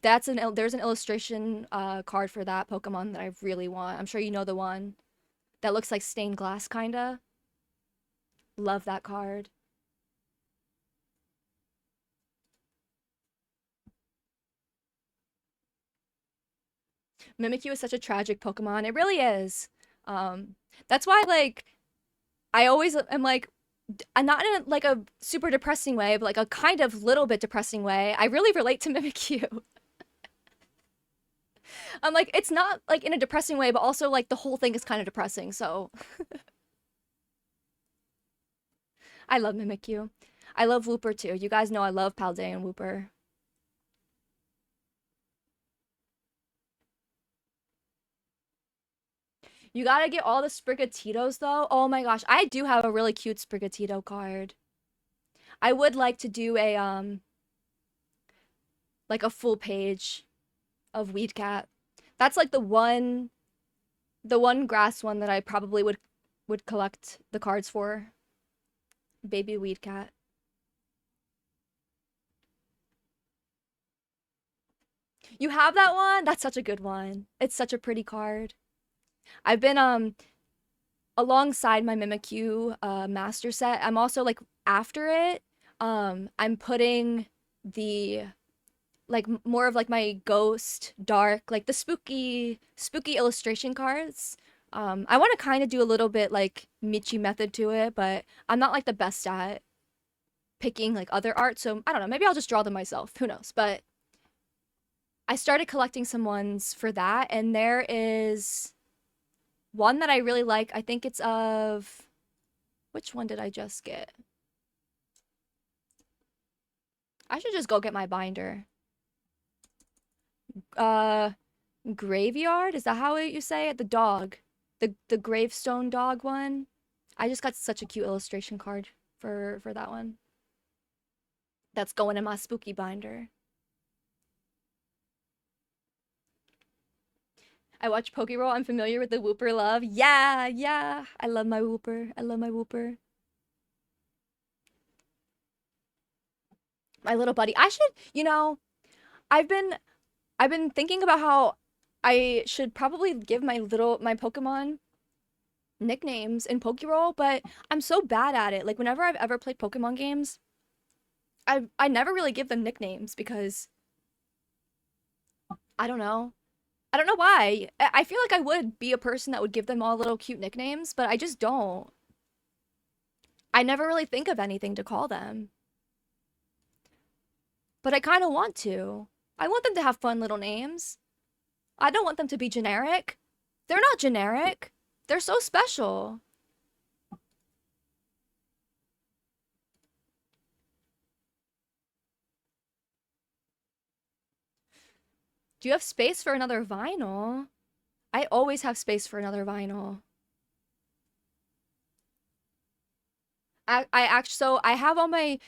there's an illustration card for that Pokemon that I really want. I'm sure you know the one that looks like stained glass kinda. Love that card. Mimikyu is such a tragic Pokemon. It really is. That's why like I always am like not in like a super depressing way, but like a kind of little bit depressing way. I really relate to Mimikyu. I'm like it's not like in a depressing way, but also like the whole thing is kind of depressing. So I love Mimikyu. I love Wooper too. You guys know I love Paldean and Wooper. You gotta get all the Sprigatitos though. Oh my gosh, I do have a really cute Sprigatito card. I would like to do a like a full page of Weedcat. That's like the one grass one that I probably would collect the cards for. Baby Weedcat. You have that one? That's such a good one. It's such a pretty card. I've been alongside my Mimikyu master set. I'm also like after it, I'm putting the like more of like my ghost dark like the spooky illustration cards. I want to kind of do a little bit like Michi method to it, but I'm not like the best at picking like other art, so I don't know, maybe I'll just draw them myself, who knows. But I started collecting some ones for that, and there is one that I really like. I think it's of which one did I just get? I should just go get my binder. Uh Graveyard? Is that how you say it? The dog. The gravestone dog one. I just got such a cute illustration card for that one. That's going in my spooky binder. I watch Pokeroll. I'm familiar with the Wooper love. Yeah, yeah. I love my Wooper. I love my Wooper. My little buddy. I should, I've been I've been thinking about how I should probably give my Pokemon nicknames in Pokeroll, but I'm so bad at it. Like whenever I've ever played Pokemon games, I never really give them nicknames because I don't know. I don't know why. I feel like I would be a person that would give them all little cute nicknames, but I just don't. I never really think of anything to call them. But I kind of want to. I want them to have fun little names. I don't want them to be generic. They're not generic. They're so special. Do you have space for another vinyl? I always have space for another vinyl. So I have all my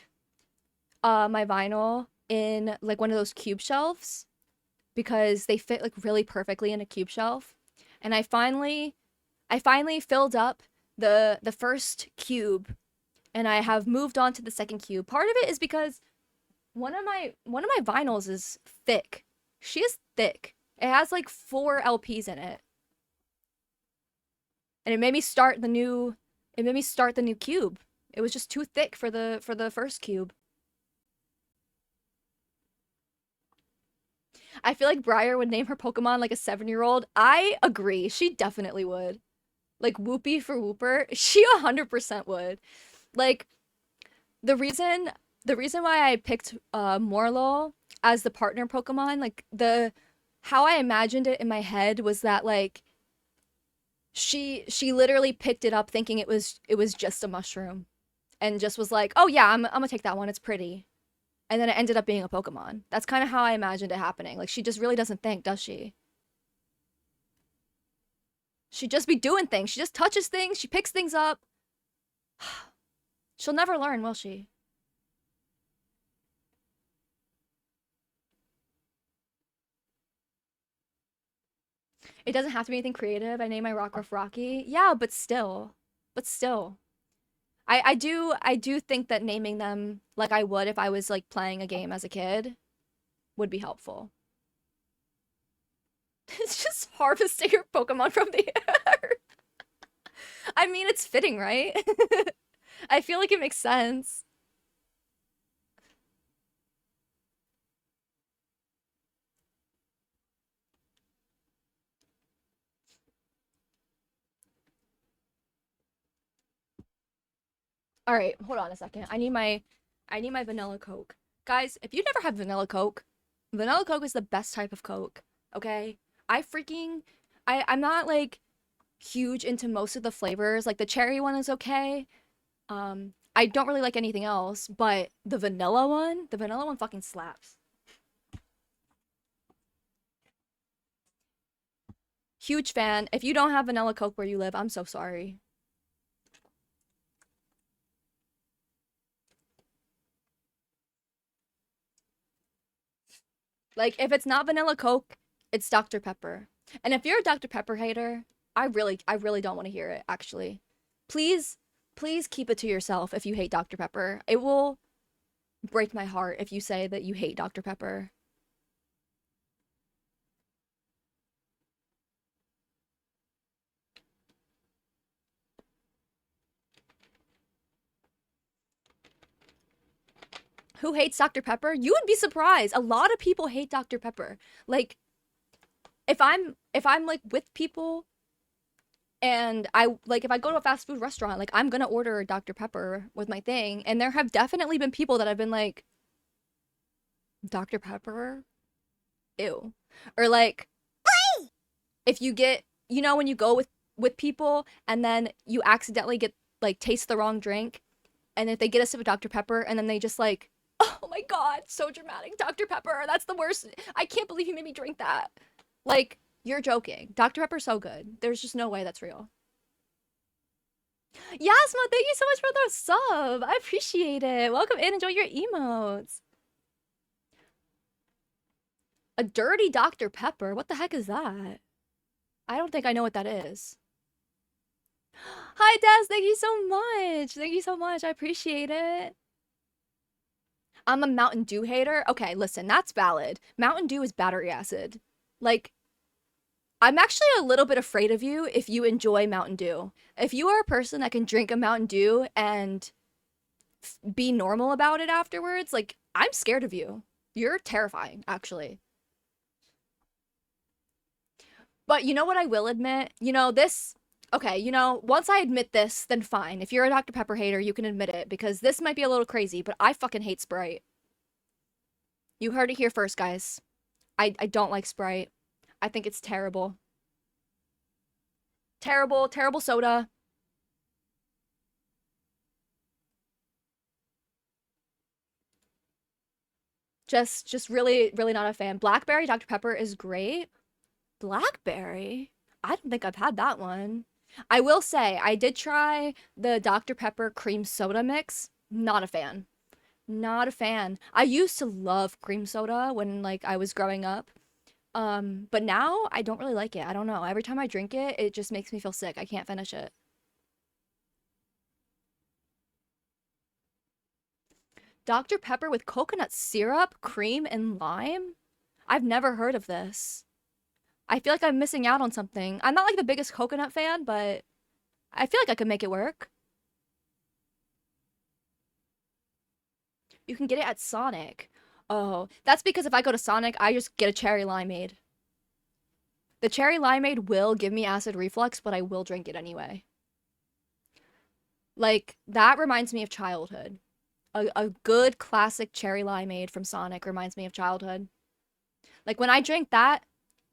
vinyl in like one of those cube shelves because they fit like really perfectly in a cube shelf. And I finally filled up the first cube and I have moved on to the second cube. Part of it is because one of my vinyls is thick. She is thick. It has like 4 LPs in it. And it made me start the new cube. It was just too thick for the first cube. I feel like Briar would name her Pokemon like a 7-year-old. I agree. She definitely would. Like Whoopie for Whooper. She 100% would. Like the reason the reason why I picked Morlo as the partner Pokemon, like the how I imagined it in my head was that like She literally picked it up thinking it was just a mushroom and just was like, "Oh yeah, I'm gonna take that one. It's pretty." And then it ended up being a Pokemon. That's kind of how I imagined it happening. Like she just really doesn't think, does she? She'd just be doing things. She just touches things, she picks things up. She'll never learn, will she? It doesn't have to be anything creative. I name my Rockruff Rocky. Yeah, but still. But still. I do think that naming them like I would if I was like playing a game as a kid would be helpful. It's just harvesting your Pokemon from the air. I mean, it's fitting, right? I feel like it makes sense. All right, hold on a second. I need my vanilla Coke. Guys, if you never had vanilla Coke is the best type of Coke, okay? I freaking I'm not like huge into most of the flavors. Like the cherry one is okay. I don't really like anything else, but the vanilla one fucking slaps. Huge fan. If you don't have vanilla Coke where you live, I'm so sorry. Like if it's not vanilla Coke, it's Dr. Pepper. And if you're a Dr. Pepper hater, I really don't want to hear it actually. Please, please keep it to yourself if you hate Dr. Pepper. It will break my heart if you say that you hate Dr. Pepper. Who hates Dr. Pepper? You would be surprised. A lot of people hate Dr. Pepper. Like if I'm like with people and if I go to a fast food restaurant, like I'm gonna order a Dr. Pepper with my thing, and there have definitely been people that have been like, Dr. Pepper? Ew. Or like if you get, when you go with people and then you accidentally get like taste the wrong drink, and if they get a sip of Dr. Pepper and then they just like, oh my god, so dramatic, Dr. Pepper, that's the worst. I can't believe you made me drink that. Like, you're joking. Dr. Pepper's so good. There's just no way that's real. Yasma, thank you so much for the sub. I appreciate it. Welcome in. Enjoy your emotes. A dirty Dr. Pepper? What the heck is that? I don't think I know what that is. Hi, Des. Thank you so much. Thank you so much. I appreciate it. I'm a Mountain Dew hater. Okay, listen, that's valid. Mountain Dew is battery acid. Like, I'm actually a little bit afraid of you if you enjoy Mountain Dew. If you are a person that can drink a Mountain Dew and be normal about it afterwards, like, I'm scared of you. You're terrifying, actually. But you know what I will admit? Okay, once I admit this, then fine. If you're a Dr. Pepper hater, you can admit it because this might be a little crazy, but I fucking hate Sprite. You heard it here first, guys. I don't like Sprite. I think it's terrible. Terrible, terrible soda. Just really, really not a fan. Blackberry Dr. Pepper is great. Blackberry? I don't think I've had that one. I will say, I did try the Dr. Pepper cream soda mix. Not a fan. Not a fan. I used to love cream soda when like I was growing up. But now I don't really like it. I don't know. Every time I drink it, it just makes me feel sick. I can't finish it. Dr. Pepper with coconut syrup, cream, and lime? I've never heard of this. I feel like I'm missing out on something. I'm not like the biggest coconut fan, but I feel like I could make it work. You can get it at Sonic. Oh, that's because if I go to Sonic, I just get a cherry limeade. The cherry limeade will give me acid reflux, but I will drink it anyway. Like, that reminds me of childhood. A good classic cherry limeade from Sonic reminds me of childhood. Like, when I drink that,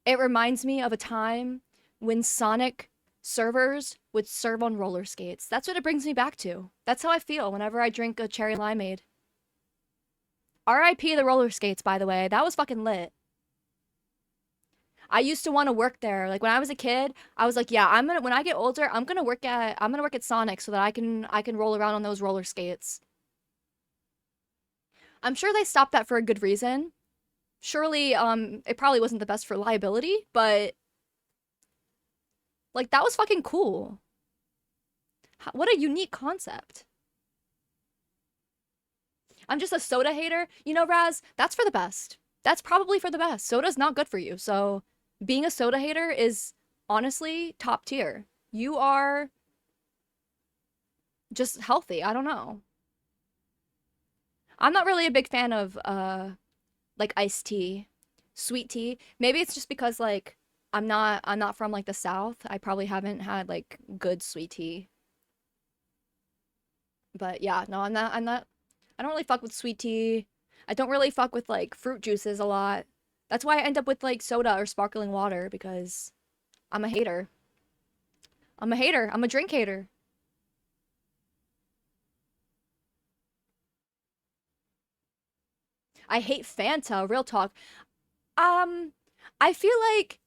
it reminds me of a time when Sonic servers would serve on roller skates. That's what it brings me back to. That's how I feel whenever I drink a cherry limeade. RIP the roller skates, by the way. That was fucking lit. I used to want to work there. Like when I was a kid, I was like, yeah, when I get older, I'm gonna work at Sonic so that I can roll around on those roller skates. I'm sure they stopped that for a good reason. Surely, it probably wasn't the best for liability, but like that was fucking cool. What a unique concept. I'm just a soda hater. You know, Raz, that's for the best. That's probably for the best. Soda's not good for you. So being a soda hater is honestly top tier. You are just healthy. I don't know. I'm not really a big fan of like iced tea, sweet tea. Maybe it's just because like I'm not from like the South. I probably haven't had like good sweet tea. But yeah, no, I'm not I don't really fuck with sweet tea. I don't really fuck with like fruit juices a lot. That's why I end up with like soda or sparkling water because I'm a hater. I'm a hater. I'm a drink hater. I hate Fanta, real talk. Um, I feel like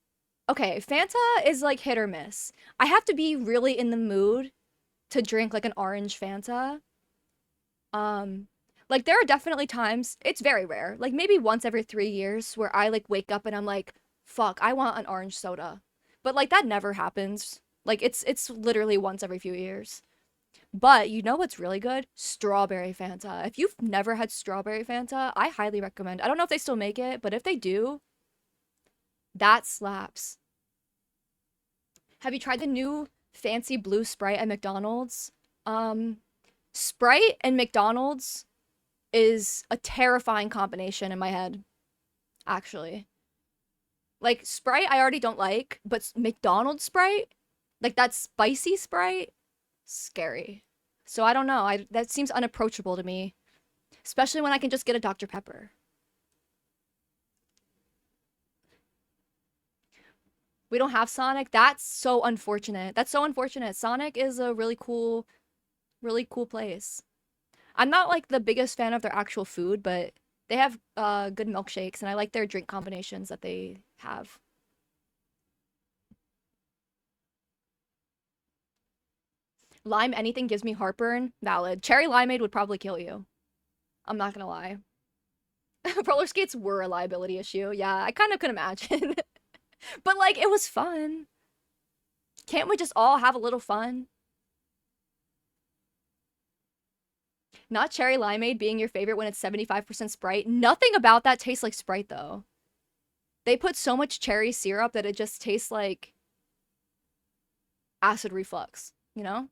okay, Fanta is like hit or miss. I have to be really in the mood to drink like an orange Fanta. Um, like there are definitely times, it's very rare, like maybe once every 3 years where I like wake up and I'm like, fuck, I want an orange soda. But like that never happens. Like it's literally once every few years. But you know what's really good? Strawberry Fanta. If you've never had strawberry Fanta, I highly recommend. I don't know if they still make it, but if they do, that slaps. Have you tried the new fancy blue Sprite at McDonald's? Um, Sprite and McDonald's is a terrifying combination in my head, actually. Like Sprite I already don't like, but McDonald's Sprite, like that spicy Sprite, scary. So I don't know. I that seems unapproachable to me, especially when I can just get a Dr. Pepper. We don't have Sonic. That's so unfortunate. That's so unfortunate. Sonic is a really cool place. I'm not like the biggest fan of their actual food, but they have good milkshakes and I like their drink combinations that they have. Lime anything gives me heartburn. Valid. Cherry limeade would probably kill you. I'm not gonna lie. Roller skates were a liability issue. Yeah, I kind of could imagine. But like it was fun. Can't we just all have a little fun? Not cherry limeade being your favorite when it's 75% Sprite. Nothing about that tastes like Sprite though. They put so much cherry syrup that it just tastes like acid reflux, you know?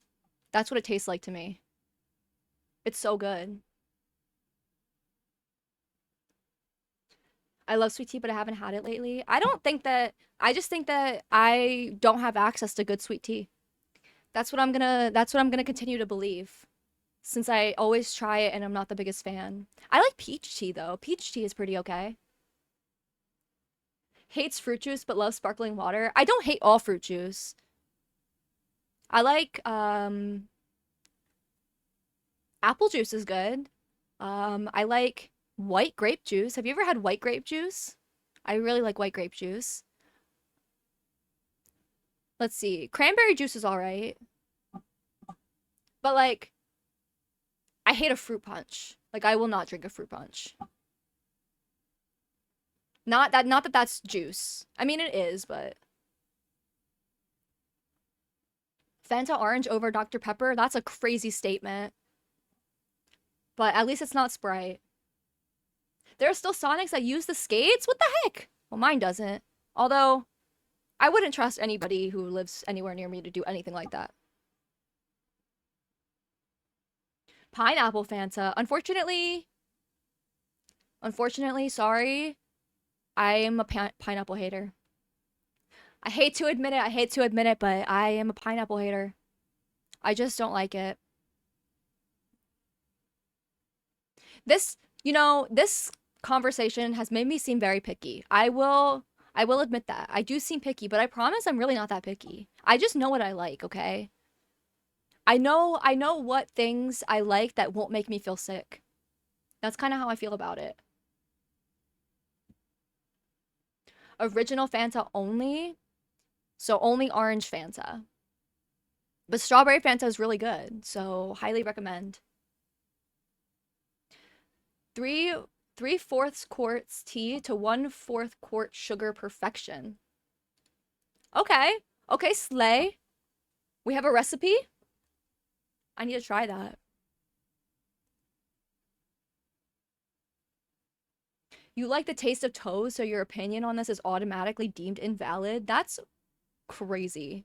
That's what it tastes like to me. It's so good. I love sweet tea, but I haven't had it lately. I just think that I don't have access to good sweet tea. That's what I'm gonna continue to believe. Since I always try it and I'm not the biggest fan. I like peach tea though. Peach tea is pretty okay. Hates fruit juice but loves sparkling water. I don't hate all fruit juice. I like apple juice is good. I like white grape juice. Have you ever had white grape juice? I really like white grape juice. Let's see. Cranberry juice is all right. But like I hate a fruit punch. Like I will not drink a fruit punch. Not that that's juice. I mean it is, but Fanta orange over Dr. Pepper, that's a crazy statement. But at least it's not Sprite. There are still Sonics that use the skates? What the heck? Well, mine doesn't. Although, I wouldn't trust anybody who lives anywhere near me to do anything like that. Pineapple Fanta. Unfortunately, sorry. I am a pineapple hater. I hate to admit it, but I am a pineapple hater. I just don't like it. This conversation has made me seem very picky. I will admit that. I do seem picky, but I promise I'm really not that picky. I just know what I like, okay? I know what things I like that won't make me feel sick. That's kind of how I feel about it. Original Fanta only, so only orange Fanta. But strawberry Fanta is really good, so highly recommend. Three 3/4 quarts tea to 1/4 quart sugar perfection. Okay. Okay, slay. We have a recipe? I need to try that. You like the taste of toes, so your opinion on this is automatically deemed invalid? That's crazy.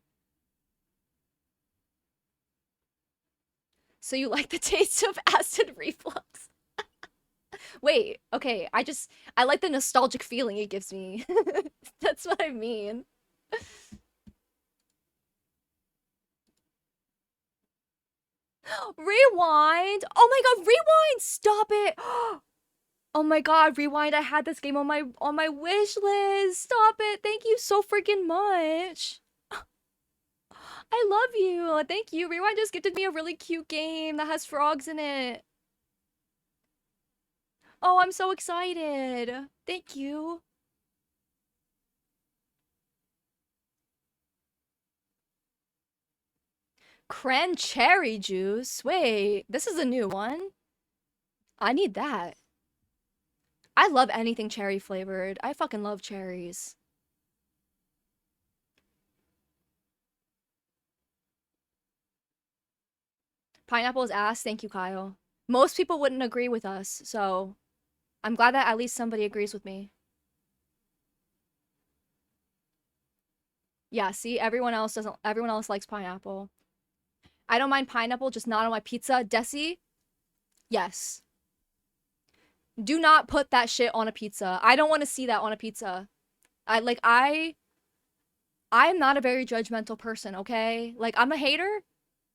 So you like the taste of acid reflux? Wait, okay, I like the nostalgic feeling it gives me. That's what I mean. Rewind! Oh my god, rewind! Stop it! Oh my god, rewind! I had this game on my wish list. Stop it! Thank you so freaking much. I love you. Thank you. Rewind just gifted me a really cute game that has frogs in it. Oh, I'm so excited. Thank you. Cranberry juice. Wait, this is a new one. I need that. I love anything cherry flavored. I fucking love cherries. Pineapple is ass. Thank you, Kyle. Most people wouldn't agree with us, so I'm glad that at least somebody agrees with me. Yeah, see, everyone else likes pineapple. I don't mind pineapple, just not on my pizza. Desi? Yes. Do not put that shit on a pizza. I don't want to see that on a pizza. I'm not a very judgmental person, okay? Like I'm a hater,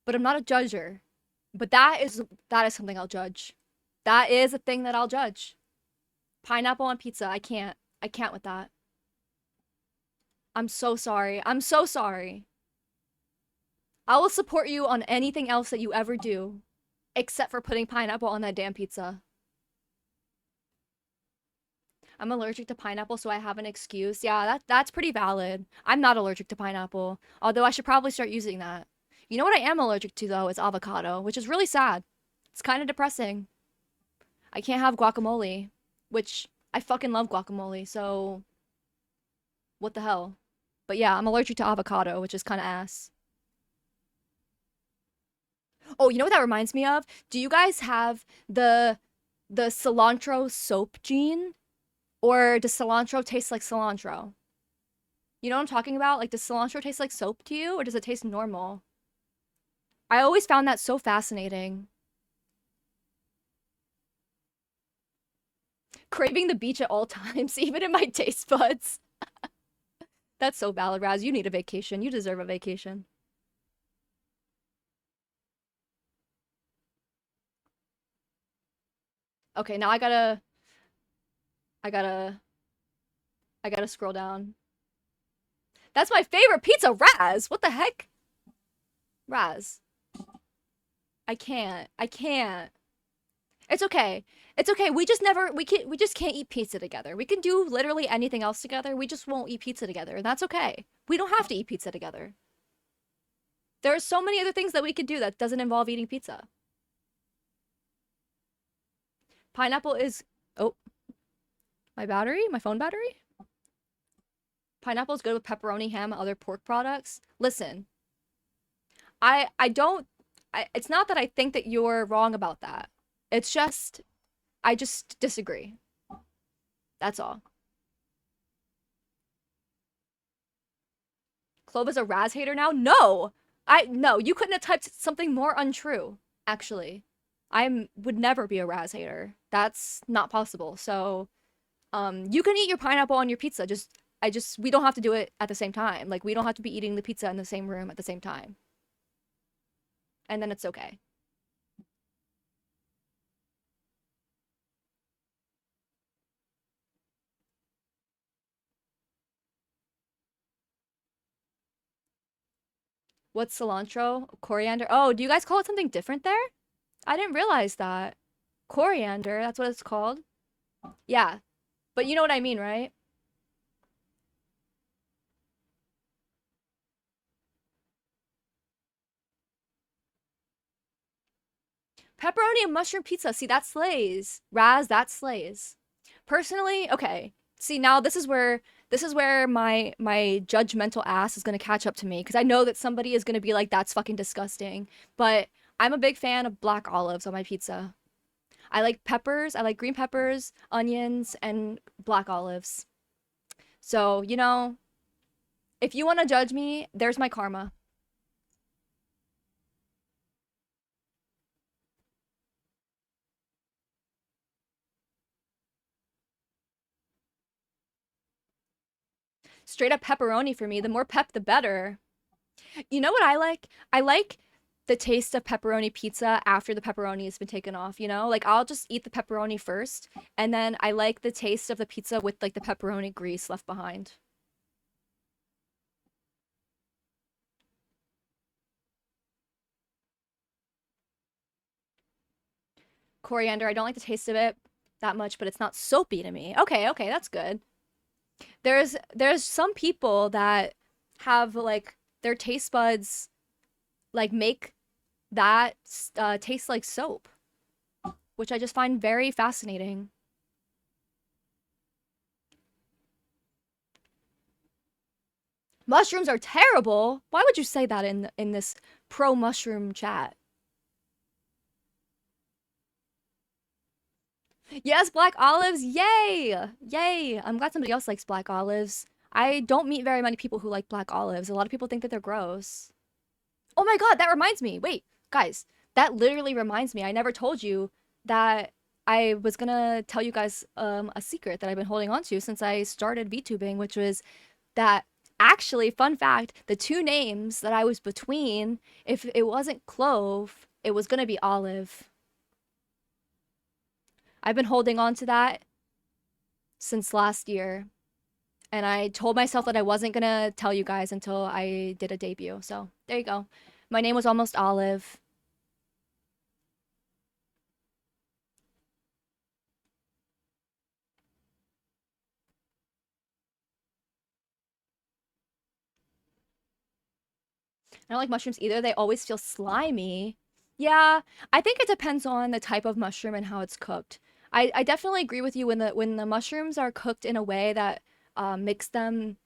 but I'm not a judger. But that is something I'll judge. That is a thing that I'll judge. Pineapple on pizza. I can't. I can't with that. I'm so sorry. I'm so sorry. I will support you on anything else that you ever do, except for putting pineapple on that damn pizza. I'm allergic to pineapple, so I have an excuse. Yeah, that's pretty valid. I'm not allergic to pineapple, although I should probably start using that. You know what I am allergic to though is avocado, which is really sad. It's kind of depressing. I can't have guacamole, which I fucking love guacamole, so what the hell? But yeah, I'm allergic to avocado, which is kind of ass. Oh, you know what that reminds me of? Do you guys have the cilantro soap gene? Or does cilantro taste like cilantro? You know what I'm talking about? Like, does cilantro taste like soap to you, or does it taste normal? I always found that so fascinating. Craving the beach at all times, even in my taste buds. That's so valid, Raz. You need a vacation. You deserve a vacation. Okay, now I gotta, I gotta scroll down. That's my favorite pizza, Raz! What the heck? Raz. I can't. I can't. It's okay. It's okay. We just can't eat pizza together. We can do literally anything else together. We just won't eat pizza together. And that's okay. We don't have to eat pizza together. There are so many other things that we could do that doesn't involve eating pizza. Pineapple is oh, my phone battery? Pineapple is good with pepperoni, ham, and other pork products. Listen, I don't it's not that I think that you're wrong about that. It's just I just disagree. That's all. Clove is a Raz hater now? No! No, you couldn't have typed something more untrue, actually. I would never be a Raz hater. That's not possible. So, you can eat your pineapple on your pizza. We don't have to do it at the same time. Like, we don't have to be eating the pizza in the same room at the same time. And then it's okay. What's cilantro? Coriander? Oh, do you guys call it something different there? I didn't realize that. Coriander, that's what it's called. Yeah, but you know what I mean, right? Pepperoni and mushroom pizza. See, that slays. Raz, that slays. Personally, okay. See, now this is where my judgmental ass is gonna catch up to me because I know that somebody is gonna be like, "That's fucking disgusting." But I'm a big fan of black olives on my pizza. I like peppers. I like green peppers, onions, and black olives. So, if you want to judge me, there's my karma. Straight up pepperoni for me. The more pep, the better. You know what I like? I like the taste of pepperoni pizza after the pepperoni has been taken off, you know? Like I'll just eat the pepperoni first, and then I like the taste of the pizza with like the pepperoni grease left behind. Coriander, I don't like the taste of it that much, but it's not soapy to me. Okay, okay, that's good. There's some people that have like their taste buds like make that taste like soap, which I just find very fascinating. Mushrooms are terrible. Why would you say that in this pro mushroom chat? Yes, black olives. Yay! Yay! I'm glad somebody else likes black olives. I don't meet very many people who like black olives. A lot of people think that they're gross. Oh my god, that reminds me. Wait, guys, that literally reminds me. I never told you that I was gonna tell you guys a secret that I've been holding on to since I started VTubing, which was that actually, fun fact, the two names that I was between, if it wasn't Clove, it was gonna be Olive. I've been holding on to that since last year, and I told myself that I wasn't gonna tell you guys until I did a debut. So there you go. My name was almost Olive. I don't like mushrooms either. They always feel slimy. Yeah, I think it depends on the type of mushroom and how it's cooked. I definitely agree with you when the mushrooms are cooked in a way that makes them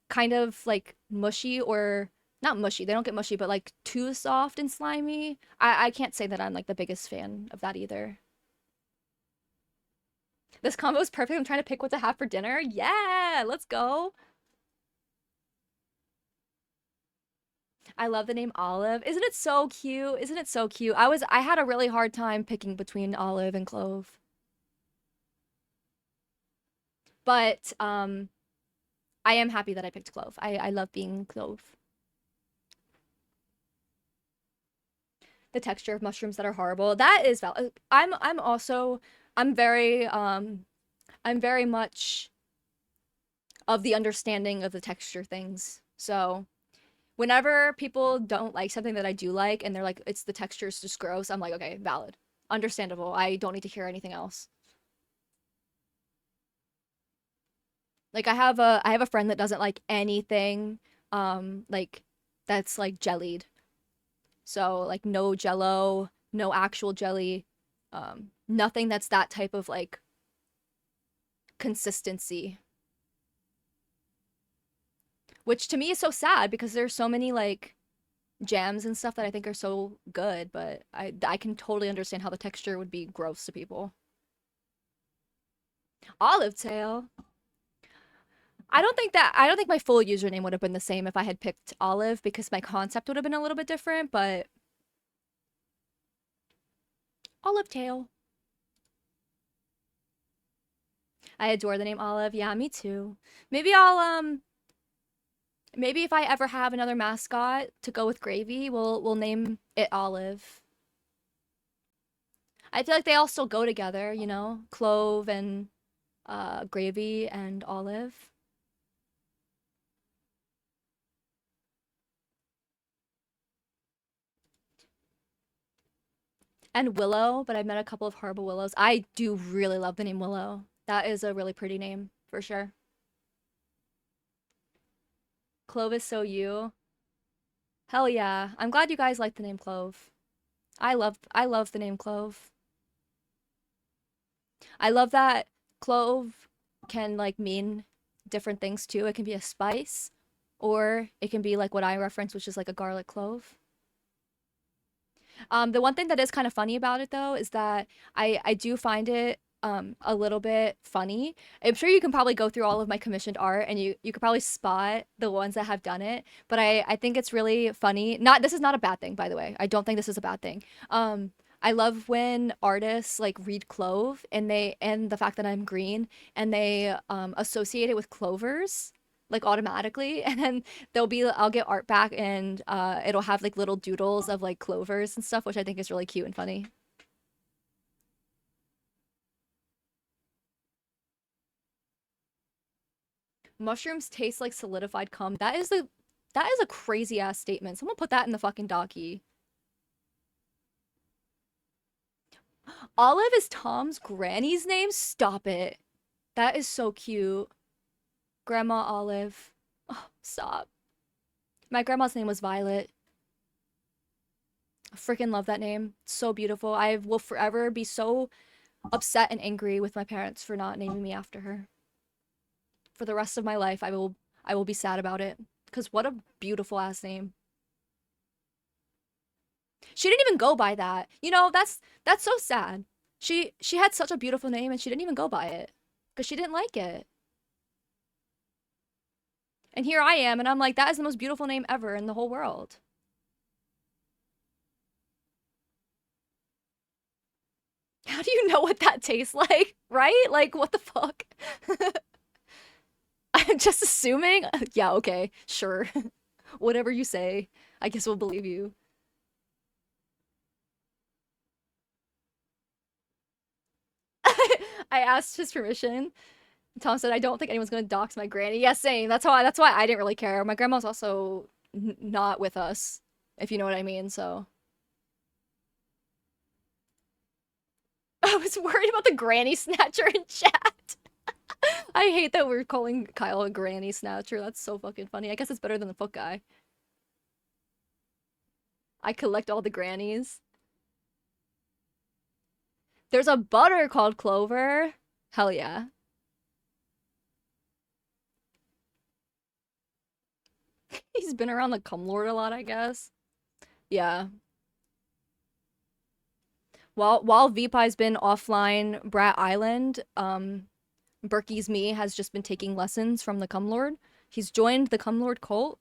kind of like mushy or not mushy. They don't get mushy, but like too soft and slimy. I can't say that I'm like the biggest fan of that either. This combo is perfect. I'm trying to pick what to have for dinner. Yeah, let's go. I love the name Olive. Isn't it so cute? Isn't it so cute? I had a really hard time picking between Olive and Clove. But I am happy that I picked Clove. I love being Clove. The texture of mushrooms that are horrible. That is valid. I'm also I'm very I'm very much of the understanding of the texture things. So whenever people don't like something that I do like and they're like, it's the texture is just gross, I'm like, okay, valid. Understandable. I don't need to hear anything else. Like I have a friend that doesn't like anything like that's like jellied. So like no jello, no actual jelly, nothing that's that type of like consistency. Which to me is so sad because there's so many like jams and stuff that I think are so good, but I can totally understand how the texture would be gross to people. Olive tail. I don't think my full username would have been the same if I had picked Olive because my concept would have been a little bit different, but Olive tail. I adore the name Olive. Yeah, me too. Maybe maybe if I ever have another mascot to go with Gravy, we'll name it Olive. I feel like they all still go together, you know? Clove and Gravy and Olive. and Willow, but I've met a couple of horrible Willows. I do really love the name Willow. That is a really pretty name for sure. Clove is so you. Hell yeah. I'm glad you guys like the name Clove. I love the name Clove. I love that clove can like mean different things too. It can be a spice or it can be like what I reference, which is like a garlic clove. The one thing that is kind of funny about it though is that I do find it a little bit funny. I'm sure you can probably go through all of my commissioned art and you could probably spot the ones that have done it, but I think it's really funny. Not This is not a bad thing, by the way. I don't think this is a bad thing. I love when artists like read clove and the fact that I'm green and they associate it with clovers like automatically and then I'll get art back and it'll have like little doodles of like clovers and stuff, which I think is really cute and funny. Mushrooms taste like solidified cum. That is a crazy ass statement. Someone put that in the fucking docky. Olive is Tom's granny's name? Stop it. That is so cute. Grandma Olive. Oh, stop. My grandma's name was Violet. I freaking love that name. It's so beautiful. I will forever be so upset and angry with my parents for not naming me after her. For the rest of my life, I will be sad about it. Because what a beautiful ass name. She didn't even go by that. You know, that's so sad. She had such a beautiful name and she didn't even go by it. Because she didn't like it. And here I am, and I'm like, that is the most beautiful name ever in the whole world. How do you know what that tastes like? Right? Like, what the fuck? I'm just assuming. Yeah, okay, sure. Whatever you say. I guess we'll believe you. I asked his permission. Tom said, "I don't think anyone's gonna dox my granny." Yeah, same. That's why I didn't really care. My grandma's also not with us, if you know what I mean. So I was worried about the granny snatcher in chat. I hate that we're calling Kyle a granny snatcher. That's so fucking funny. I guess it's better than the foot guy. I collect all the grannies. There's a butter called Clover. Hell yeah. He's been around the Cumlord a lot, I guess. Yeah. While VPI's been offline Brat Island, Berkey's me has just been taking lessons from the Cumlord. He's joined the Cumlord cult.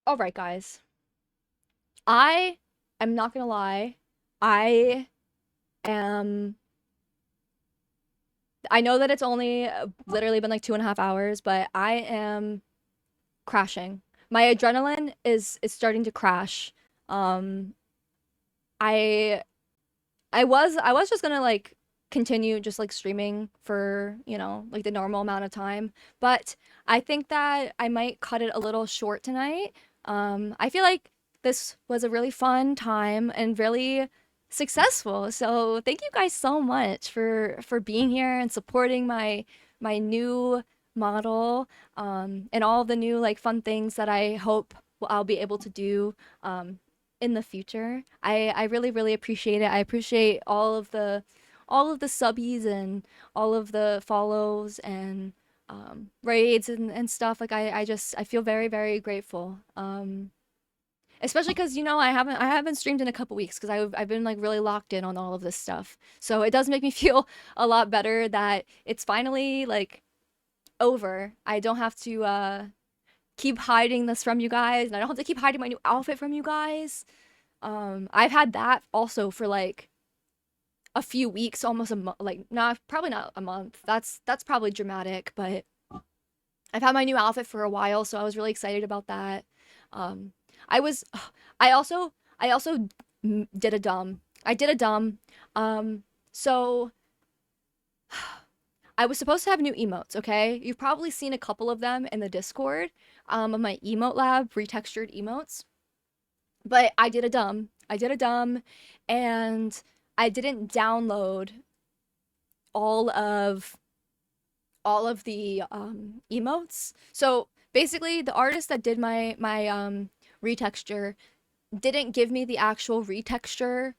All right, guys. I am not gonna lie. I am. I know that it's only literally been like 2.5 hours, but I am crashing. My adrenaline is starting to crash. Um, I I was just gonna like continue just like streaming for, you know, like the normal amount of time, but I think that I might cut it a little short tonight. I feel like this was a really fun time and really successful. So thank you guys so much for being here and supporting my new model and all the new like fun things that I hope I'll be able to do in the future. I really really appreciate it. I appreciate all of the subbies and all of the follows and raids and stuff. Like I feel very very grateful. Especially because you know I haven't streamed in a couple weeks because I've been like really locked in on all of this stuff. So it does make me feel a lot better that it's finally like over. I don't have to keep hiding this from you guys, and I don't have to keep hiding my new outfit from you guys. I've had that also for like a few weeks, almost a month, like not probably not a month. That's probably dramatic, but I've had my new outfit for a while, so I was really excited about that. Um, I was, I also did a dumb. I did a dumb. So I was supposed to have new emotes, okay? You've probably seen a couple of them in the Discord, of my emote lab, retextured emotes. But I did a dumb. I did a dumb, and I didn't download all of the emotes. So basically, the artist that did my retexture didn't give me the actual retexture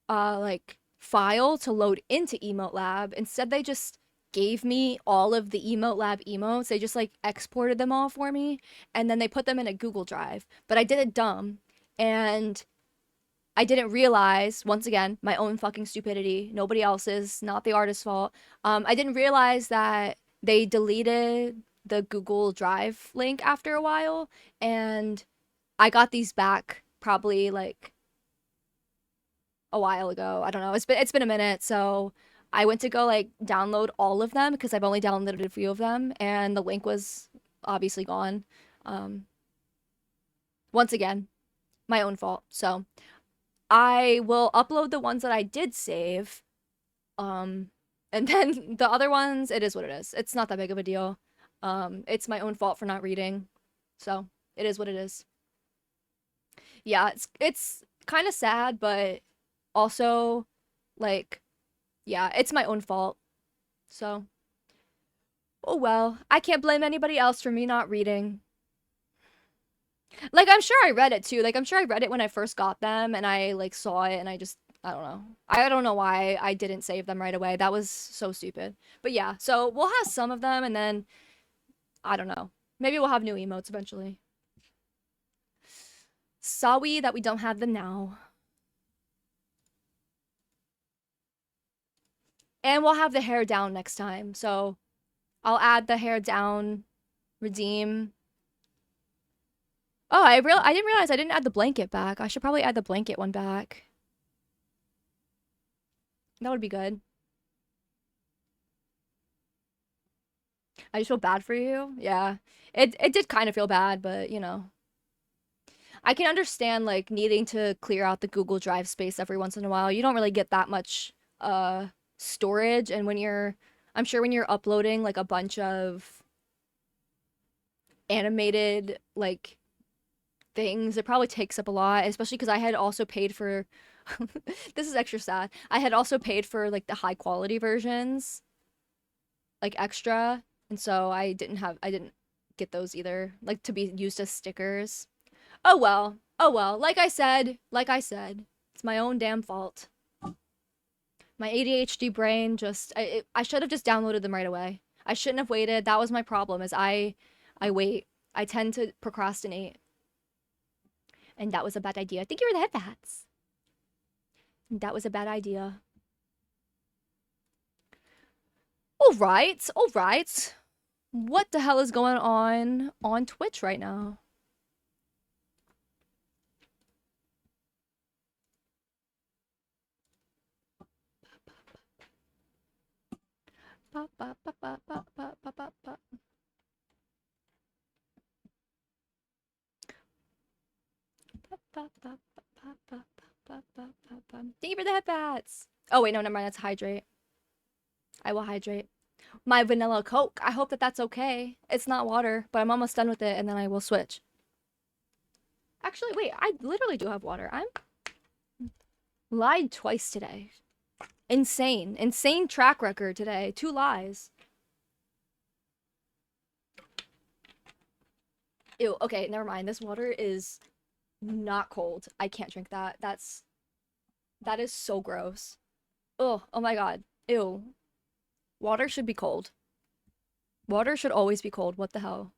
like file to load into Emote Lab. Instead, they just gave me all of the Emote Lab emotes. They just like exported them all for me, and then they put them in a Google Drive. But I did it dumb, and I didn't realize, once again, my own fucking stupidity, nobody else's, not the artist's fault. I didn't realize that they deleted the Google Drive link after a while, and I got these back probably like a while ago. I don't know. It's been a minute, so I went to go like download all of them because I've only downloaded a few of them, and the link was obviously gone. Um, Once again, my own fault. So I will upload the ones that I did save. And then the other ones, it is what it is. It's not that big of a deal. It's my own fault for not reading. So it is what it is. Yeah, it's kind of sad, but also like yeah, it's my own fault. So, oh well. I can't blame anybody else for me not reading. Like I'm sure I read it too. Like I'm sure I read it when I first got them and I like saw it and I don't know. I don't know why I didn't save them right away. That was so stupid. But yeah, so we'll have some of them and then I don't know. Maybe we'll have new emotes eventually. Sorry that we don't have them now. And we'll have the hair down next time. So I'll add the hair down, redeem. Oh, I didn't realize I didn't add the blanket back. I should probably add the blanket one back. That would be good. I just feel bad for you. Yeah. It did kind of feel bad, but you know. I can understand like needing to clear out the Google Drive space every once in a while. You don't really get that much storage, and I'm sure when you're uploading like a bunch of animated like things, it probably takes up a lot, especially because I had also paid for this is extra sad. I had also paid for like the high quality versions, like extra, and so I didn't get those either, like to be used as stickers. Oh well. Oh well. Like I said, it's my own damn fault. My ADHD brain just I should have just downloaded them right away. I shouldn't have waited. That was my problem is I wait. I tend to procrastinate. And that was a bad idea. I think you were the headbats. That was a bad idea. All right. All right. What the hell is going on Twitch right now? Thank you for the headbats. Oh wait, no, never mind. That's hydrate. I will hydrate. My vanilla Coke. I hope that that's okay. It's not water, but I'm almost done with it, and then I will switch. Actually, wait. I literally do have water. I'm lied twice today. Insane. Insane track record today. 2 lies. Ew, okay, never mind. This water is not cold. I can't drink that. That is so gross. Oh my god. Ew. Water should be cold. Water should always be cold. What the hell?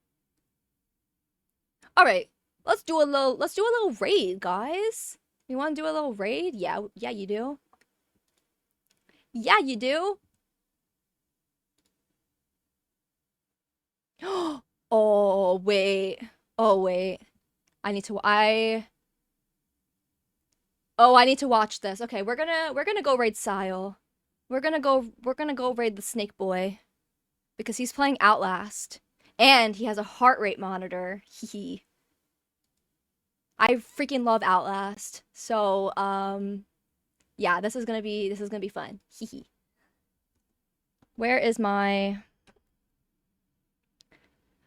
All right. Let's do a little raid, guys. You want to do a little raid? Yeah, you do. Yeah, you do. Oh, wait. Oh, wait. I need to I need to watch this. Okay, we're gonna go raid Sile. We're gonna go raid the Snake Boy because he's playing Outlast and he has a heart rate monitor. Hee. I freaking love Outlast. So, yeah, this is gonna be fun. Hee hee. Where is my...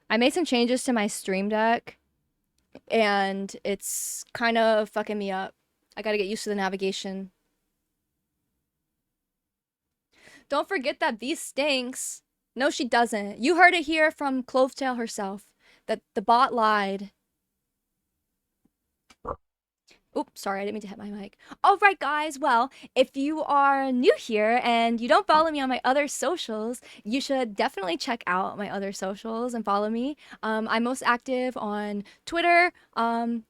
I made some changes to my stream deck, and it's kind of fucking me up. I gotta get used to the navigation. Don't forget that V stinks. No, she doesn't. You heard it here from CLOVETAIL herself that the bot lied. Oops, sorry, I didn't mean to hit my mic. All right, guys. Well, if you are new here and you don't follow me on my other socials, you should definitely check out my other socials and follow me. I'm most active on Twitter. And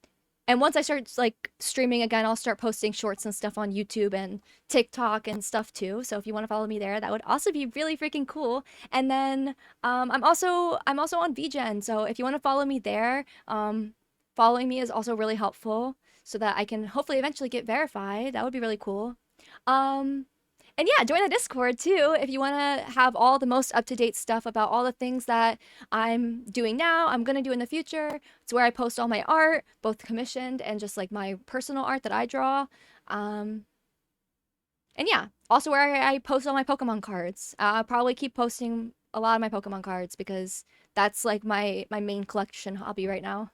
once I start like streaming again, I'll start posting shorts and stuff on YouTube and TikTok and stuff too. So if you want to follow me there, that would also be really freaking cool. And then I'm also on VGen. So if you want to follow me there, following me is also really helpful so that I can hopefully eventually get verified. That would be really cool. Um, and yeah, join the Discord too if you want to have all the most up-to-date stuff about all the things that I'm doing now, I'm going to do in the future. It's where I post all my art, both commissioned and just like my personal art that I draw. Um, and yeah, also where I post all my Pokemon cards. I'll probably keep posting a lot of my Pokemon cards because that's like my main collection hobby right now.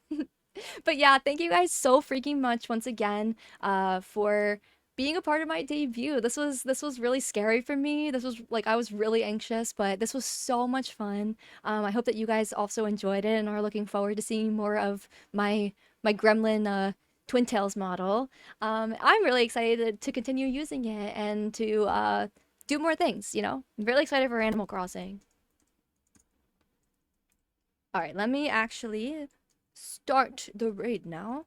But yeah, thank you guys so freaking much once again for being a part of my debut. This was really scary for me. This was like I was really anxious, but this was so much fun. I hope that you guys also enjoyed it and are looking forward to seeing more of my Gremlin Twin Tails model. I'm really excited to continue using it and to do more things. I'm really excited for Animal Crossing. All right, let me actually start the raid now.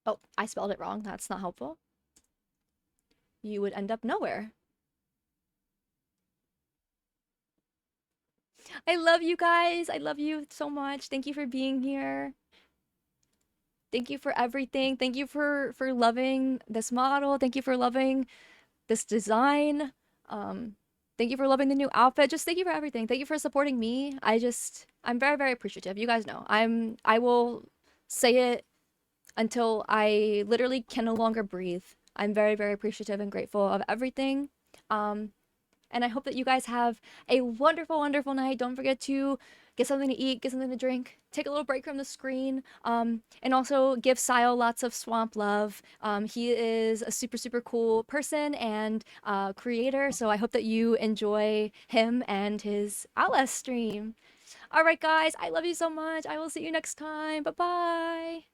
Oh, I spelled it wrong. That's not helpful. You would end up nowhere. I love you guys. I love you so much. Thank you for being here. Thank you for everything. Thank you for loving this model. Thank you for loving this design. Thank you for loving the new outfit. Just thank you for everything. Thank you for supporting me. I'm very, very appreciative. You guys know. I will say it until I literally can no longer breathe. I'm very, very appreciative and grateful of everything. And I hope that you guys have a wonderful, wonderful night. Don't forget to get something to eat, get something to drink, take a little break from the screen, and also give Sile lots of swamp love. He is a super, super cool person and creator, so I hope that you enjoy him and his Outlast stream. All right, guys, I love you so much. I will see you next time. Bye-bye.